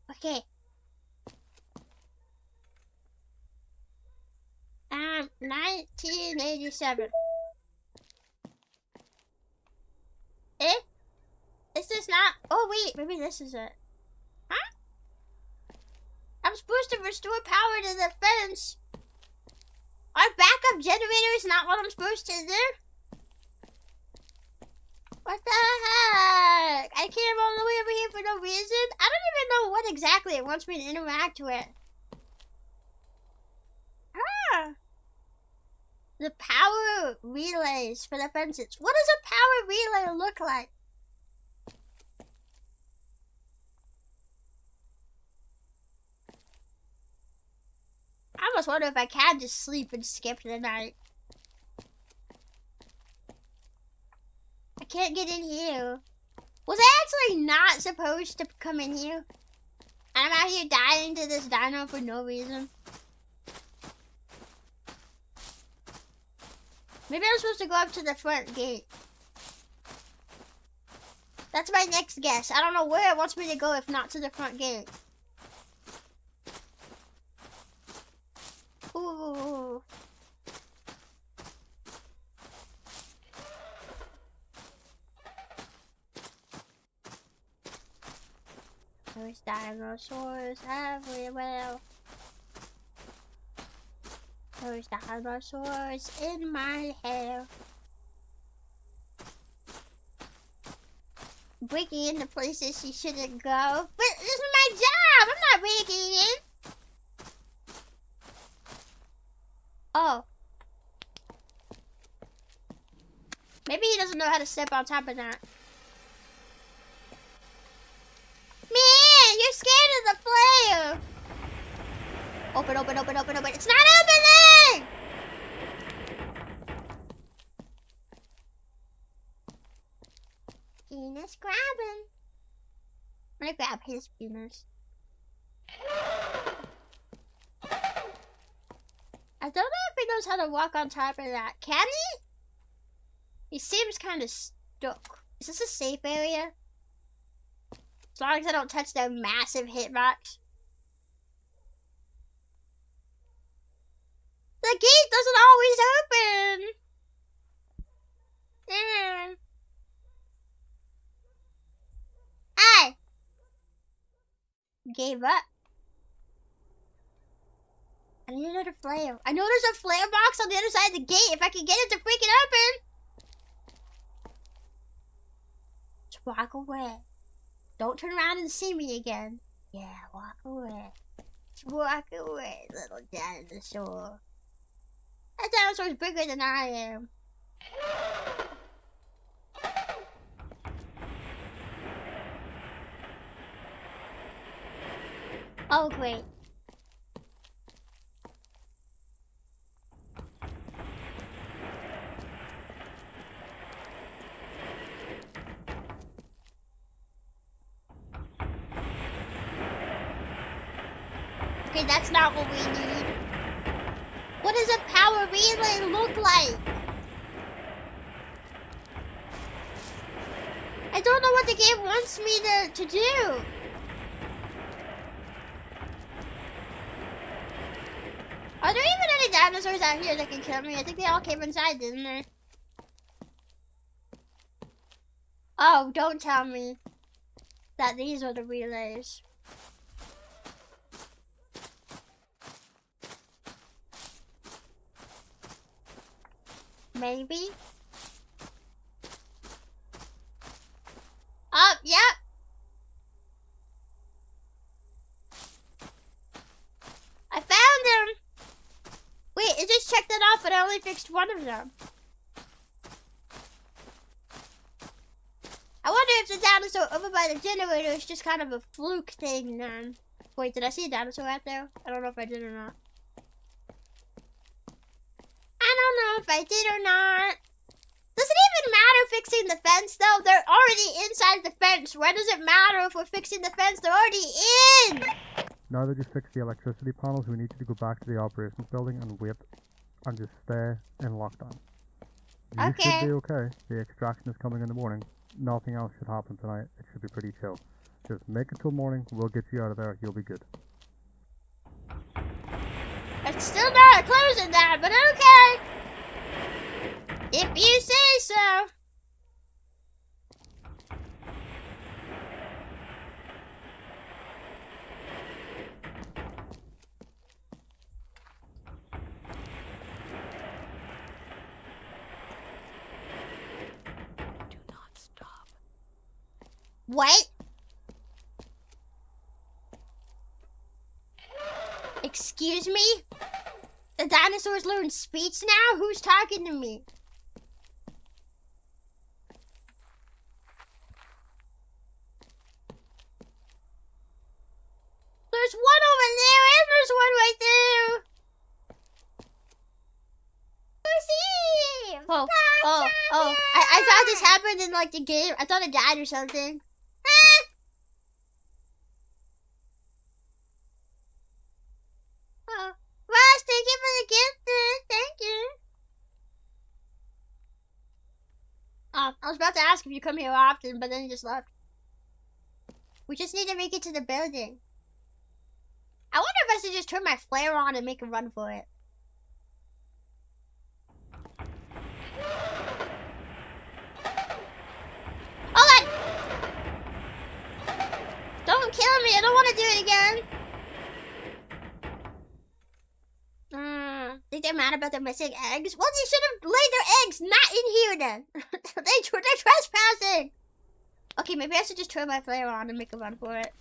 Okay. 1987. Eh? Is this not? Oh wait, maybe this is it. Huh? I'm supposed to restore power to the fence. Our backup generator is not what I'm supposed to do? What the heck? I came all the way over here for no reason? I don't even know what exactly it wants me to interact with. Huh. The power relays for the fences. What does a power relay look like? I almost wonder if I can just sleep and skip the night. I can't get in here. Was I actually not supposed to come in here? I'm out here dying to this dino for no reason. Maybe I'm supposed to go up to the front gate. That's my next guess. I don't know where it wants me to go if not to the front gate. Ooh. There's dinosaurs everywhere. There's dinosaurs in my hair. Breaking into places you shouldn't go. But this is my job! I'm not breaking in! Oh. Maybe he doesn't know how to step on top of that. Man, you're scared of the flare! Open, open, open, open, open. It's not opening! Penis grabbing. I'm gonna grab his penis. I don't know if he knows how to walk on top of that. Can he? He seems kind of stuck. Is this a safe area? As long as I don't touch their massive hitbox. The gate doesn't always open! Yeah. Hey! Gave up. I need another flare. I know there's a flare box on the other side of the gate. If I can get it to freaking open. Just walk away. Don't turn around and see me again. Yeah, walk away. Just walk away, little dinosaur. That dinosaur's bigger than I am. Oh, great. Okay, that's not what we need. What does a power relay look like? I don't know what the game wants me to do. Are there even any dinosaurs out here that can kill me? I think they all came inside, didn't they? Oh, don't tell me that these are the relays. Maybe. Oh, yep. I found them. Wait, it just checked it off, but I only fixed one of them. I wonder if the dinosaur over by the generator is just kind of a fluke thing then. Wait, did I see a dinosaur out there? I don't know if I did or not. I don't know if I did or not. Does it even matter fixing the fence though? They're already inside the fence. Why does it matter if we're fixing the fence? They're already in! Now that you fixed the electricity panels, we need you to go back to the operations building and wait and just stay in lockdown. You should be okay. The extraction is coming in the morning. Nothing else should happen tonight. It should be pretty chill. Just make it till morning. We'll get you out of there. You'll be good. It's still not closing that, but okay. If you say so. Do not stop. What? Excuse me? The dinosaurs learn speech now? Who's talking to me? There's one over there and there's one right there. Perceive! Oh. I thought this happened in like the game. I thought it died or something. Oh. Ross, thank you for the gift. Thank you. I was about to ask if you come here often, but then you just left. We just need to make it to the building. I wonder if I should just turn my flare on and make a run for it. Hold on! Don't kill me, I don't want to do it again. Think they're mad about the missing eggs? Well, they should have laid their eggs not in here then. They're trespassing. Okay, maybe I should just turn my flare on and make a run for it.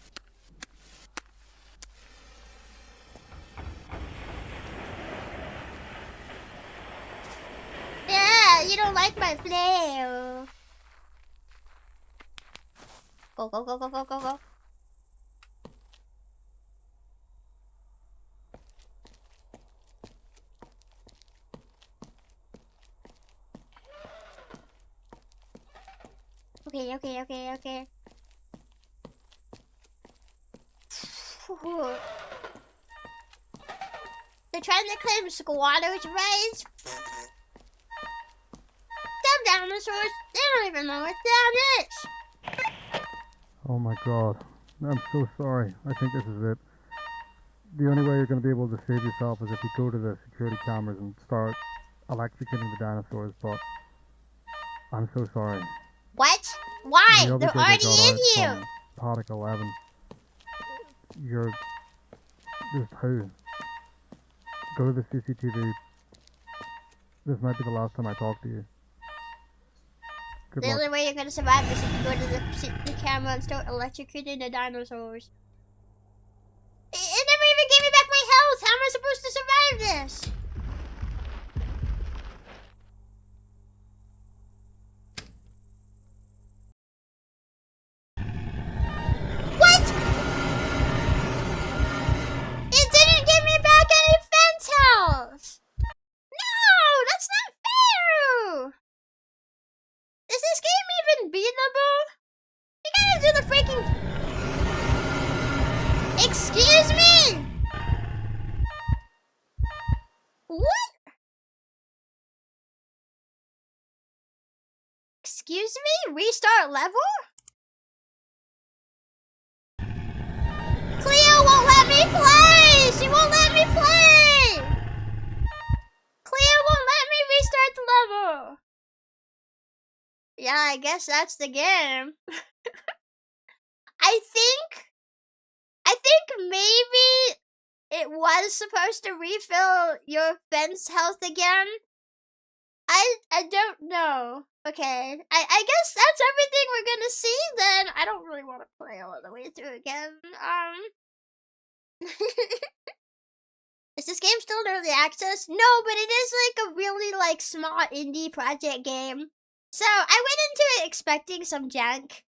Yeah, you don't like my flare. Go. Okay. They're trying to claim squatters' rights. Them dinosaurs, they don't even know what that is. Oh my god. I'm so sorry. I think this is it. The only way you're going to be able to save yourself is if you go to the security cameras and start electrocuting the dinosaurs, but I'm so sorry. What? Why? The other They're day already got in out here. from Paddock 11. You're just how? Go to the CCTV. This might be the last time I talk to you. Good The luck. only way you're gonna survive is if you go to the camera and start electrocuting the dinosaurs. It never even gave me back my health. How am I supposed to survive this? What? It didn't give me back any fence health. No, that's not fair. Is this game even beatable? You gotta do the freaking... Excuse me? What? Excuse me? Restart level? Cleo won't let me play! She won't let me play! Cleo won't let me restart the level! Yeah, I guess that's the game. I think maybe it was supposed to refill your fence health again. I don't know. Okay. I guess that's everything we're gonna see then. I don't really want to play all the way through again. Is this game still in early access? No, but it is like a really like small indie project game. So I went into it expecting some junk.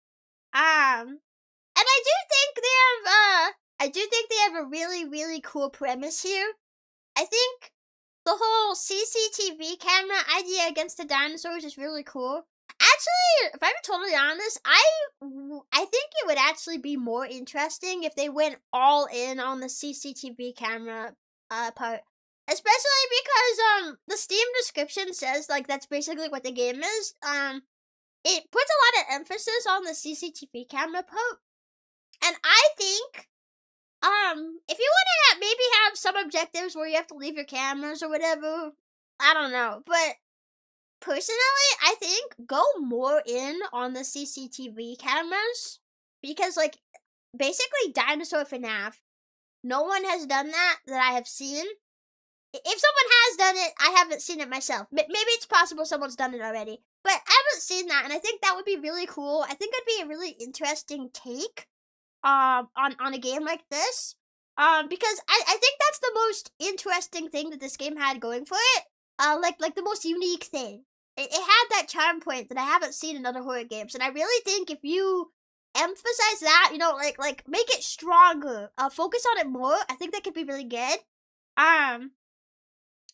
And I do think they have a really, really cool premise here. I think the whole CCTV camera idea against the dinosaurs is really cool. Actually, if I'm totally honest, I think it would actually be more interesting if they went all in on the CCTV camera part. Especially because the Steam description says like that's basically what the game is. It puts a lot of emphasis on the CCTV camera part. And I think if you want to maybe have some objectives where you have to leave your cameras or whatever, I don't know. But personally, I think go more in on the CCTV cameras. Because, like, basically Dinosaur FNAF, no one has done that I have seen. If someone has done it, I haven't seen it myself. Maybe it's possible someone's done it already. But I haven't seen that, and I think that would be really cool. I think it'd be a really interesting take on a game like this. Because I think that's the most interesting thing that this game had going for it. Like the most unique thing. It had that charm point that I haven't seen in other horror games, and I really think if you emphasize that, you know, like make it stronger, focus on it more, I think that could be really good.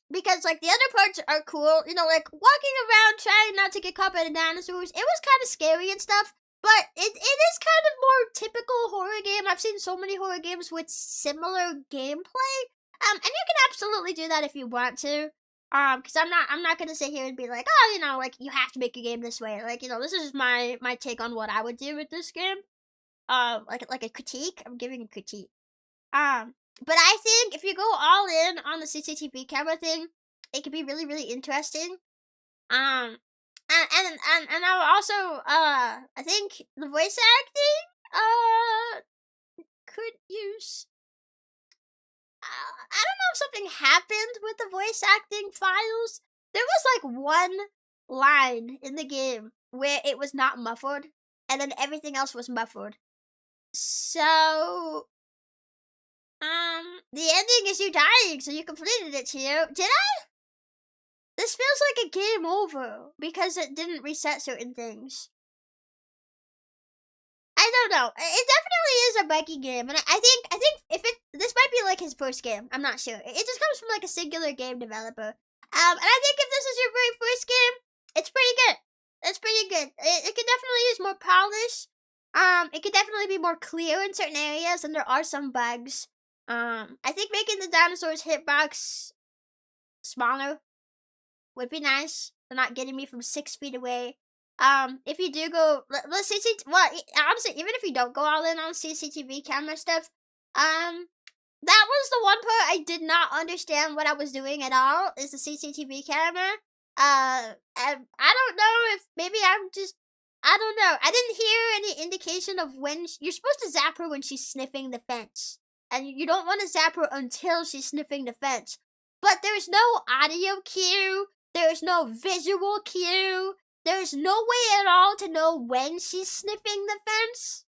Because like the other parts are cool, you know, like walking around trying not to get caught by the dinosaurs. It was kind of scary and stuff, but it is kind of more typical horror game. I've seen so many horror games with similar gameplay. And you can absolutely do that if you want to. Because I'm not gonna sit here and be like, oh, you know, like you have to make a game this way. Like, you know, this is my take on what I would do with this game. Like a critique. I'm giving a critique. But I think if you go all in on the CCTV camera thing, it could be really, really interesting. And I would also, I think the voice acting, could use, I don't know if something happened with the voice acting files. There was like one line in the game where it was not muffled, and then everything else was muffled. So, the ending is you dying, so you completed it, Chio. Did I? This feels like a game over, because it didn't reset certain things. I don't know. It definitely is a buggy game, and I think if this might be like his first game. I'm not sure. It just comes from like a singular game developer. And I think if this is your very first game, it's pretty good. It's pretty good. It could definitely use more polish. It could definitely be more clear in certain areas, and there are some bugs. I think making the dinosaurs hitbox smaller would be nice. They're not getting me from 6 feet away. If you do go, let's see, well, honestly, even if you don't go all in on CCTV camera stuff, that was the one part I did not understand what I was doing at all, is the CCTV camera. And I don't know if, maybe I'm just, I don't know. I didn't hear any indication of when, you're supposed to zap her when she's sniffing the fence. And you don't want to zap her until she's sniffing the fence. But there's no audio cue, there's no visual cue. There's no way at all to know when she's sniffing the fence.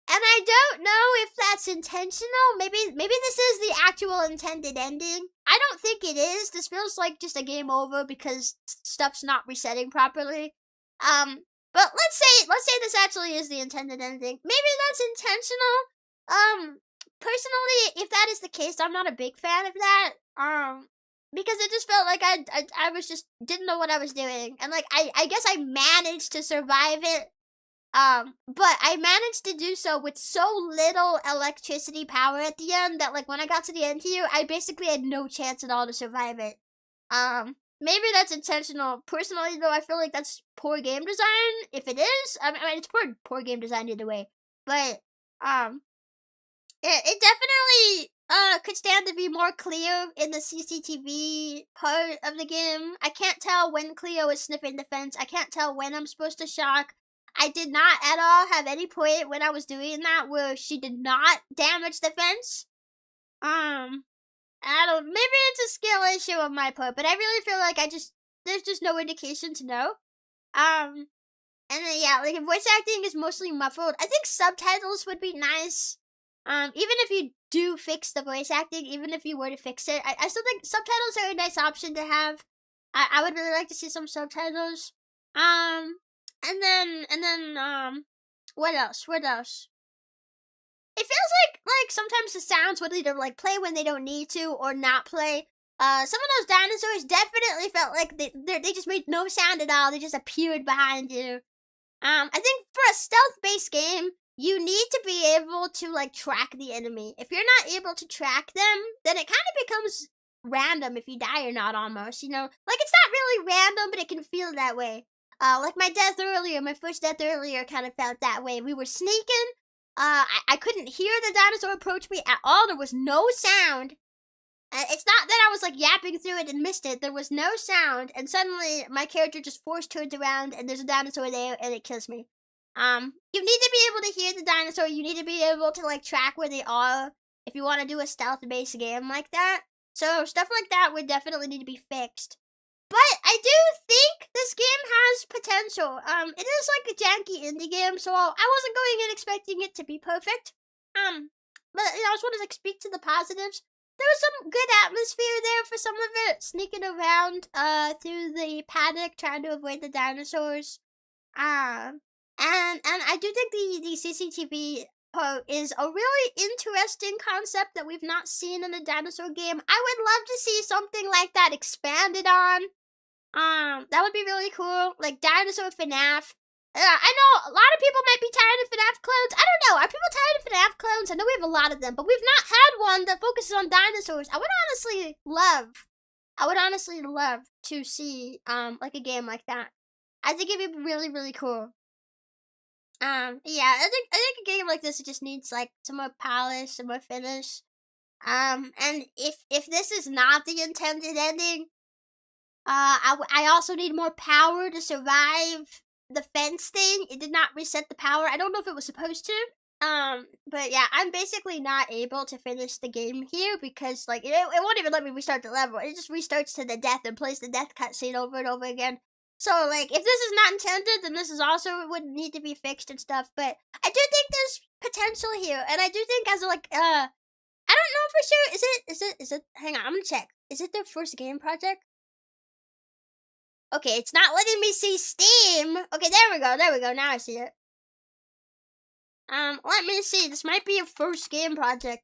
And I don't know if that's intentional. Maybe this is the actual intended ending. I don't think it is. This feels like just a game over because stuff's not resetting properly. But let's say this actually is the intended ending. Maybe that's intentional. Personally, if that is the case, I'm not a big fan of that. Because it just felt like I was just didn't know what I was doing, and like I guess I managed to survive it, but I managed to do so with so little electricity power at the end that like when I got to the end here, I basically had no chance at all to survive it. Maybe that's intentional. Personally, though, I feel like that's poor game design. If it is, I mean it's poor game design either way, but it definitely could stand to be more clear in the CCTV part of the game. I can't tell when Cleo is sniffing the fence. I can't tell when I'm supposed to shock. I did not at all have any point when I was doing that where she did not damage the fence. Maybe it's a skill issue on my part, but I really feel like there's just no indication to know. And then yeah, like voice acting is mostly muffled. I think subtitles would be nice. Even if you do fix the voice acting, even if you were to fix it, I still think subtitles are a nice option to have. I would really like to see some subtitles. And then, what else? It feels like sometimes the sounds would either like play when they don't need to or not play. Some of those dinosaurs definitely felt like they just made no sound at all. They just appeared behind you. I think for a stealth-based game, you need to be able to, like, track the enemy. If you're not able to track them, then it kind of becomes random if you die or not, almost, you know? Like, it's not really random, but it can feel that way. Like my first death earlier kind of felt that way. We were sneaking. I couldn't hear the dinosaur approach me at all. There was no sound. It's not that I was, like, yapping through it and missed it. There was no sound, and suddenly my character just force turns around, and there's a dinosaur there, and it kills me. You need to be able to hear the dinosaur. You need to be able to, like, track where they are if you want to do a stealth-based game like that. So stuff like that would definitely need to be fixed. But I do think this game has potential. It is like a janky indie game, so I wasn't going in expecting it to be perfect. but I just want to like speak to the positives. There was some good atmosphere there for some of it, sneaking around through the paddock trying to avoid the dinosaurs. And I do think the CCTV is a really interesting concept that we've not seen in a dinosaur game. I would love to see something like that expanded on. That would be really cool. Like dinosaur FNAF. I know a lot of people might be tired of FNAF clones. I don't know. Are people tired of FNAF clones? I know we have a lot of them, but we've not had one that focuses on dinosaurs. I would honestly love to see like a game like that. I think it'd be really, really cool. Yeah, I think a game like this just needs like some more polish, some more finish. And if this is not the intended ending, I also need more power to survive the fence thing. It did not reset the power. I don't know if it was supposed to. But yeah, I'm basically not able to finish the game here because like it won't even let me restart the level. It just restarts to the death and plays the death cutscene over and over again. So like if this is not intended, then this is also would need to be fixed and stuff. But I do think there's potential here, and I do think as like I don't know for sure. Is it? Hang on, I'm gonna check. Is it their first game project? Okay, it's not letting me see Steam. Okay, there we go. Now I see it. Let me see. This might be a first game project.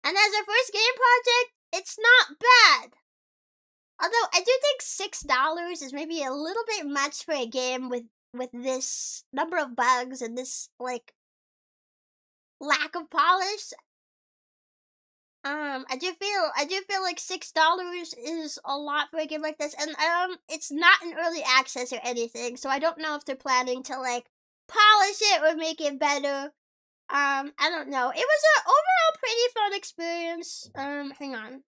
And as a first game project, it's not bad. Although I do think $6 is maybe a little bit much for a game with this number of bugs and this like lack of polish. I do feel like $6 is a lot for a game like this, and it's not in early access or anything, so I don't know if they're planning to like polish it or make it better. I don't know. It was an overall pretty fun experience. Hang on.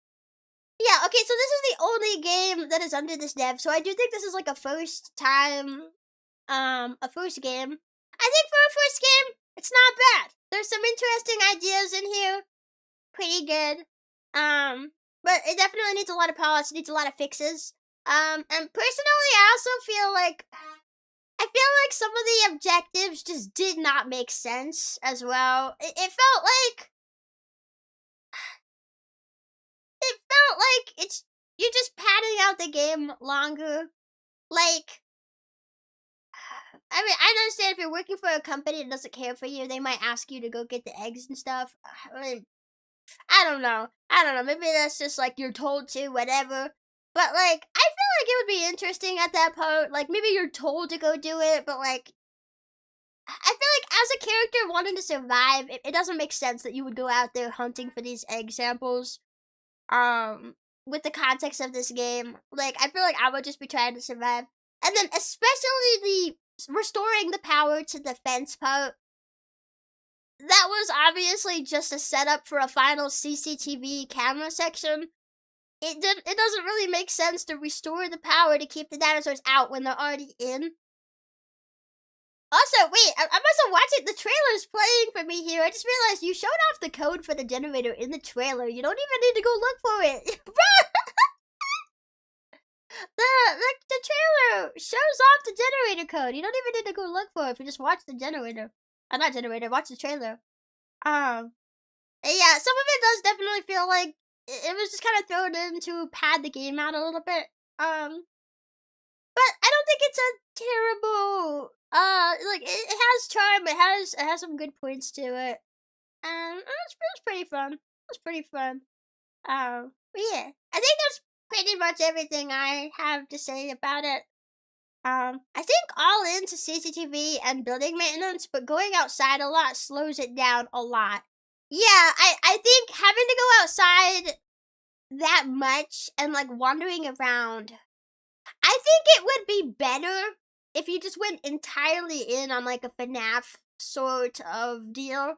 Yeah, okay, so this is the only game that is under this dev, so I do think this is like a first time, a first game. I think for a first game, it's not bad. There's some interesting ideas in here. Pretty good. But it definitely needs a lot of polish, it needs a lot of fixes. And personally, I also feel like, some of the objectives just did not make sense as well. It felt like it's you're just padding out the game longer. Like, I mean, I understand if you're working for a company that doesn't care for you, they might ask you to go get the eggs and stuff. I mean, I don't know. Maybe that's just like you're told to, whatever. But like, I feel like it would be interesting at that part. Like, maybe you're told to go do it, but like, I feel like as a character wanting to survive, it doesn't make sense that you would go out there hunting for these egg samples. With the context of this game, like, I feel like I would just be trying to survive. And then especially the restoring the power to the fence part. That was obviously just a setup for a final CCTV camera section. It doesn't really make sense to restore the power to keep the dinosaurs out when they're already in. Also, wait, I must have watched it. The trailer's playing for me here. I just realized you showed off the code for the generator in the trailer. You don't even need to go look for it. The trailer shows off the generator code. You don't even need to go look for it if you just watch the generator. Not generator, watch the trailer. Yeah, some of it does definitely feel like it was just kind of thrown in to pad the game out a little bit. But I don't think it's a terrible, like, it has charm, it has some good points to it. It was pretty fun. It was pretty fun. But yeah, I think that's pretty much everything I have to say about it. I think all into CCTV and building maintenance, but going outside a lot slows it down a lot. Yeah, I think having to go outside that much and like wandering around, I think it would be better if you just went entirely in on like a FNAF sort of deal.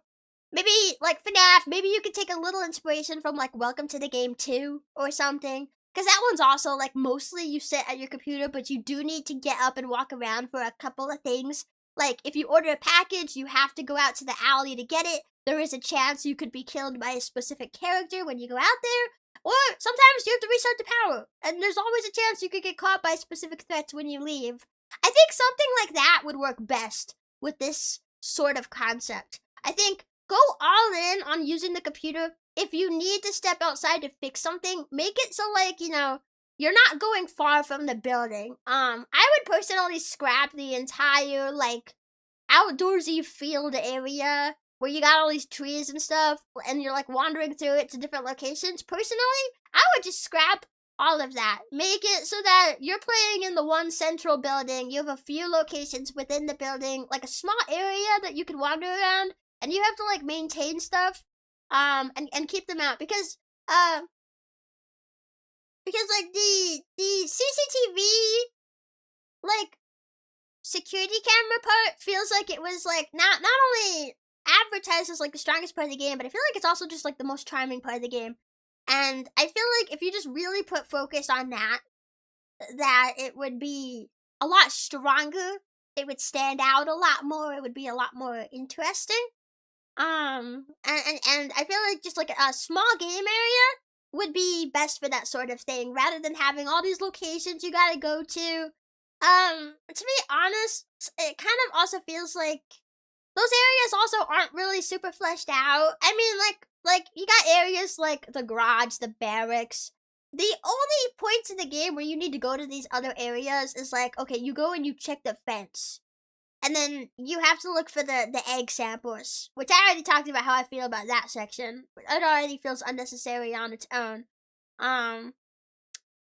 Maybe like FNAF, maybe you could take a little inspiration from like Welcome to the Game 2 or something. Because that one's also, like, mostly you sit at your computer, but you do need to get up and walk around for a couple of things. Like, if you order a package, you have to go out to the alley to get it. There is a chance you could be killed by a specific character when you go out there. Or sometimes you have to restart the power. And there's always a chance you could get caught by specific threats when you leave. I think something like that would work best with this sort of concept. I think go all in on using the computer. If you need to step outside to fix something, make it so like, you know, you're not going far from the building. I would personally scrap the entire like outdoorsy field area where you got all these trees and stuff and you're like wandering through it to different locations. Personally, I would just scrap all of that. Make it so that you're playing in the one central building. You have a few locations within the building, like a small area that you can wander around, and you have to like maintain stuff and keep them out because like the CCTV like security camera part feels like it was like not only advertised as like the strongest part of the game, but I feel like it's also just like the most charming part of the game. And I feel like if you just really put focus on that it would be a lot stronger. It would stand out a lot more. It would be a lot more interesting. And I feel like just like a small game area would be best for that sort of thing, rather than having all these locations you gotta go to. To be honest, it kind of also feels like those areas also aren't really super fleshed out. I mean, like you got areas like the garage, the barracks. The only points in the game where you need to go to these other areas is like, okay, you go and you check the fence. And then you have to look for the egg samples, which I already talked about how I feel about that section. It already feels unnecessary on its own. But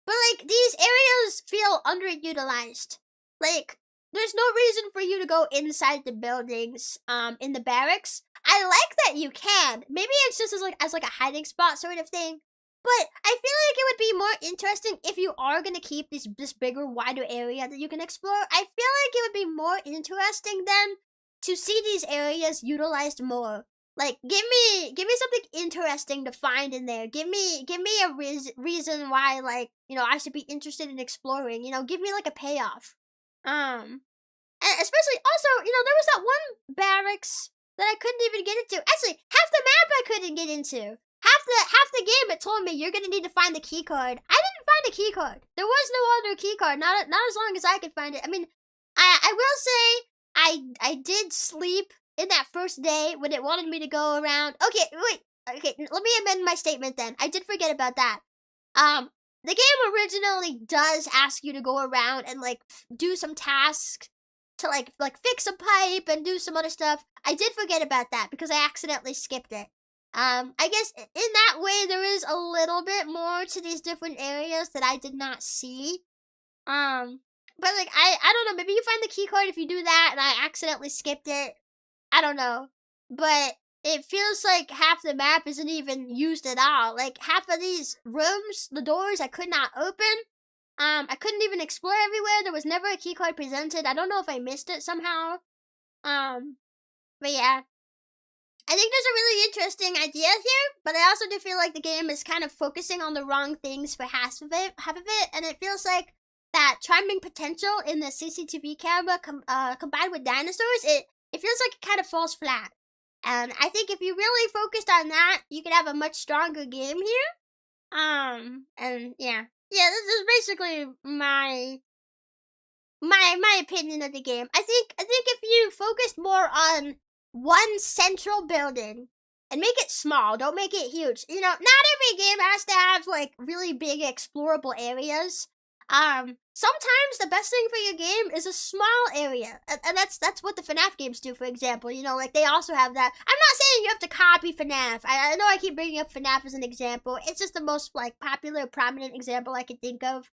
like these areas feel underutilized. Like there's no reason for you to go inside the buildings in the barracks. I like that you can. Maybe it's just as like a hiding spot sort of thing. But I feel like it would be more interesting if you are going to keep this bigger, wider area that you can explore. I feel like it would be more interesting then to see these areas utilized more. Like, give me something interesting to find in there. Give me a reason why, like, you know, I should be interested in exploring. You know, give me like a payoff. And especially also, you know, there was that one barracks that I couldn't even get into. Actually, half the map I couldn't get into. Half the game it told me you're gonna need to find the key card. I didn't find a key card. There was no other key card. Not as long as I could find it. I mean, I will say I did sleep in that first day when it wanted me to go around. Okay, wait. Okay, let me amend my statement then. I did forget about that. The game originally does ask you to go around and like do some tasks to like fix a pipe and do some other stuff. I did forget about that because I accidentally skipped it. I guess in that way there is a little bit more to these different areas that I did not see. But like I don't know, maybe you find the key card if you do that and I accidentally skipped it. I don't know. But it feels like half the map isn't even used at all. Like half of these rooms, the doors I could not open. I couldn't even explore everywhere. There was never a key card presented. I don't know if I missed it somehow. But yeah. I think there's a really interesting idea here, but I also do feel like the game is kind of focusing on the wrong things for half of it, and it feels like that charming potential in the CCTV camera combined with dinosaurs, it feels like it kind of falls flat. And I think if you really focused on that, you could have a much stronger game here. And yeah, this is basically my opinion of the game. I think if you focused more on one central building and make it small, don't make it huge. You know, not every game has to have like really big explorable areas. Sometimes the best thing for your game is a small area, and that's what the FNAF games do, for example. You know, like they also have that. I'm not saying you have to copy FNAF. I know I keep bringing up FNAF as an example. It's just the most like popular, prominent example I can think of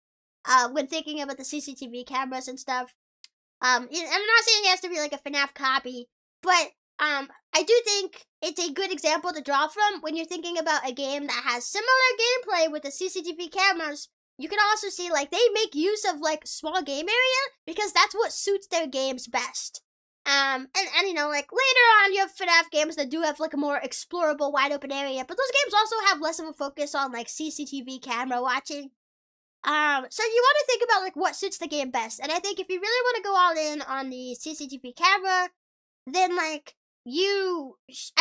when thinking about the CCTV cameras and stuff. I'm not saying it has to be like a FNAF copy, but I do think it's a good example to draw from when you're thinking about a game that has similar gameplay with the CCTV cameras. You can also see, like, they make use of, like, small game area because that's what suits their games best. And you know, like, later on you have FNAF games that do have, like, a more explorable, wide open area, but those games also have less of a focus on, like, CCTV camera watching. So you want to think about, like, what suits the game best. And I think if you really want to go all in on the CCTV camera, then, like, I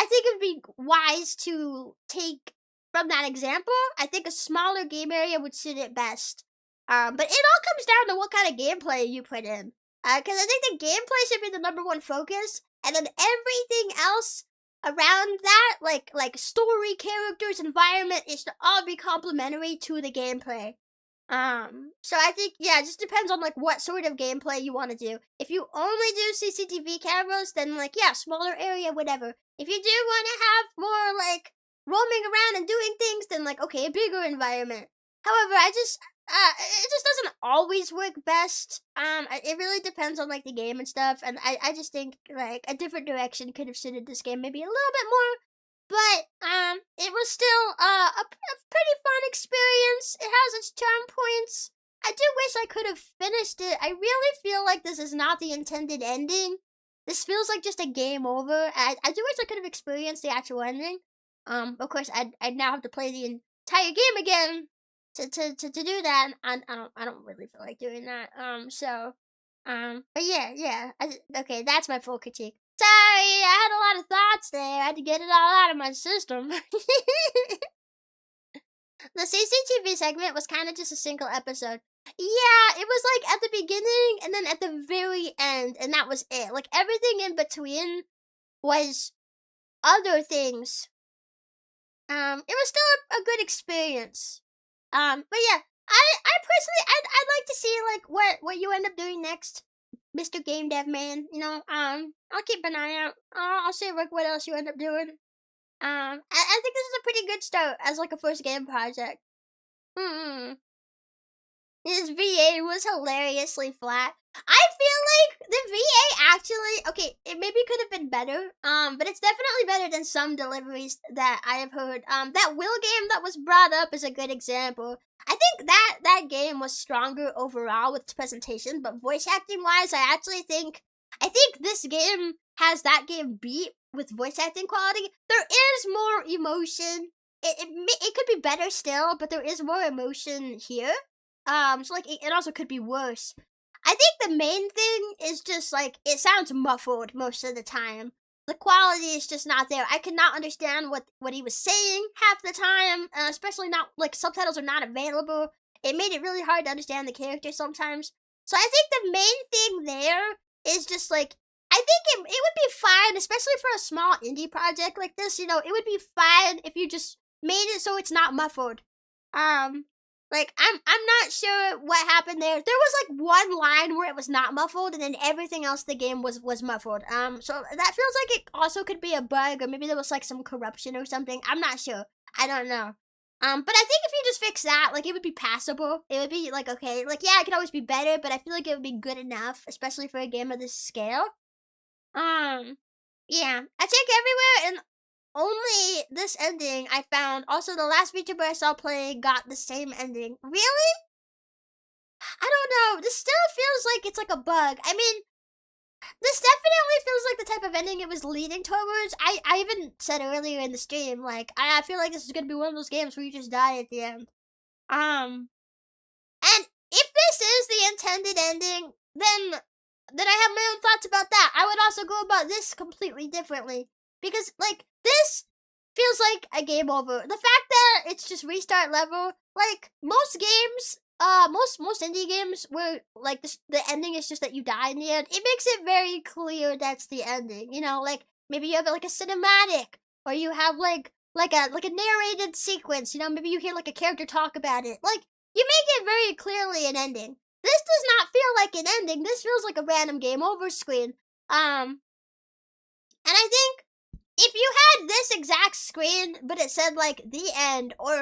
think it would be wise to take from that example. I think a smaller game area would suit it best. But it all comes down to what kind of gameplay you put in. Because I think the gameplay should be the #1 focus, and then everything else around that, like story, characters, environment, it should all be complementary to the gameplay. So I think, yeah, it just depends on, like, what sort of gameplay you want to do. If you only do CCTV cameras, then, like, yeah, smaller area, whatever. If you do want to have more, like, roaming around and doing things, then, like, okay, a bigger environment. However, it just doesn't always work best. It really depends on, like, the game and stuff, and I just think, like, a different direction could have suited this game maybe a little bit more. But, it was still, a pretty fun experience. It has its charm points. I do wish I could have finished it. I really feel like this is not the intended ending. This feels like just a game over. I do wish I could have experienced the actual ending. Of course, I'd now have to play the entire game again to do that. And I don't really feel like doing that. But yeah. Okay, that's my full critique. Sorry, I had a lot of thoughts there. I had to get it all out of my system. The CCTV segment was kind of just a single episode. Yeah, it was like at the beginning and then at the very end, and that was it. Like everything in between was other things. It was still a good experience. But yeah, I personally, I'd like to see like what you end up doing next. Mr. Game Dev Man, you know, I'll keep an eye out. I'll see like what else you end up doing. I think this is a pretty good start as like a first game project. His VA was hilariously flat. I feel like the VA actually, okay, it maybe could have been better, but it's definitely better than some deliveries that I have heard. That Will game that was brought up is a good example. I think that game was stronger overall with its presentation, but voice acting wise, I think this game has that game beat with voice acting quality. There is more emotion. It could be better still, but there is more emotion here. So like it also could be worse. I think the main thing is just like it sounds muffled most of the time. The quality is just not there. I could not understand what he was saying half the time, especially not like subtitles are not available. It made it really hard to understand the character sometimes. So I think the main thing there is just like I think it would be fine, especially for a small indie project like this. You know, it would be fine if you just made it so it's not muffled. Like, I'm not sure what happened there. There was, like, one line where it was not muffled, and then everything else the game was muffled. So that feels like it also could be a bug, or maybe there was, like, some corruption or something. I'm not sure. I don't know. But I think if you just fix that, like, it would be passable. It would be, like, okay. Like, yeah, it could always be better, but I feel like it would be good enough, especially for a game of this scale. Yeah. I check everywhere, and only this ending I found. Also, the last VTuber I saw play got the same ending. Really? I don't know. This still feels like it's like a bug. I mean, this definitely feels like the type of ending it was leading towards. I even said earlier in the stream, like, I feel like this is gonna be one of those games where you just die at the end. And if this is the intended ending, then I have my own thoughts about that. I would also go about this completely differently. Because, like, this feels like a game over. The fact that it's just restart level, like, most games, most indie games where, like, the ending is just that you die in the end, it makes it very clear that's the ending, you know? Like, maybe you have, like, a cinematic, or you have, like a narrated sequence, you know? Maybe you hear, like, a character talk about it. Like, you make it very clearly an ending. This does not feel like an ending. This feels like a random game over screen. And I think if you had this exact screen, but it said, like, the end, or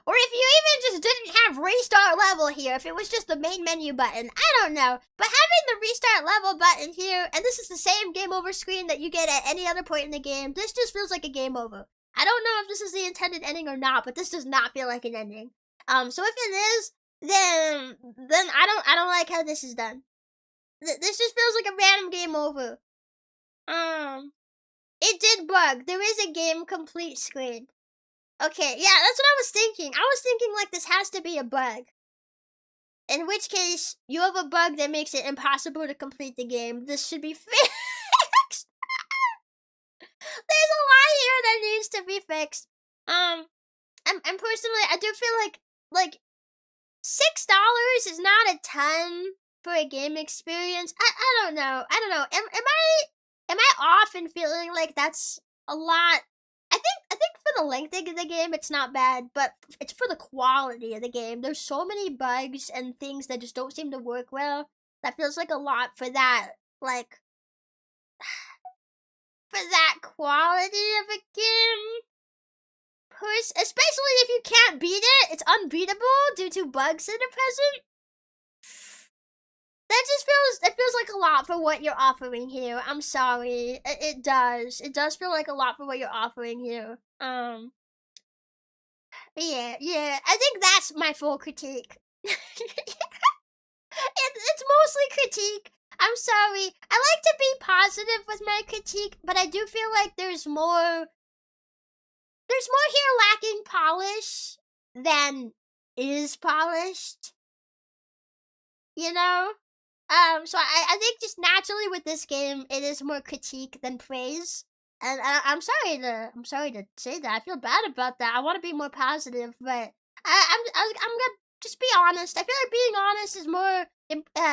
if you even just didn't have restart level here, if it was just the main menu button, I don't know. But having the restart level button here, and this is the same game over screen that you get at any other point in the game, this just feels like a game over. I don't know if this is the intended ending or not, but this does not feel like an ending. So if it is, then I don't like how this is done. This just feels like a random game over. It did bug. There is a game complete screen. Okay, yeah, that's what I was thinking. I was thinking, like, this has to be a bug. In which case, you have a bug that makes it impossible to complete the game. This should be fixed. There's a lot here that needs to be fixed. And personally, I do feel like $6 is not a ton for a game experience. I don't know. Am I off in feeling like that's a lot. I think for the length of the game, it's not bad, but it's for the quality of the game. There's so many bugs and things that just don't seem to work well. That feels like a lot for that, like, for that quality of a game. Especially if you can't beat it, it's unbeatable due to bugs that are present. That just feels like a lot for what you're offering here. I'm sorry. It does. It does feel like a lot for what you're offering here. Yeah. I think that's my full critique. It's mostly critique. I'm sorry. I like to be positive with my critique, but I do feel like there's more here lacking polish than is polished. You know? So I think just naturally with this game, it is more critique than praise. And I'm sorry to say that. I feel bad about that. I want to be more positive, but I'm gonna just be honest. I feel like being honest is more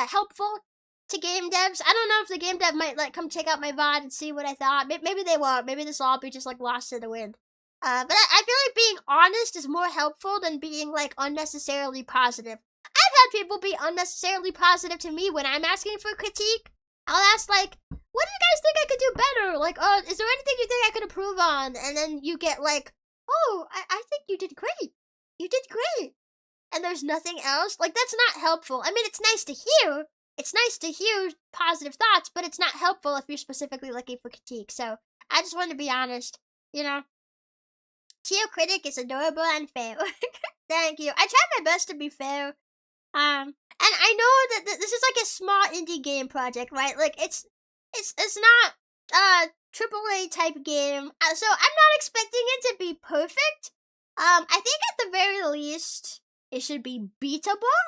helpful to game devs. I don't know if the game dev might like come check out my VOD and see what I thought. Maybe they won't. Maybe this will all be just like lost in the wind. But I feel like being honest is more helpful than being like unnecessarily positive. I've had people be unnecessarily positive to me when I'm asking for critique. I'll ask like, what do you guys think I could do better? Like, oh, is there anything you think I could improve on? And then you get like, oh, I think you did great. You did great. And there's nothing else. Like, that's not helpful. I mean, it's nice to hear. It's nice to hear positive thoughts, but it's not helpful if you're specifically looking for critique. So I just wanted to be honest, you know. Chio critic is adorable and fair. Thank you. I try my best to be fair. And I know that this is like a small indie game project, right? Like it's not AAA type game. So I'm not expecting it to be perfect. I think at the very least it should be beatable.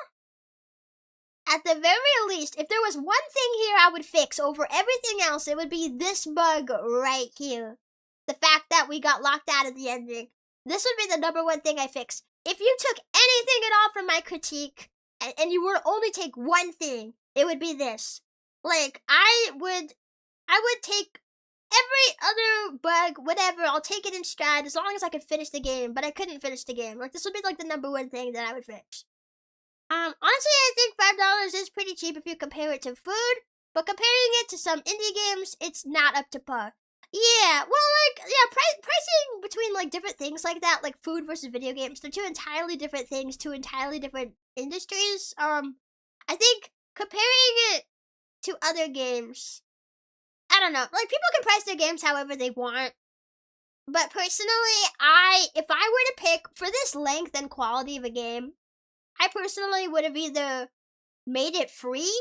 At the very least, if there was one thing here I would fix over everything else, it would be this bug right here. The fact that we got locked out of the ending. This would be the number one thing I fix. If you took anything at all from my critique, and you were to only take one thing, it would be this. Like, I would take every other bug, whatever, I'll take it in stride as long as I could finish the game, but I couldn't finish the game. Like, this would be like the number one thing that I would fix. Honestly, I think $5 is pretty cheap if you compare it to food, but comparing it to some indie games, it's not up to par. Yeah, well, like, yeah, pricing between, like, different things like that, like food versus video games, they're two entirely different things, two entirely different industries. I think comparing it to other games, I don't know, like, people can price their games however they want, but personally, if I were to pick, for this length and quality of a game, I personally would have either made it free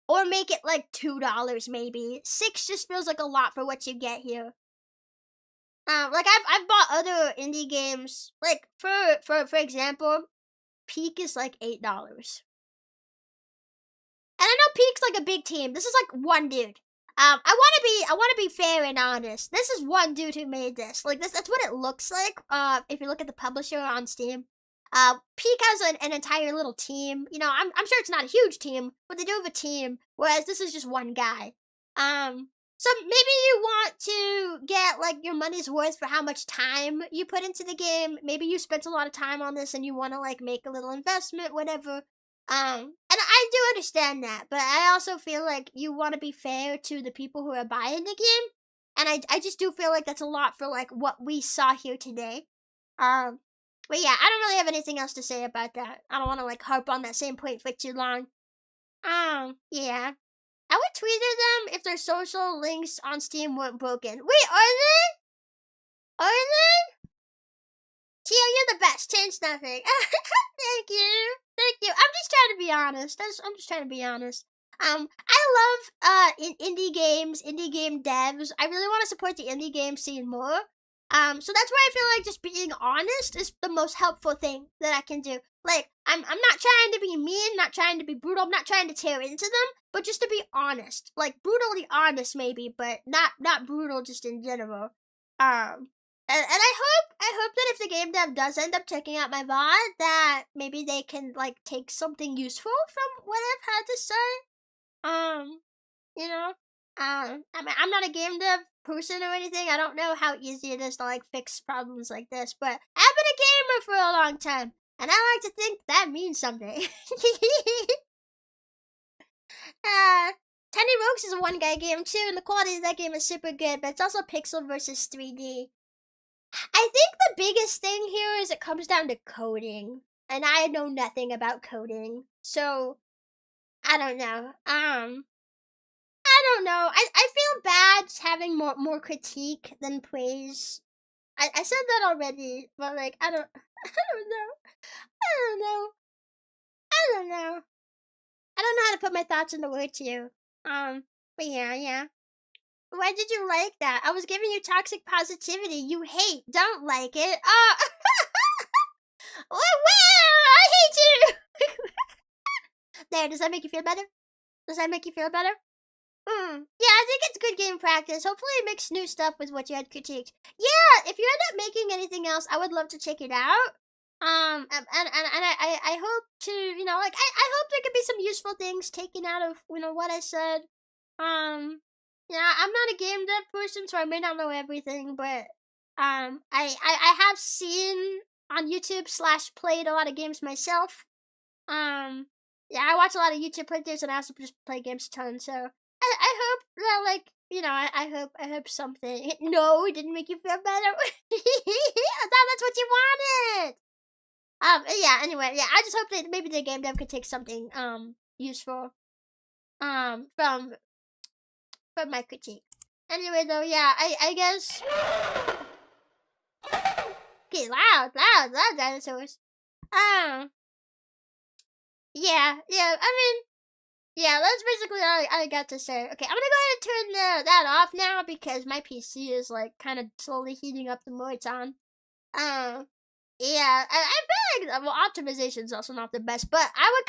or make it like $2 maybe. $6 just feels like a lot for what you get here. Like I've bought other indie games. Like for example, Peak is like $8. And I know Peak's like a big team. This is like one dude. I wanna be fair and honest. This is one dude who made this. Like that's what it looks like. If you look at the publisher on Steam. Peak has an entire little team. You know, I'm sure it's not a huge team, but they do have a team, whereas this is just one guy. So maybe you want to get, like, your money's worth for how much time you put into the game. Maybe you spent a lot of time on this and you want to, like, make a little investment, whatever. And I do understand that, but I also feel like you want to be fair to the people who are buying the game. And I just do feel like that's a lot for, like, what we saw here today. But yeah, I don't really have anything else to say about that. I don't want to, like, harp on that same point for too long. Yeah. I would tweet at them if their social links on Steam weren't broken. Wait, are they? Are they? Chio, you're the best. Change nothing. Thank you. Thank you. I'm just trying to be honest. I'm just trying to be honest. I love indie games, indie game devs. I really want to support the indie game scene more. So that's where I feel like just being honest is the most helpful thing that I can do. Like, I'm not trying to be mean, not trying to be brutal, I'm not trying to tear into them, but just to be honest. Like, brutally honest maybe, but not brutal just in general. And I hope that if the game dev does end up checking out my VOD, that maybe they can, like, take something useful from what I've had to say. You know? I'm not a game dev person or anything. I don't know how easy it is to like fix problems like this, but I've been a gamer for a long time, and I like to think that means something. Tiny Rogues is a one-guy game too, and the quality of that game is super good, but it's also pixel versus 3D. I think the biggest thing here is it comes down to coding, and I know nothing about coding, so I don't know. I don't know. I feel bad having more critique than praise. I said that already, but like I don't know. I don't know how to put my thoughts into words here. But yeah. Why did you like that? I was giving you toxic positivity. You hate, don't like it. Well, I hate you. There, does that make you feel better? Yeah, I think it's good game practice. Hopefully it makes new stuff with what you had critiqued. Yeah, if you end up making anything else, I would love to check it out. And I hope to, you know, like, I hope there could be some useful things taken out of, you know, what I said. Yeah, I'm not a game dev person, so I may not know everything, but, I have seen on YouTube / played a lot of games myself. Yeah, I watch a lot of YouTube playthroughs, and I also just play games a ton, so I hope that, like, you know, I hope something. No, it didn't make you feel better. I thought that's what you wanted. Yeah, anyway, yeah, I just hope that maybe the game dev could take something, useful, from my critique. Anyway, though, yeah, I guess. Okay, loud dinosaurs. Yeah, I mean, yeah, that's basically all I got to say. Okay, I'm gonna go ahead and turn that off now because my PC is, like, kind of slowly heating up the more it's on. Yeah, I feel like, well, optimization's also not the best, but I would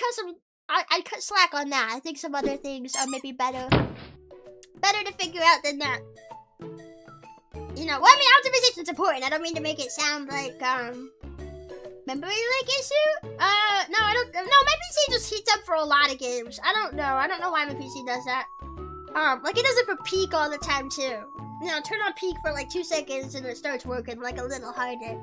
I'd cut slack on that. I think some other things are maybe better to figure out than that. You know, well, I mean, optimization's important. I don't mean to make it sound like, memory leak issue? No, I don't, no, my PC just heats up for a lot of games. I don't know why my PC does that. Like, it does it for peak all the time, too. You know, turn on peak for, like, 2 seconds and it starts working, like, a little harder.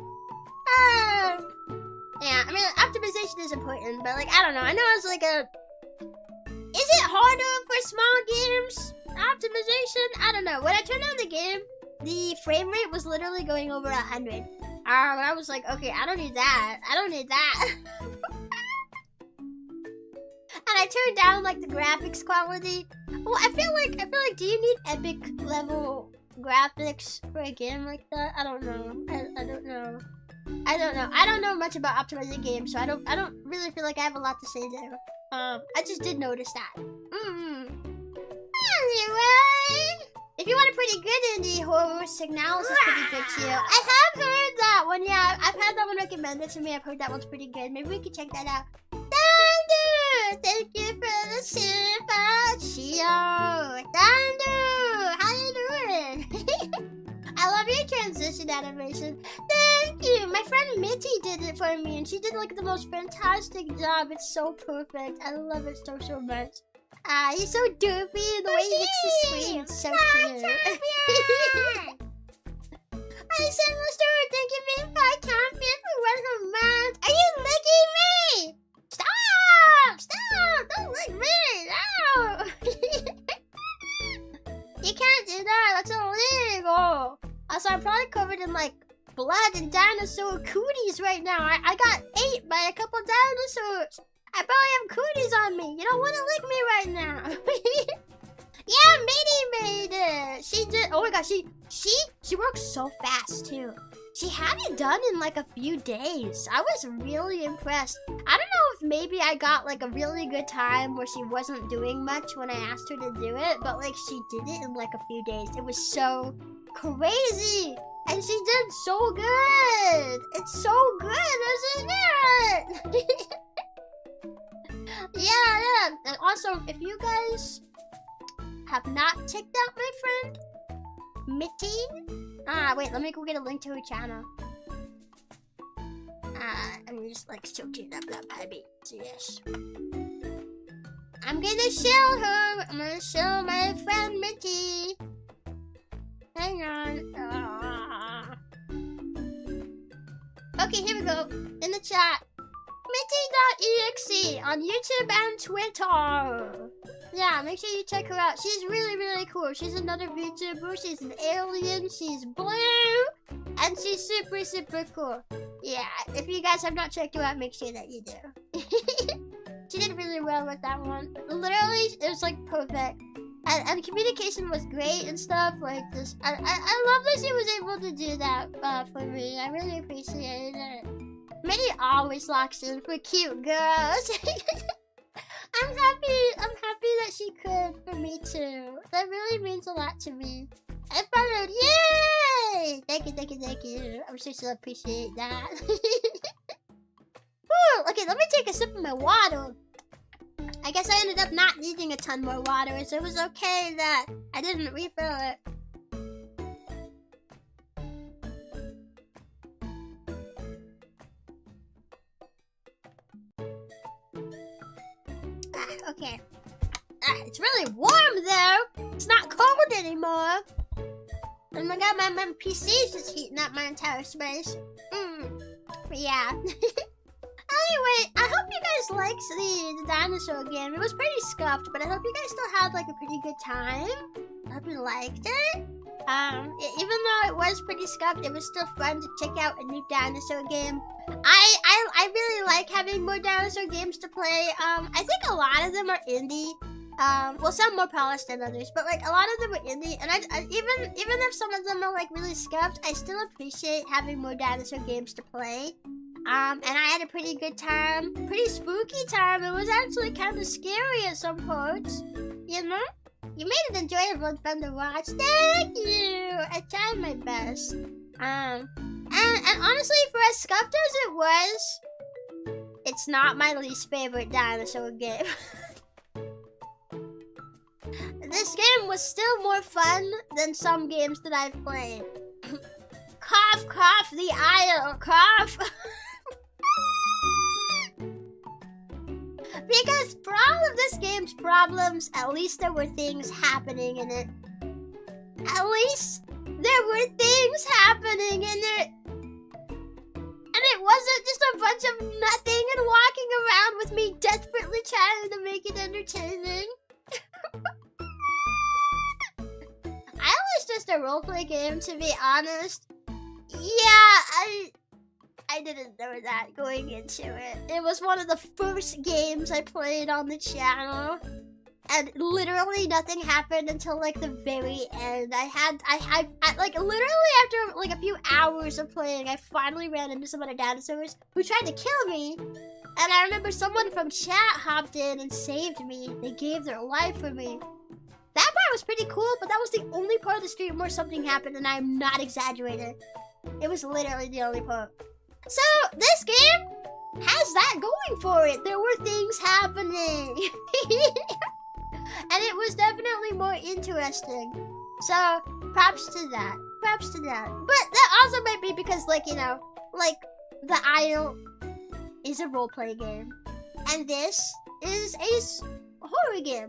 Yeah, I mean, optimization is important, but, like, I don't know. I know it's like is it harder for small games? Optimization? I don't know. When I turned on the game, the frame rate was literally going over 100. I was like, okay, I don't need that. And I turned down, like, the graphics quality. Well, I feel like, do you need epic level graphics for a game like that? I don't know. I don't know. I don't know much about optimizing games, so I don't really feel like I have a lot to say there. I just did notice that. Anyway, if you want a pretty good indie horror, Signalis is pretty good too. I have heard that one, yeah. I've had that one recommended to me. I've heard that one's pretty good. Maybe we could check that out. Thunder! Thank you for the super Chio. Thunder! How you doing? I love your transition animation. Thank you! My friend Mitty did it for me, and she did, like, the most fantastic job. It's so perfect. I love it so much. He's so doopy. The way he hits the screen, it's so cute. I said, Mr. Thank you for 5 champions for 1 month. Are you licking me? Stop! Don't lick me! No! You can't do that. That's illegal. Also, I'm probably covered in, like, blood and dinosaur cooties right now. I got ate by a couple dinosaurs. I probably have cooties on me. You don't want to lick me right now. Yeah, Mitty made it. She did. Oh my gosh, she works so fast too. She had it done in like a few days. I was really impressed. I don't know if maybe I got like a really good time where she wasn't doing much when I asked her to do it, but like she did it in like a few days. It was so crazy. And she did so good. It's so good, isn't it? Yeah. And also, if you guys have not checked out my friend Mitty, wait, let me go get a link to her channel. I'm just like searching up that baby. Yes. I'm gonna show her. I'm gonna show my friend Mitty. Hang on. Okay, here we go. In the chat. Mitty.exe on YouTube and Twitter. Yeah, make sure you check her out. She's really, really cool. She's another VTuber. She's an alien. She's blue. And she's super, super cool. Yeah, if you guys have not checked her out, make sure that you do. She did really well with that one. Literally, it was like perfect. And communication was great and stuff like this. I love that she was able to do that for me. I really appreciate it. Minnie always locks in for cute girls. I'm happy that she could for me too. That really means a lot to me. I followed, yay! Thank you. I'm sure she'll appreciate that. Whew, okay, let me take a sip of my water. I guess I ended up not needing a ton more water, so it was okay that I didn't refill it. Okay. It's really warm though. It's not cold anymore. Oh my god, my PC's just heating up my entire space. Yeah. Anyway, I hope you guys liked the dinosaur game. It was pretty scuffed, but I hope you guys still had like a pretty good time. I hope you liked it. Even though it was pretty scuffed, it was still fun to check out a new dinosaur game. I really like having more dinosaur games to play. I think a lot of them are indie. Well, some more polished than others, but like a lot of them are indie. And even if some of them are like really scuffed, I still appreciate having more dinosaur games to play. And I had a pretty good time, pretty spooky time. It was actually kind of scary at some parts, you know? You made it enjoyable and fun to watch. Thank you! I tried my best. And honestly, for as scuffed as it was, it's not my least favorite dinosaur game. This game was still more fun than some games that I've played. Cough, cough, the aisle, cough. Because for all of this game's problems, at least there were things happening in it. At least there were things happening in it. And it wasn't just a bunch of nothing and walking around with me desperately trying to make it entertaining. I was just a roleplay game, to be honest. Yeah, I didn't know that going into it. It was one of the first games I played on the channel. And literally nothing happened until like the very end. I like literally after like a few hours of playing, I finally ran into some other dinosaurs who tried to kill me. And I remember someone from chat hopped in and saved me. They gave their life for me. That part was pretty cool, but that was the only part of the stream where something happened, and I'm not exaggerating. It was literally the only part. So, this game has that going for it. There were things happening. And it was definitely more interesting. So, props to that. Props to that. But that also might be because, like, you know, like, The Isle is a roleplay game. And this is a horror game.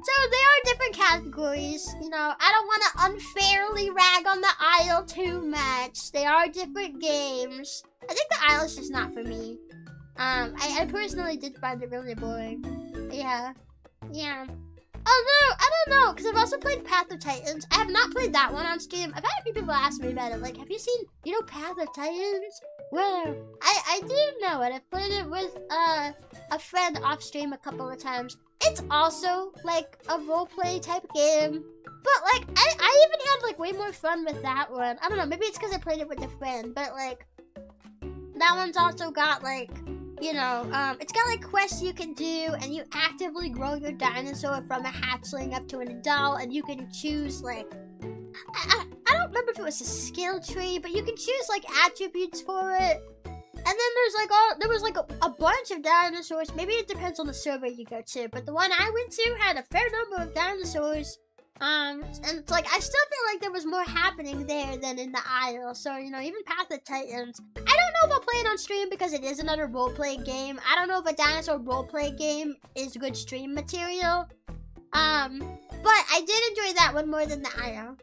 So, they are different categories. You know, I don't want to unfairly rag on The Isle too much. They are different games. I think The Isle is just not for me. I personally did find it really boring. Yeah. Yeah. Although, I don't know, because I've also played Path of Titans. I have not played that one on stream. I've had a few people ask me about it. Like, have you seen, you know, Path of Titans? Well, I do know it. I've played it with a friend off stream a couple of times. It's also, like, a roleplay type game. But, like, I even had, like, way more fun with that one. I don't know, maybe it's because I played it with a friend. But, like, that one's also got, like, you know, it's got like quests you can do, and you actively grow your dinosaur from a hatchling up to an adult, and you can choose like, I don't remember if it was a skill tree, but you can choose like attributes for it. And then there was like a bunch of dinosaurs. Maybe it depends on the server you go to, but the one I went to had a fair number of dinosaurs. And it's like, I still feel like there was more happening there than in the Isle. So, you know, even Path of Titans. I don't know if I'll play it on stream because it is another roleplay game. I don't know if a dinosaur roleplay game is good stream material. But I did enjoy that one more than the Isle.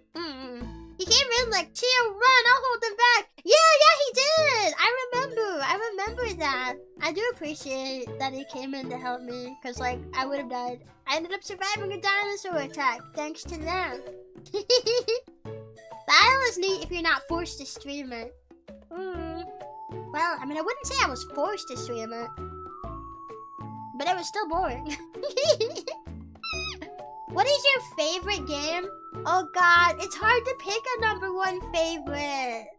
came in like, Chio, run, I'll hold him back. Yeah, he did. I remember that. I do appreciate that he came in to help me, because like, I would have died. I ended up surviving a dinosaur attack, thanks to them. The island is neat if you're not forced to stream it. Well, I mean, I wouldn't say I was forced to stream it, but it was still boring. What is your favorite game? Oh god, it's hard to pick a #1 favorite.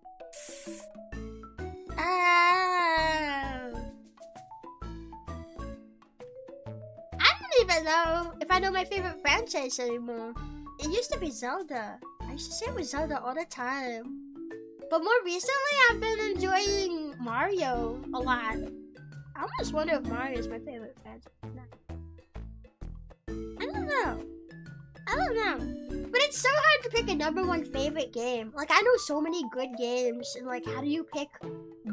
I don't even know if I know my favorite franchise anymore. It used to be Zelda. I used to say it was Zelda all the time. But more recently, I've been enjoying Mario a lot. I almost wonder if Mario is my favorite franchise. I don't know. But it's so hard to pick a #1 favorite game. Like, I know so many good games, and like, how do you pick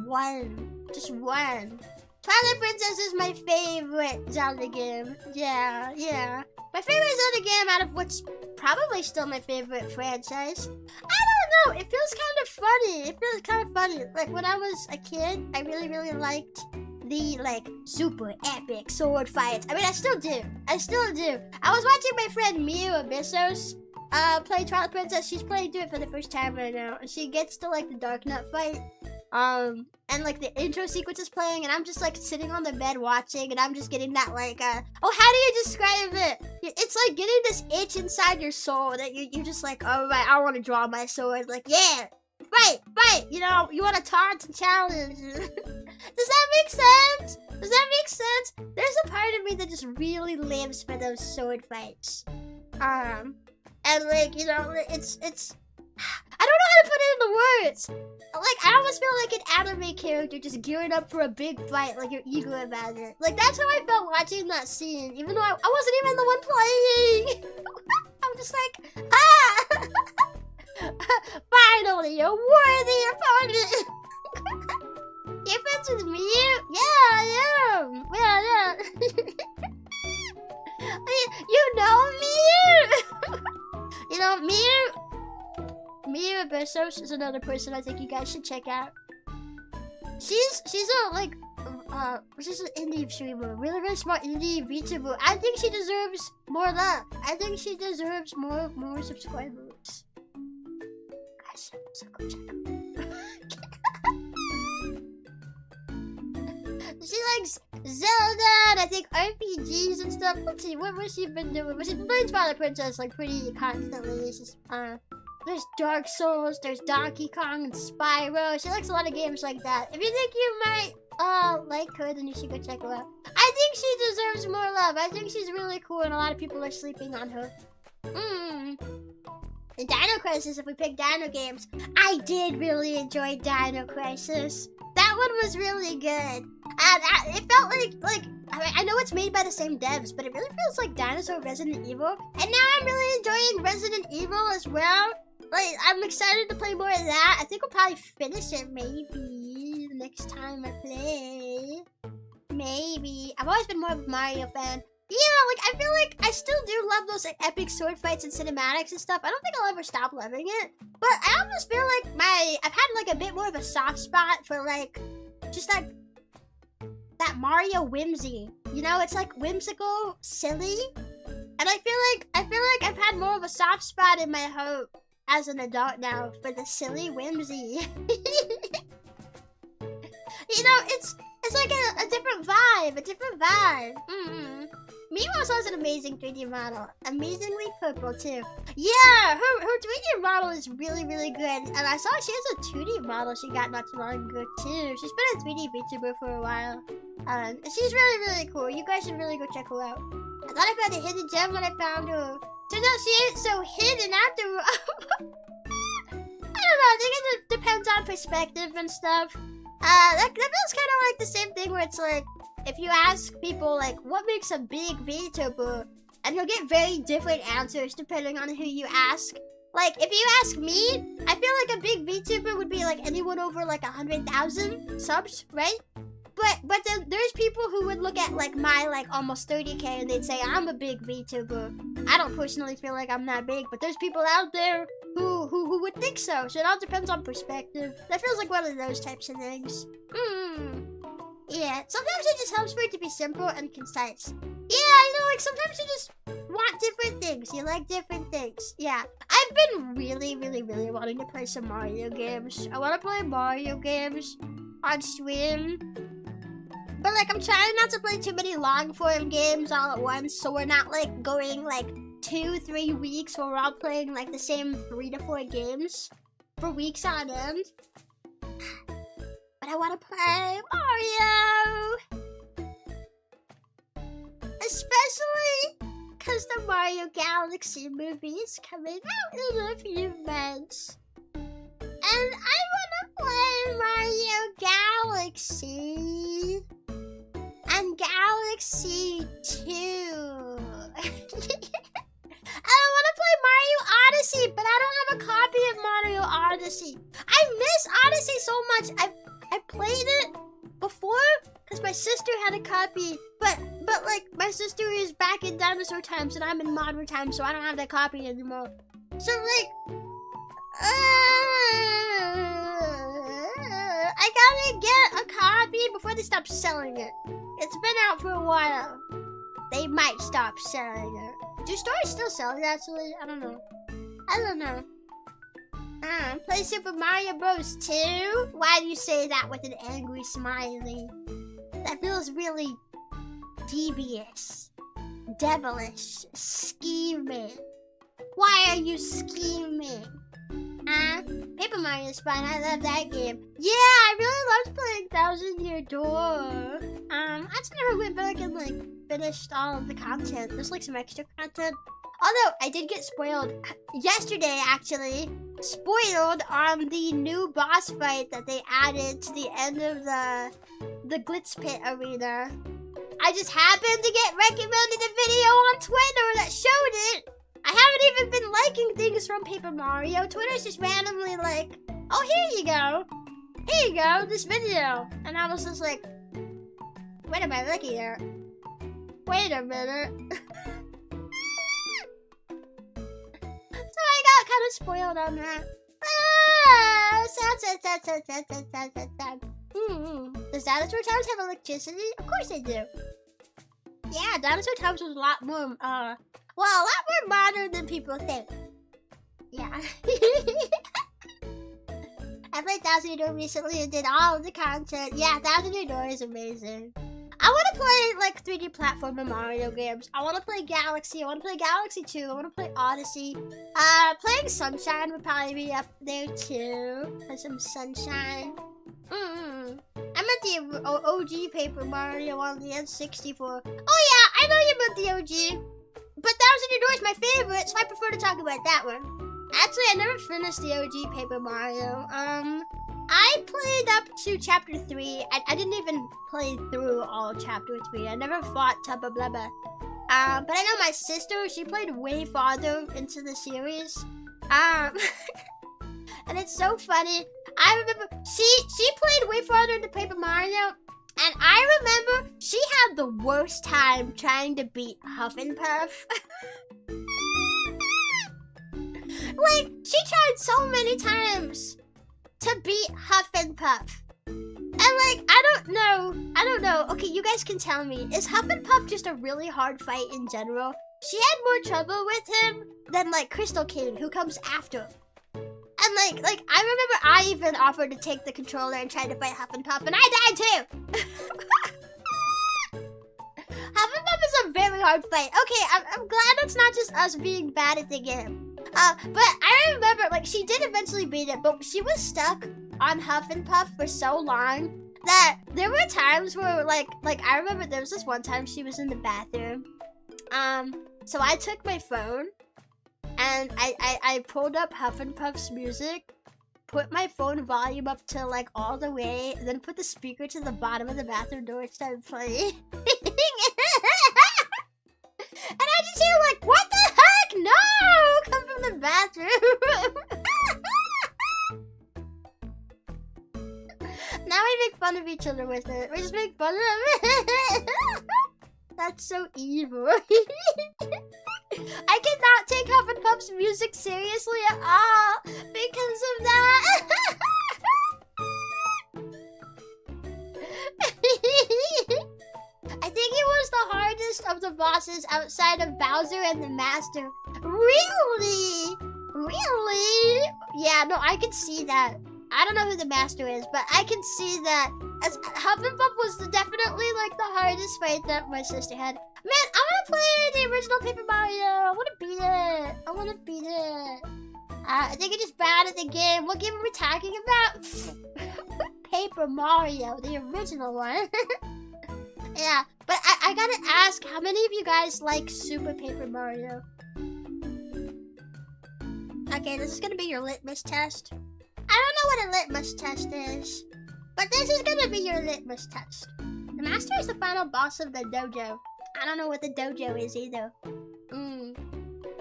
one? Just one. Twilight Princess is my favorite Zelda game. Yeah. My favorite Zelda game out of what's probably still my favorite franchise. I don't know, it feels kind of funny. Like, when I was a kid, I really liked the, like, super epic sword fights. I mean, I still do. I was watching my friend Mio Abyssos play Twilight Princess. She's playing through it for the first time right now, and she gets to, like, the Dark Knight fight. And like the intro sequence is playing, and I'm just like sitting on the bed watching, and I'm just getting that like, oh, how do you describe it? It's like getting this itch inside your soul that you're just like, oh right, I want to draw my sword. Like, yeah, fight, you know, you want to taunt and challenge. Does that make sense? There's a part of me that just really lives for those sword fights. And like, you know, it's I don't know how to put it into words. Like, I almost feel like an anime character just gearing up for a big fight, like you're eager about it. Like, that's how I felt watching that scene, even though I wasn't even the one playing. I'm just like, finally, a worthy opponent. You're friends with me? Yeah, I am. Yeah. You know me? You know, Mia Abyssos is another person I think you guys should check out. She's an indie streamer, really smart indie VTuber. I think she deserves more love. I think she deserves more subscribers. Guys, so go check her. She likes Zelda and I think RPGs and stuff. Let's see, what has she been doing? She's been playing Twilight Princess like pretty constantly. It's just, there's Dark Souls, there's Donkey Kong and Spyro. She likes a lot of games like that. If you think you might like her, then you should go check her out. I think she deserves more love. I think she's really cool and a lot of people are sleeping on her. And Dino Crisis, if we pick Dino games, I did really enjoy Dino Crisis. That one was really good. And it felt like I know it's made by the same devs, but it really feels like Dinosaur Resident Evil. And now I'm really enjoying Resident Evil as well. Like, I'm excited to play more of that. I think I'll probably finish it maybe the next time I play. Maybe. I've always been more of a Mario fan. Yeah, like, I feel like I still do love those like epic sword fights and cinematics and stuff. I don't think I'll ever stop loving it. But I almost feel like I've had like a bit more of a soft spot for like, just like, that Mario whimsy. You know, it's like whimsical, silly. And I feel like I've had more of a soft spot in my heart as an adult now for the silly whimsy. You know, it's like a different vibe, Mimo also has an amazing 3D model. Amazingly purple, too. Yeah, her 3D model is really good. And I saw she has a 2D model she got not too long ago, too. She's been a 3D VTuber for a while. And she's really cool. You guys should really go check her out. I thought I found a hidden gem when I found her. Turns out she ain't so hidden after all. I don't know, I think it depends on perspective and stuff. That feels kind of like the same thing where it's like, if you ask people, like, what makes a big VTuber? And you'll get very different answers depending on who you ask. Like, if you ask me, I feel like a big VTuber would be, like, anyone over, like, 100,000 subs, right? But then there's people who would look at, like, my, like, almost 30K and they'd say, I'm a big VTuber. I don't personally feel like I'm that big, but there's people out there who would think so. So it all depends on perspective. That feels like one of those types of things. Yeah, sometimes it just helps for it to be simple and concise. Yeah, I know, like sometimes you just want different things. You like different things. Yeah, I've been really wanting to play some Mario games. I want to play Mario games on stream. But like, I'm trying not to play too many long form games all at once, so we're not like going like 2-3 weeks where we're all playing like the same 3 to 4 games for weeks on end. But I want to play Mario! Especially because the Mario Galaxy movie is coming out in a few months. And I want to play Mario Galaxy. And Galaxy 2. I want to play Mario Odyssey, but I don't have a copy of Mario Odyssey. I miss Odyssey so much. I played it before because my sister had a copy, but like my sister is back in dinosaur times and I'm in modern times, so I don't have that copy anymore. So like, I gotta get a copy before they stop selling it. It's been out for a while. They might stop selling it. Do stores still sell it actually? I don't know. Play Super Mario Bros. 2? Why do you say that with an angry smiley? That feels really devious, devilish, scheming. Why are you scheming? Paper Mario is fun. I love that game. Yeah, I really loved playing Thousand Year Door. I just never went back and like finished all of the content. There's like some extra content. Although I did get spoiled yesterday, actually. Spoiled on the new boss fight that they added to the end of the Glitz Pit arena. I just happened to get recommended a video on Twitter that showed it. I haven't even been liking things from Paper Mario. Twitter's just randomly like, oh, here you go. Here you go, this video. And I was just like, what am I looking at? Wait a minute. So I got kind of spoiled on that. Sad. Does Dinosaur Times have electricity? Of course they do. Yeah, Dinosaur Times was a lot more, a lot more modern than people think. Yeah. I played Thousand Year Door recently and did all of the content. Yeah, Thousand Year Door is amazing. I want to play like 3D platformer Mario games. I want to play Galaxy. I want to play Galaxy 2. I want to play Odyssey. Playing Sunshine would probably be up there too. Play some Sunshine. I meant the OG Paper Mario on the N64. Oh yeah, I know you meant the OG. But Thousand Year Door is my favorite, so I prefer to talk about that one. Actually, I never finished the OG Paper Mario. I played up to Chapter 3. I didn't even play through all Chapter 3. I never fought Tubba Blubba. But I know my sister, she played way farther into the series. And it's so funny. I remember she played way farther into Paper Mario, and I remember she had the worst time trying to beat Huff and Puff. Like, she tried so many times to beat Huff and Puff. And like, I don't know. Okay, you guys can tell me. Is Huff and Puff just a really hard fight in general? She had more trouble with him than like Crystal King, who comes after. And like I remember I even offered to take the controller and try to fight Huff and Puff, and I died too. Huff and Puff is a very hard fight. Okay, I'm glad it's not just us being bad at the game. But I remember like she did eventually beat it, but she was stuck on Huff and Puff for so long that there were times where like I remember there was this one time she was in the bathroom. So I took my phone and I pulled up Huff and Puff's music, put my phone volume up to like all the way, and then put the speaker to the bottom of the bathroom door and started playing. And I just hear like, what the heck? No! Come from the bathroom. Now we make fun of each other with it. We just make fun of it. That's so evil. I cannot take take Hufflepuff's music seriously at all because of that. I think it was the hardest of the bosses outside of Bowser and the Master. Really? Really? Yeah, no, I can see that. I don't know who the Master is, but I can see that. As Hufflepuff was definitely like the hardest fight that my sister had. Man, I want to play the original Paper Mario. I want to beat it. I want to beat it. I think it's just bad at the game. What game are we talking about? Paper Mario, the original one. Yeah, but I gotta ask, how many of you guys like Super Paper Mario? Okay, this is gonna be your litmus test. I don't know what a litmus test is, but this is gonna be your litmus test. The Master is the final boss of the dojo. I don't know what the dojo is either.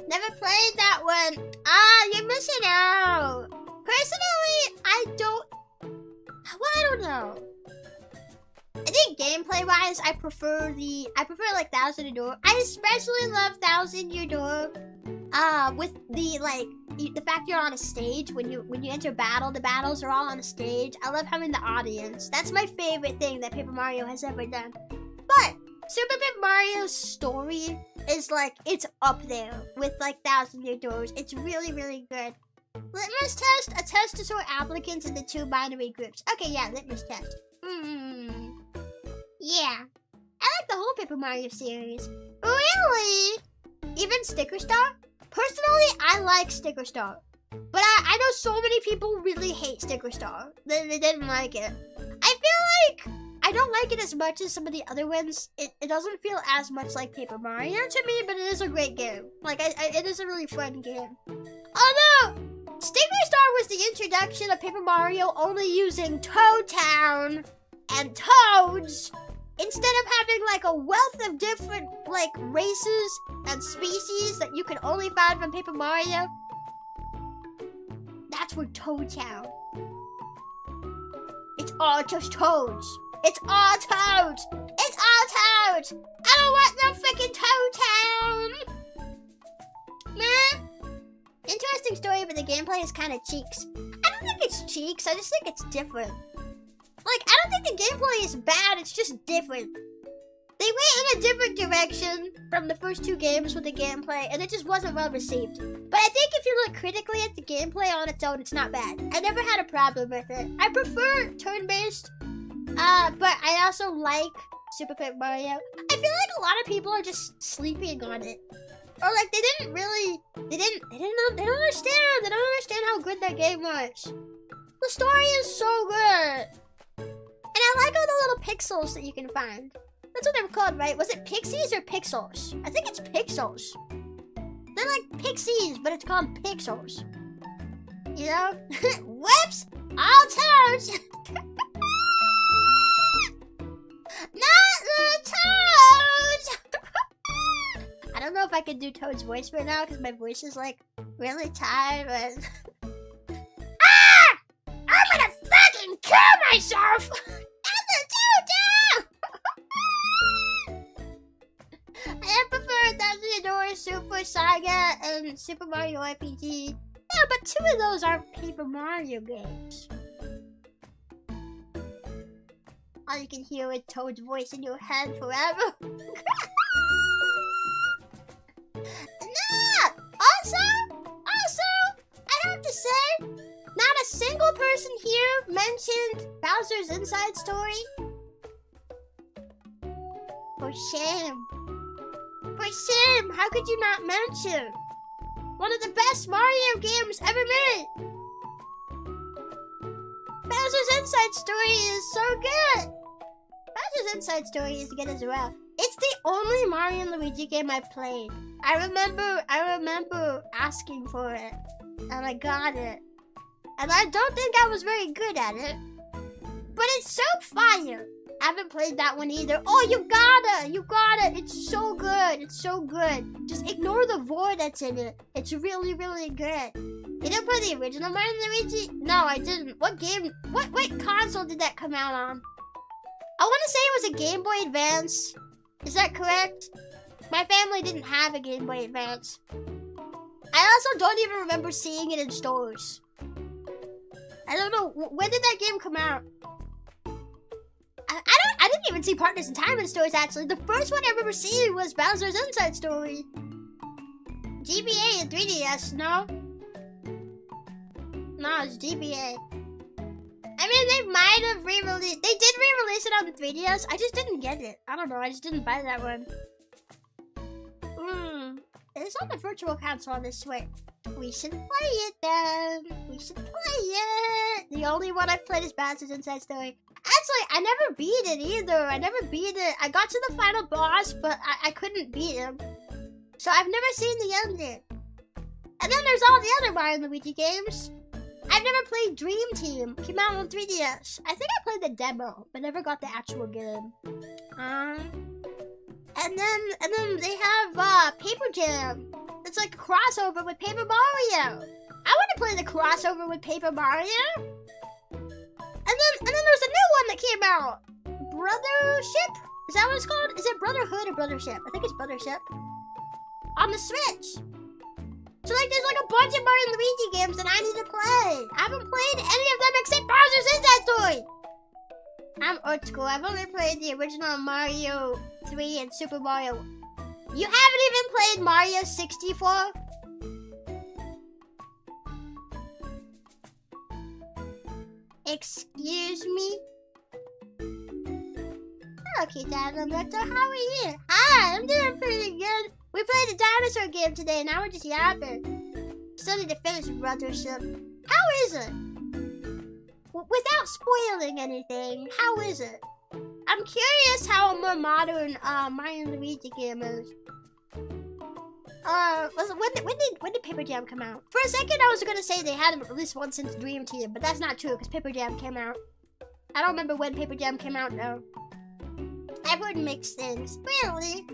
Never played that one. Ah, you're missing out. Personally, I don't know. I think gameplay-wise, I prefer like Thousand Year Door. I especially love Thousand Year Door. With the the fact you're on a stage when you enter battle, the battles are all on a stage. I love having the audience. That's my favorite thing that Paper Mario has ever done. But Super Paper Mario's story is it's up there with Thousand Year Doors. It's really, really good. Litmus test, a test to sort applicants into 2 binary groups. Okay, yeah, litmus test. Yeah. I like the whole Paper Mario series. Really? Even Sticker Star? Personally, I like Sticker Star. But I know so many people really hate Sticker Star. They didn't like it. I feel like I don't like it as much as some of the other ones. It doesn't feel as much like Paper Mario to me, but it is a great game. It is a really fun game. Although, Sticker Star was the introduction of Paper Mario only using Toad Town and Toads, instead of having a wealth of different races and species that you can only find from Paper Mario. That's where Toad Town. It's all just toads. It's all toads. It's all toads. I don't want no freaking Toad Town. Nah. Interesting story, but the gameplay is kind of cheeks. I don't think it's cheeks. I just think it's different. I don't think the gameplay is bad, it's just different. They went in a different direction from the first 2 games with the gameplay, and it just wasn't well received. But I think if you look critically at the gameplay on its own, it's not bad. I never had a problem with it. I prefer turn-based, but I also like Super Paper Mario. I feel like a lot of people are just sleeping on it. Or they didn't understand how good that game was. The story is so good. And I like all the little pixels that you can find. That's what they were called, right? Was it pixies or pixels? I think it's pixels. They're like pixies, but it's called pixels. You know? Whoops! All toads! Not the toads! I don't know if I can do Toad's voice right now because my voice is really tired, but... I'm gonna fucking kill myself! Not the Toad! I prefer Thousand Year Door, Super Saga, and Super Mario RPG. Yeah, but 2 of those are Paper Mario games. All you can hear is Toad's voice in your head forever. Nah! Also, I have to say, not a single person here mentioned Bowser's Inside Story. For shame. For shame, how could you not mention? One of the best Mario games ever made. Bowser's Inside Story is so good. Bowser's Inside Story is good as well. It's the only Mario and Luigi game I played. I remember asking for it, and I got it. And I don't think I was very good at it. But it's so fire. I haven't played that one either. Oh, you got it. It's so good. It's so good. Just ignore the void that's in it. It's really, really good. You didn't play the original Mario and Luigi? No, I didn't. What game? What console did that come out on? I want to say it was a Game Boy Advance. Is that correct? My family didn't have a Game Boy Advance. I also don't even remember seeing it in stores. I don't know, when did that game come out? I didn't even see Partners in Time in stores, actually. The first one I remember seeing was Bowser's Inside Story. GBA and 3DS, no? No, it's GBA. I mean, they might have re-released... They did re-release it on the 3DS. I just didn't get it. I don't know, I just didn't buy that one. It's on the Virtual Console on the Switch. We should play it then. We should play it. The only one I've played is Bowser's Inside Story. Actually, I never beat it either. I never beat it. I got to the final boss, but I couldn't beat him. So I've never seen the ending. And then there's all the other Mario and Luigi games. I've never played Dream Team. Came out on 3DS. I think I played the demo, but never got the actual game. And then they have Paper Jam. It's like a crossover with Paper Mario. I want to play the crossover with Paper Mario. And then there's a new one that came out. Brothership? Is that what it's called? Is it Brotherhood or Brothership? I think it's Brothership. On the Switch. So like there's like a bunch of Mario and Luigi games that I need to play. I haven't played any of them except Bowser's Inside Story. I'm old school. I've only played the original Mario 3 and Super Mario. You haven't even played Mario 64? Excuse me? Okay, Dad, Doctor, how are you? Hi, I'm doing pretty good. We played a dinosaur game today, now we're just yapping. Still need to finish Brothership. How is it? Without spoiling anything, how is it? I'm curious how a more modern Mario and Luigi game is. When did Paper Jam come out? For a second, I was gonna say they hadn't released one since Dream Team, but that's not true because Paper Jam came out. I don't remember when Paper Jam came out though. I've heard mixed things. Really?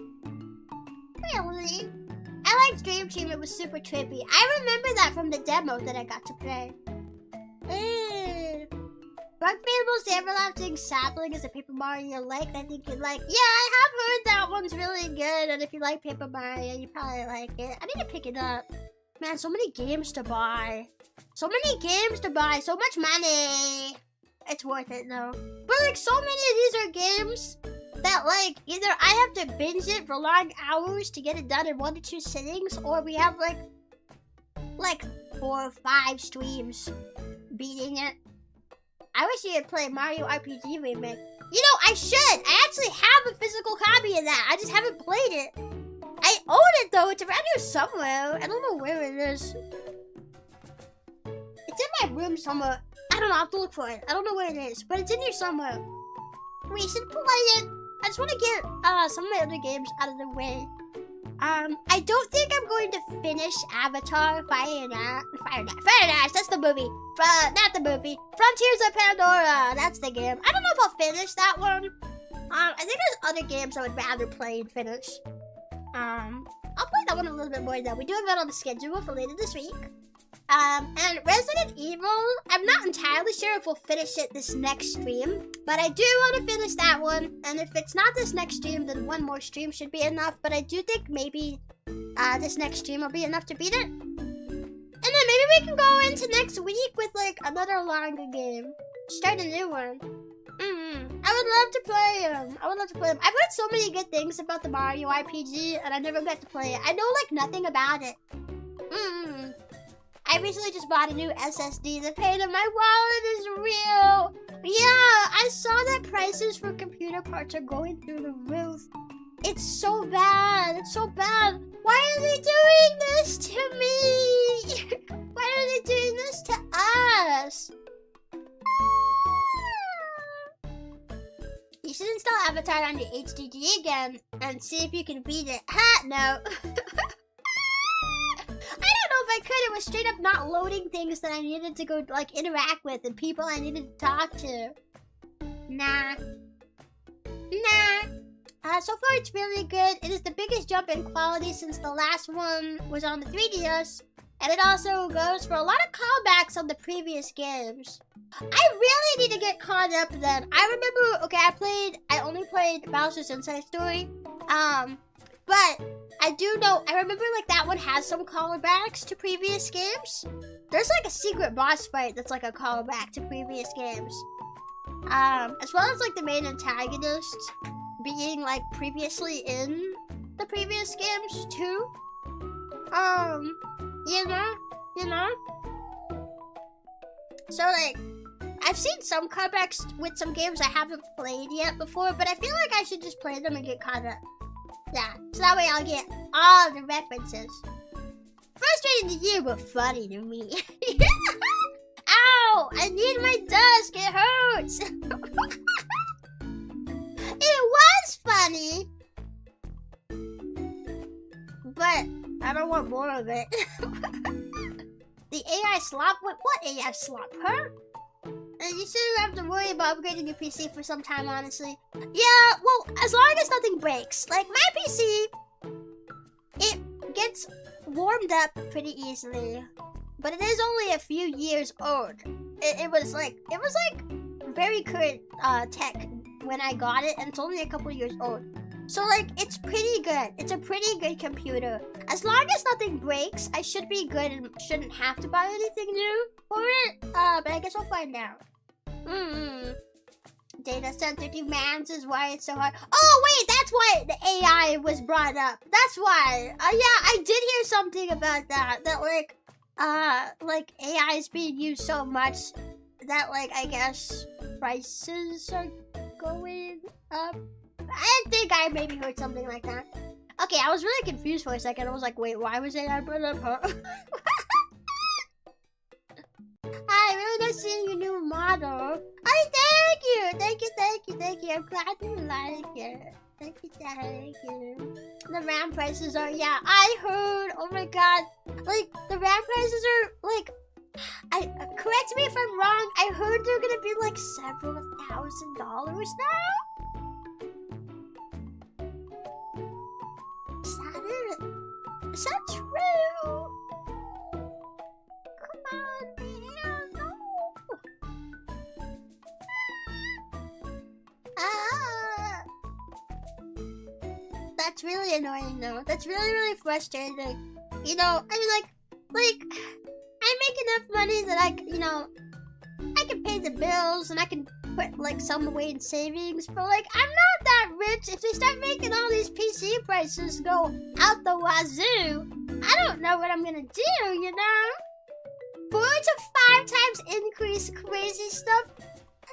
Really? I liked Dream Team. It was super trippy. I remember that from the demo that I got to play. Bug Fables, the Everlasting Sapling is a Paper Mario like. I think you'd like. Yeah, I have heard that one's really good. And if you like Paper Mario, you probably like it. I need to pick it up. Man, so many games to buy. So many games to buy. So much money. It's worth it though. But like so many of these are games that like either I have to binge it for long hours to get it done in 1 to 2 sittings, or we have like 4 or 5 streams beating it. I wish you had played Mario RPG Remake. You know, I should. I actually have a physical copy of that. I just haven't played it. I own it though. It's around here somewhere. I don't know where it is. It's in my room somewhere. I don't know. I'll have to look for it. I don't know where it is, but it's in here somewhere. We should play it. I just want to get some of my other games out of the way. I don't think I'm going to finish Avatar Fire and Ash, that's the movie. Not the movie. Frontiers of Pandora, that's the game. I don't know if I'll finish that one. I think there's other games I would rather play and finish. I'll play that one a little bit more though. We do have that on the schedule for later this week. And Resident Evil, I'm not entirely sure if we'll finish it this next stream, but I do want to finish that one, and if it's not this next stream, then one more stream should be enough, but I do think maybe this next stream will be enough to beat it. And then maybe we can go into next week with like another longer game. Start a new one. I would love to play them. I would love to play them. I've heard so many good things about the Mario RPG, and I never got to play it. I know like nothing about it. I recently just bought a new SSD. The pain in my wallet is real. Yeah, I saw that prices for computer parts are going through the roof. It's so bad. It's so bad. Why are they doing this to me? Why are they doing this to us? You should install Avatar on your HDD again and see if you can beat it. Ha, no. I don't know if I could. It was straight up not loading things that I needed to go like interact with and people I needed to talk to. Nah. So far it's really good. It is the biggest jump in quality since the last one was on the 3DS. And it also goes for a lot of callbacks on the previous games. I really need to get caught up then. I remember, okay, I only played Bowser's Inside Story. But I do know, I remember like that one has some callbacks to previous games. There's like a secret boss fight that's like a callback to previous games. As well as like the main antagonist being like previously in the previous games too. You know? So like, I've seen some callbacks with some games I haven't played yet before, but I feel like I should just play them and get caught up. Yeah, so that way I'll get all the references. Frustrating to you, but funny to me. Ow! I need my desk, it hurts! It was funny! But I don't want more of it. The AI slop? What AI slop? Her? And you shouldn't have to worry about upgrading your PC for some time, honestly. Yeah, well, as long as nothing breaks. Like, my PC, it gets warmed up pretty easily. But it is only a few years old. It was like very current tech when I got it, and it's only a couple years old. So, like, it's pretty good. It's a pretty good computer. As long as nothing breaks, I should be good and shouldn't have to buy anything new for it. But I guess I'll find out. Data center demands is why it's so hard. Oh, wait, that's why the AI was brought up. That's why. Yeah, I did hear something about that. That, like AI is being used so much that, like, I guess prices are going up. I think I maybe heard something like that. Okay, I was really confused for a second. I was like, wait, why was AI brought up? Huh? Hi, really nice seeing your new model. Oh, thank you. I'm glad you like it. Thank you. The RAM prices are, yeah, I heard, oh my god. Like, the RAM prices are, like, correct me if I'm wrong, I heard they're gonna be like several $1,000s now? Is that true? Come on, man, no. That's really annoying though. That's really frustrating. You know, I mean like, I make enough money that I can pay the bills and I can put like some away in savings, but like I'm not that rich. If they start making all these PC prices go out the wazoo, I don't know what I'm gonna do, you know? 4 to 5 times increase, crazy stuff.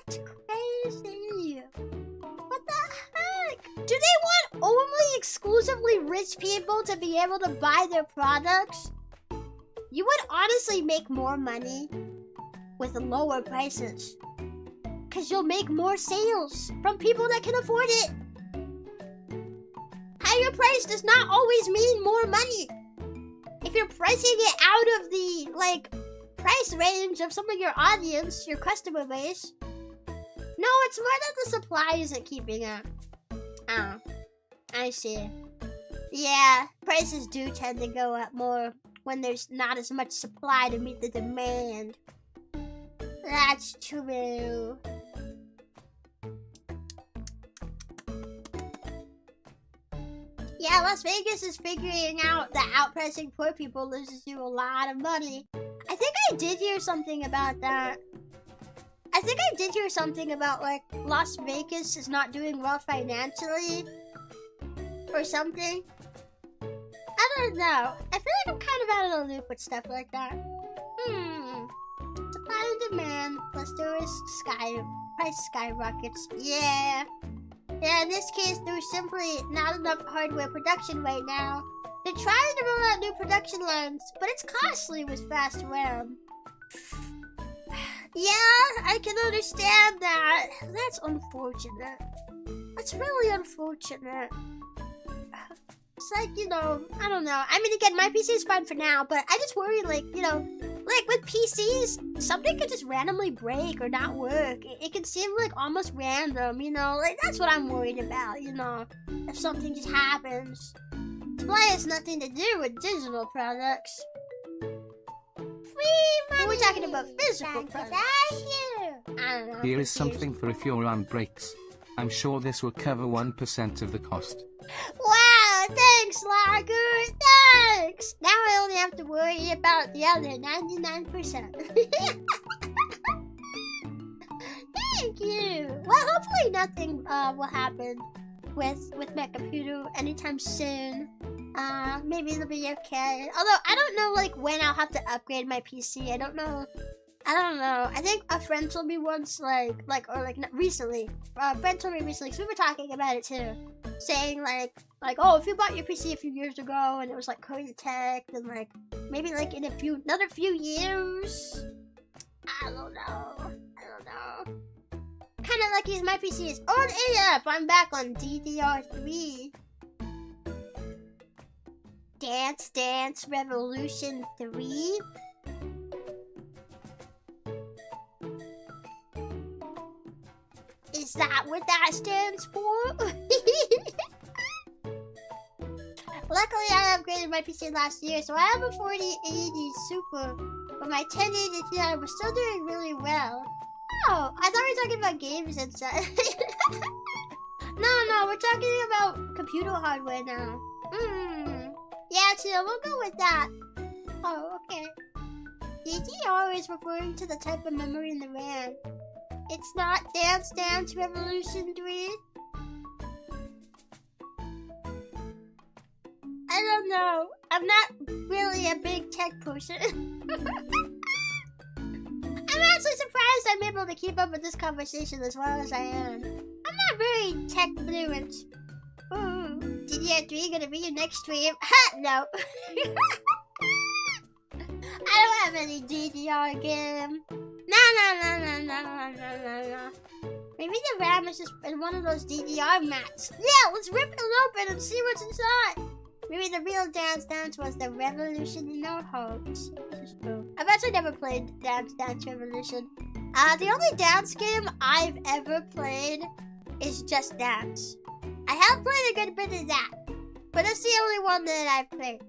That's crazy. What the heck? Do they want only exclusively rich people to be able to buy their products? You would honestly make more money with lower prices. Because you'll make more sales from people that can afford it. Higher price does not always mean more money. If you're pricing it out of the, like, price range of some of your audience, your customer base. No, it's more that the supply isn't keeping up. Oh, I see. Yeah, prices do tend to go up more when there's not as much supply to meet the demand. That's true. Yeah, Las Vegas is figuring out that outpricing poor people loses you a lot of money. I think I did hear something about that. I think I did hear something about, like, Las Vegas is not doing well financially. Or something. I don't know. I feel like I'm kind of out of the loop with stuff like that. Supply and demand plus tourist price skyrockets. Yeah. Yeah, in this case, there's simply not enough hardware production right now. They're trying to roll out new production lines, but it's costly with fast RAM. Yeah, I can understand that. That's unfortunate. That's really unfortunate. It's like, you know, I don't know. I mean, again, my PC is fine for now, but I just worry, like, you know, like with PCs, something could just randomly break or not work. It can seem like almost random, you know? Like, that's what I'm worried about, you know? If something just happens. Supply has nothing to do with digital products. Free money. We're talking about physical products. Thank you. I don't know. Here is something for if your RAM breaks. I'm sure this will cover 1% of the cost. Wow, thanks, Lager. Thanks. Now I only have to worry about the other 99%. Thank you. Well, hopefully nothing will happen with my computer anytime soon. Maybe it'll be okay. Although I don't know like when I'll have to upgrade my PC. I don't know. I think a friend told me once, not recently. A friend told me recently, because we were talking about it too, saying like, oh, if you bought your PC a few years ago and it was like current tech, then like maybe like in another few years. I don't know. Kind of lucky as my PC is on AF. I'm back on DDR3. Dance Dance Revolution 3. Is that what that stands for? Luckily, I upgraded my PC last year, so I have a 4080 Super, but my 1080 Ti was still doing really well. Oh, I thought we were talking about games and stuff. No, we're talking about computer hardware now. Yeah, Chio, we'll go with that. Oh, okay. DDR is referring to the type of memory in the RAM. It's not Dance Dance Revolution 3. I don't know. I'm not really a big tech person. I'm actually surprised I'm able to keep up with this conversation as well as I am. I'm not very tech fluent. Ooh, DDR3 gonna be your next stream? Ha! No. I don't have any DDR game. No. Maybe the RAM is just in one of those DDR mats. Yeah, let's rip it open and see what's inside. Maybe the real Dance Dance was the Revolution in our hearts. This is true. I've actually never played Dance Dance Revolution. The only dance game I've ever played is Just Dance. I have played a good bit of that, but it's the only one that I've played.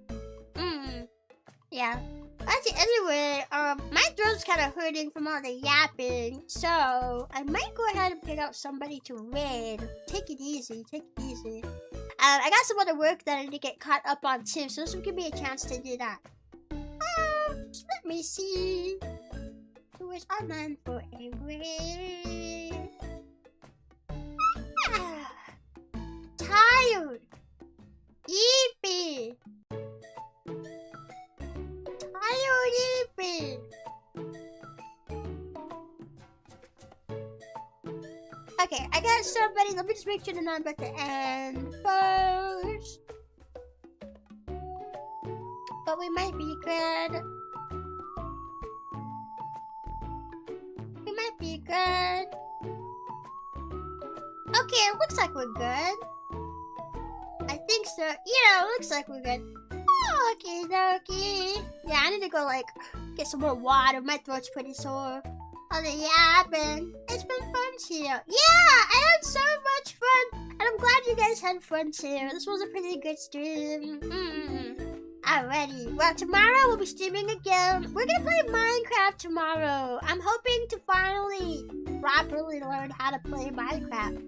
Yeah. Actually, anyway, my throat's kind of hurting from all the yapping, so I might go ahead and pick out somebody to raid. Take it easy, I got some other work that I need to get caught up on too, so this will give me a chance to do that. Let me see. Who is online for a raid? Tired. Eepy. Okay, I got somebody. Let me just make sure the number at the end first. But we might be good. Okay, it looks like we're good. I think so. Yeah, it looks like we're good. Okie dokie. Yeah, I need to go get some more water. My throat's pretty sore. All the yapping. It's been fun here. Yeah, I had so much fun. And I'm glad you guys had fun too. This was a pretty good stream. Alrighty. Well, tomorrow we'll be streaming again. We're gonna play Minecraft tomorrow. I'm hoping to finally properly learn how to play Minecraft.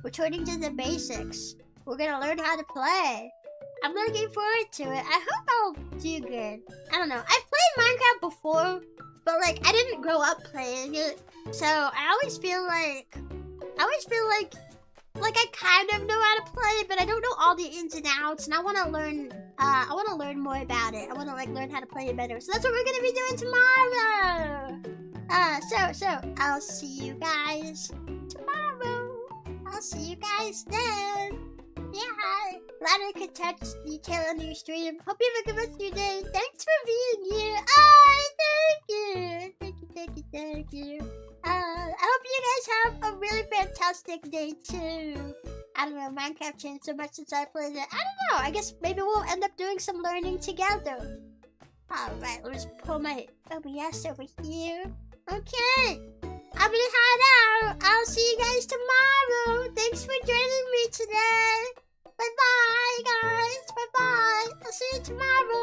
Returning to the basics. We're gonna learn how to play. I'm looking forward to it. I hope I'll do good. I don't know. I've played Minecraft before, but I didn't grow up playing it. So I always feel like I kind of know how to play, but I don't know all the ins and outs, and I want to learn more about it. I want to learn how to play it better. So that's what we're going to be doing tomorrow. So I'll see you guys tomorrow. I'll see you guys then. Yeah, glad I could touch detail on your stream. Hope you have a good rest of your day. Thanks for being here. Thank you. I hope you guys have a really fantastic day too. I don't know, Minecraft changed so much since I played it. I don't know, I guess maybe we'll end up doing some learning together. Alright, let's pull my OBS over here. Okay, I'm gonna head out. I'll see you guys tomorrow. Thanks for joining me today. Bye-bye, guys. Bye-bye. I'll see you tomorrow.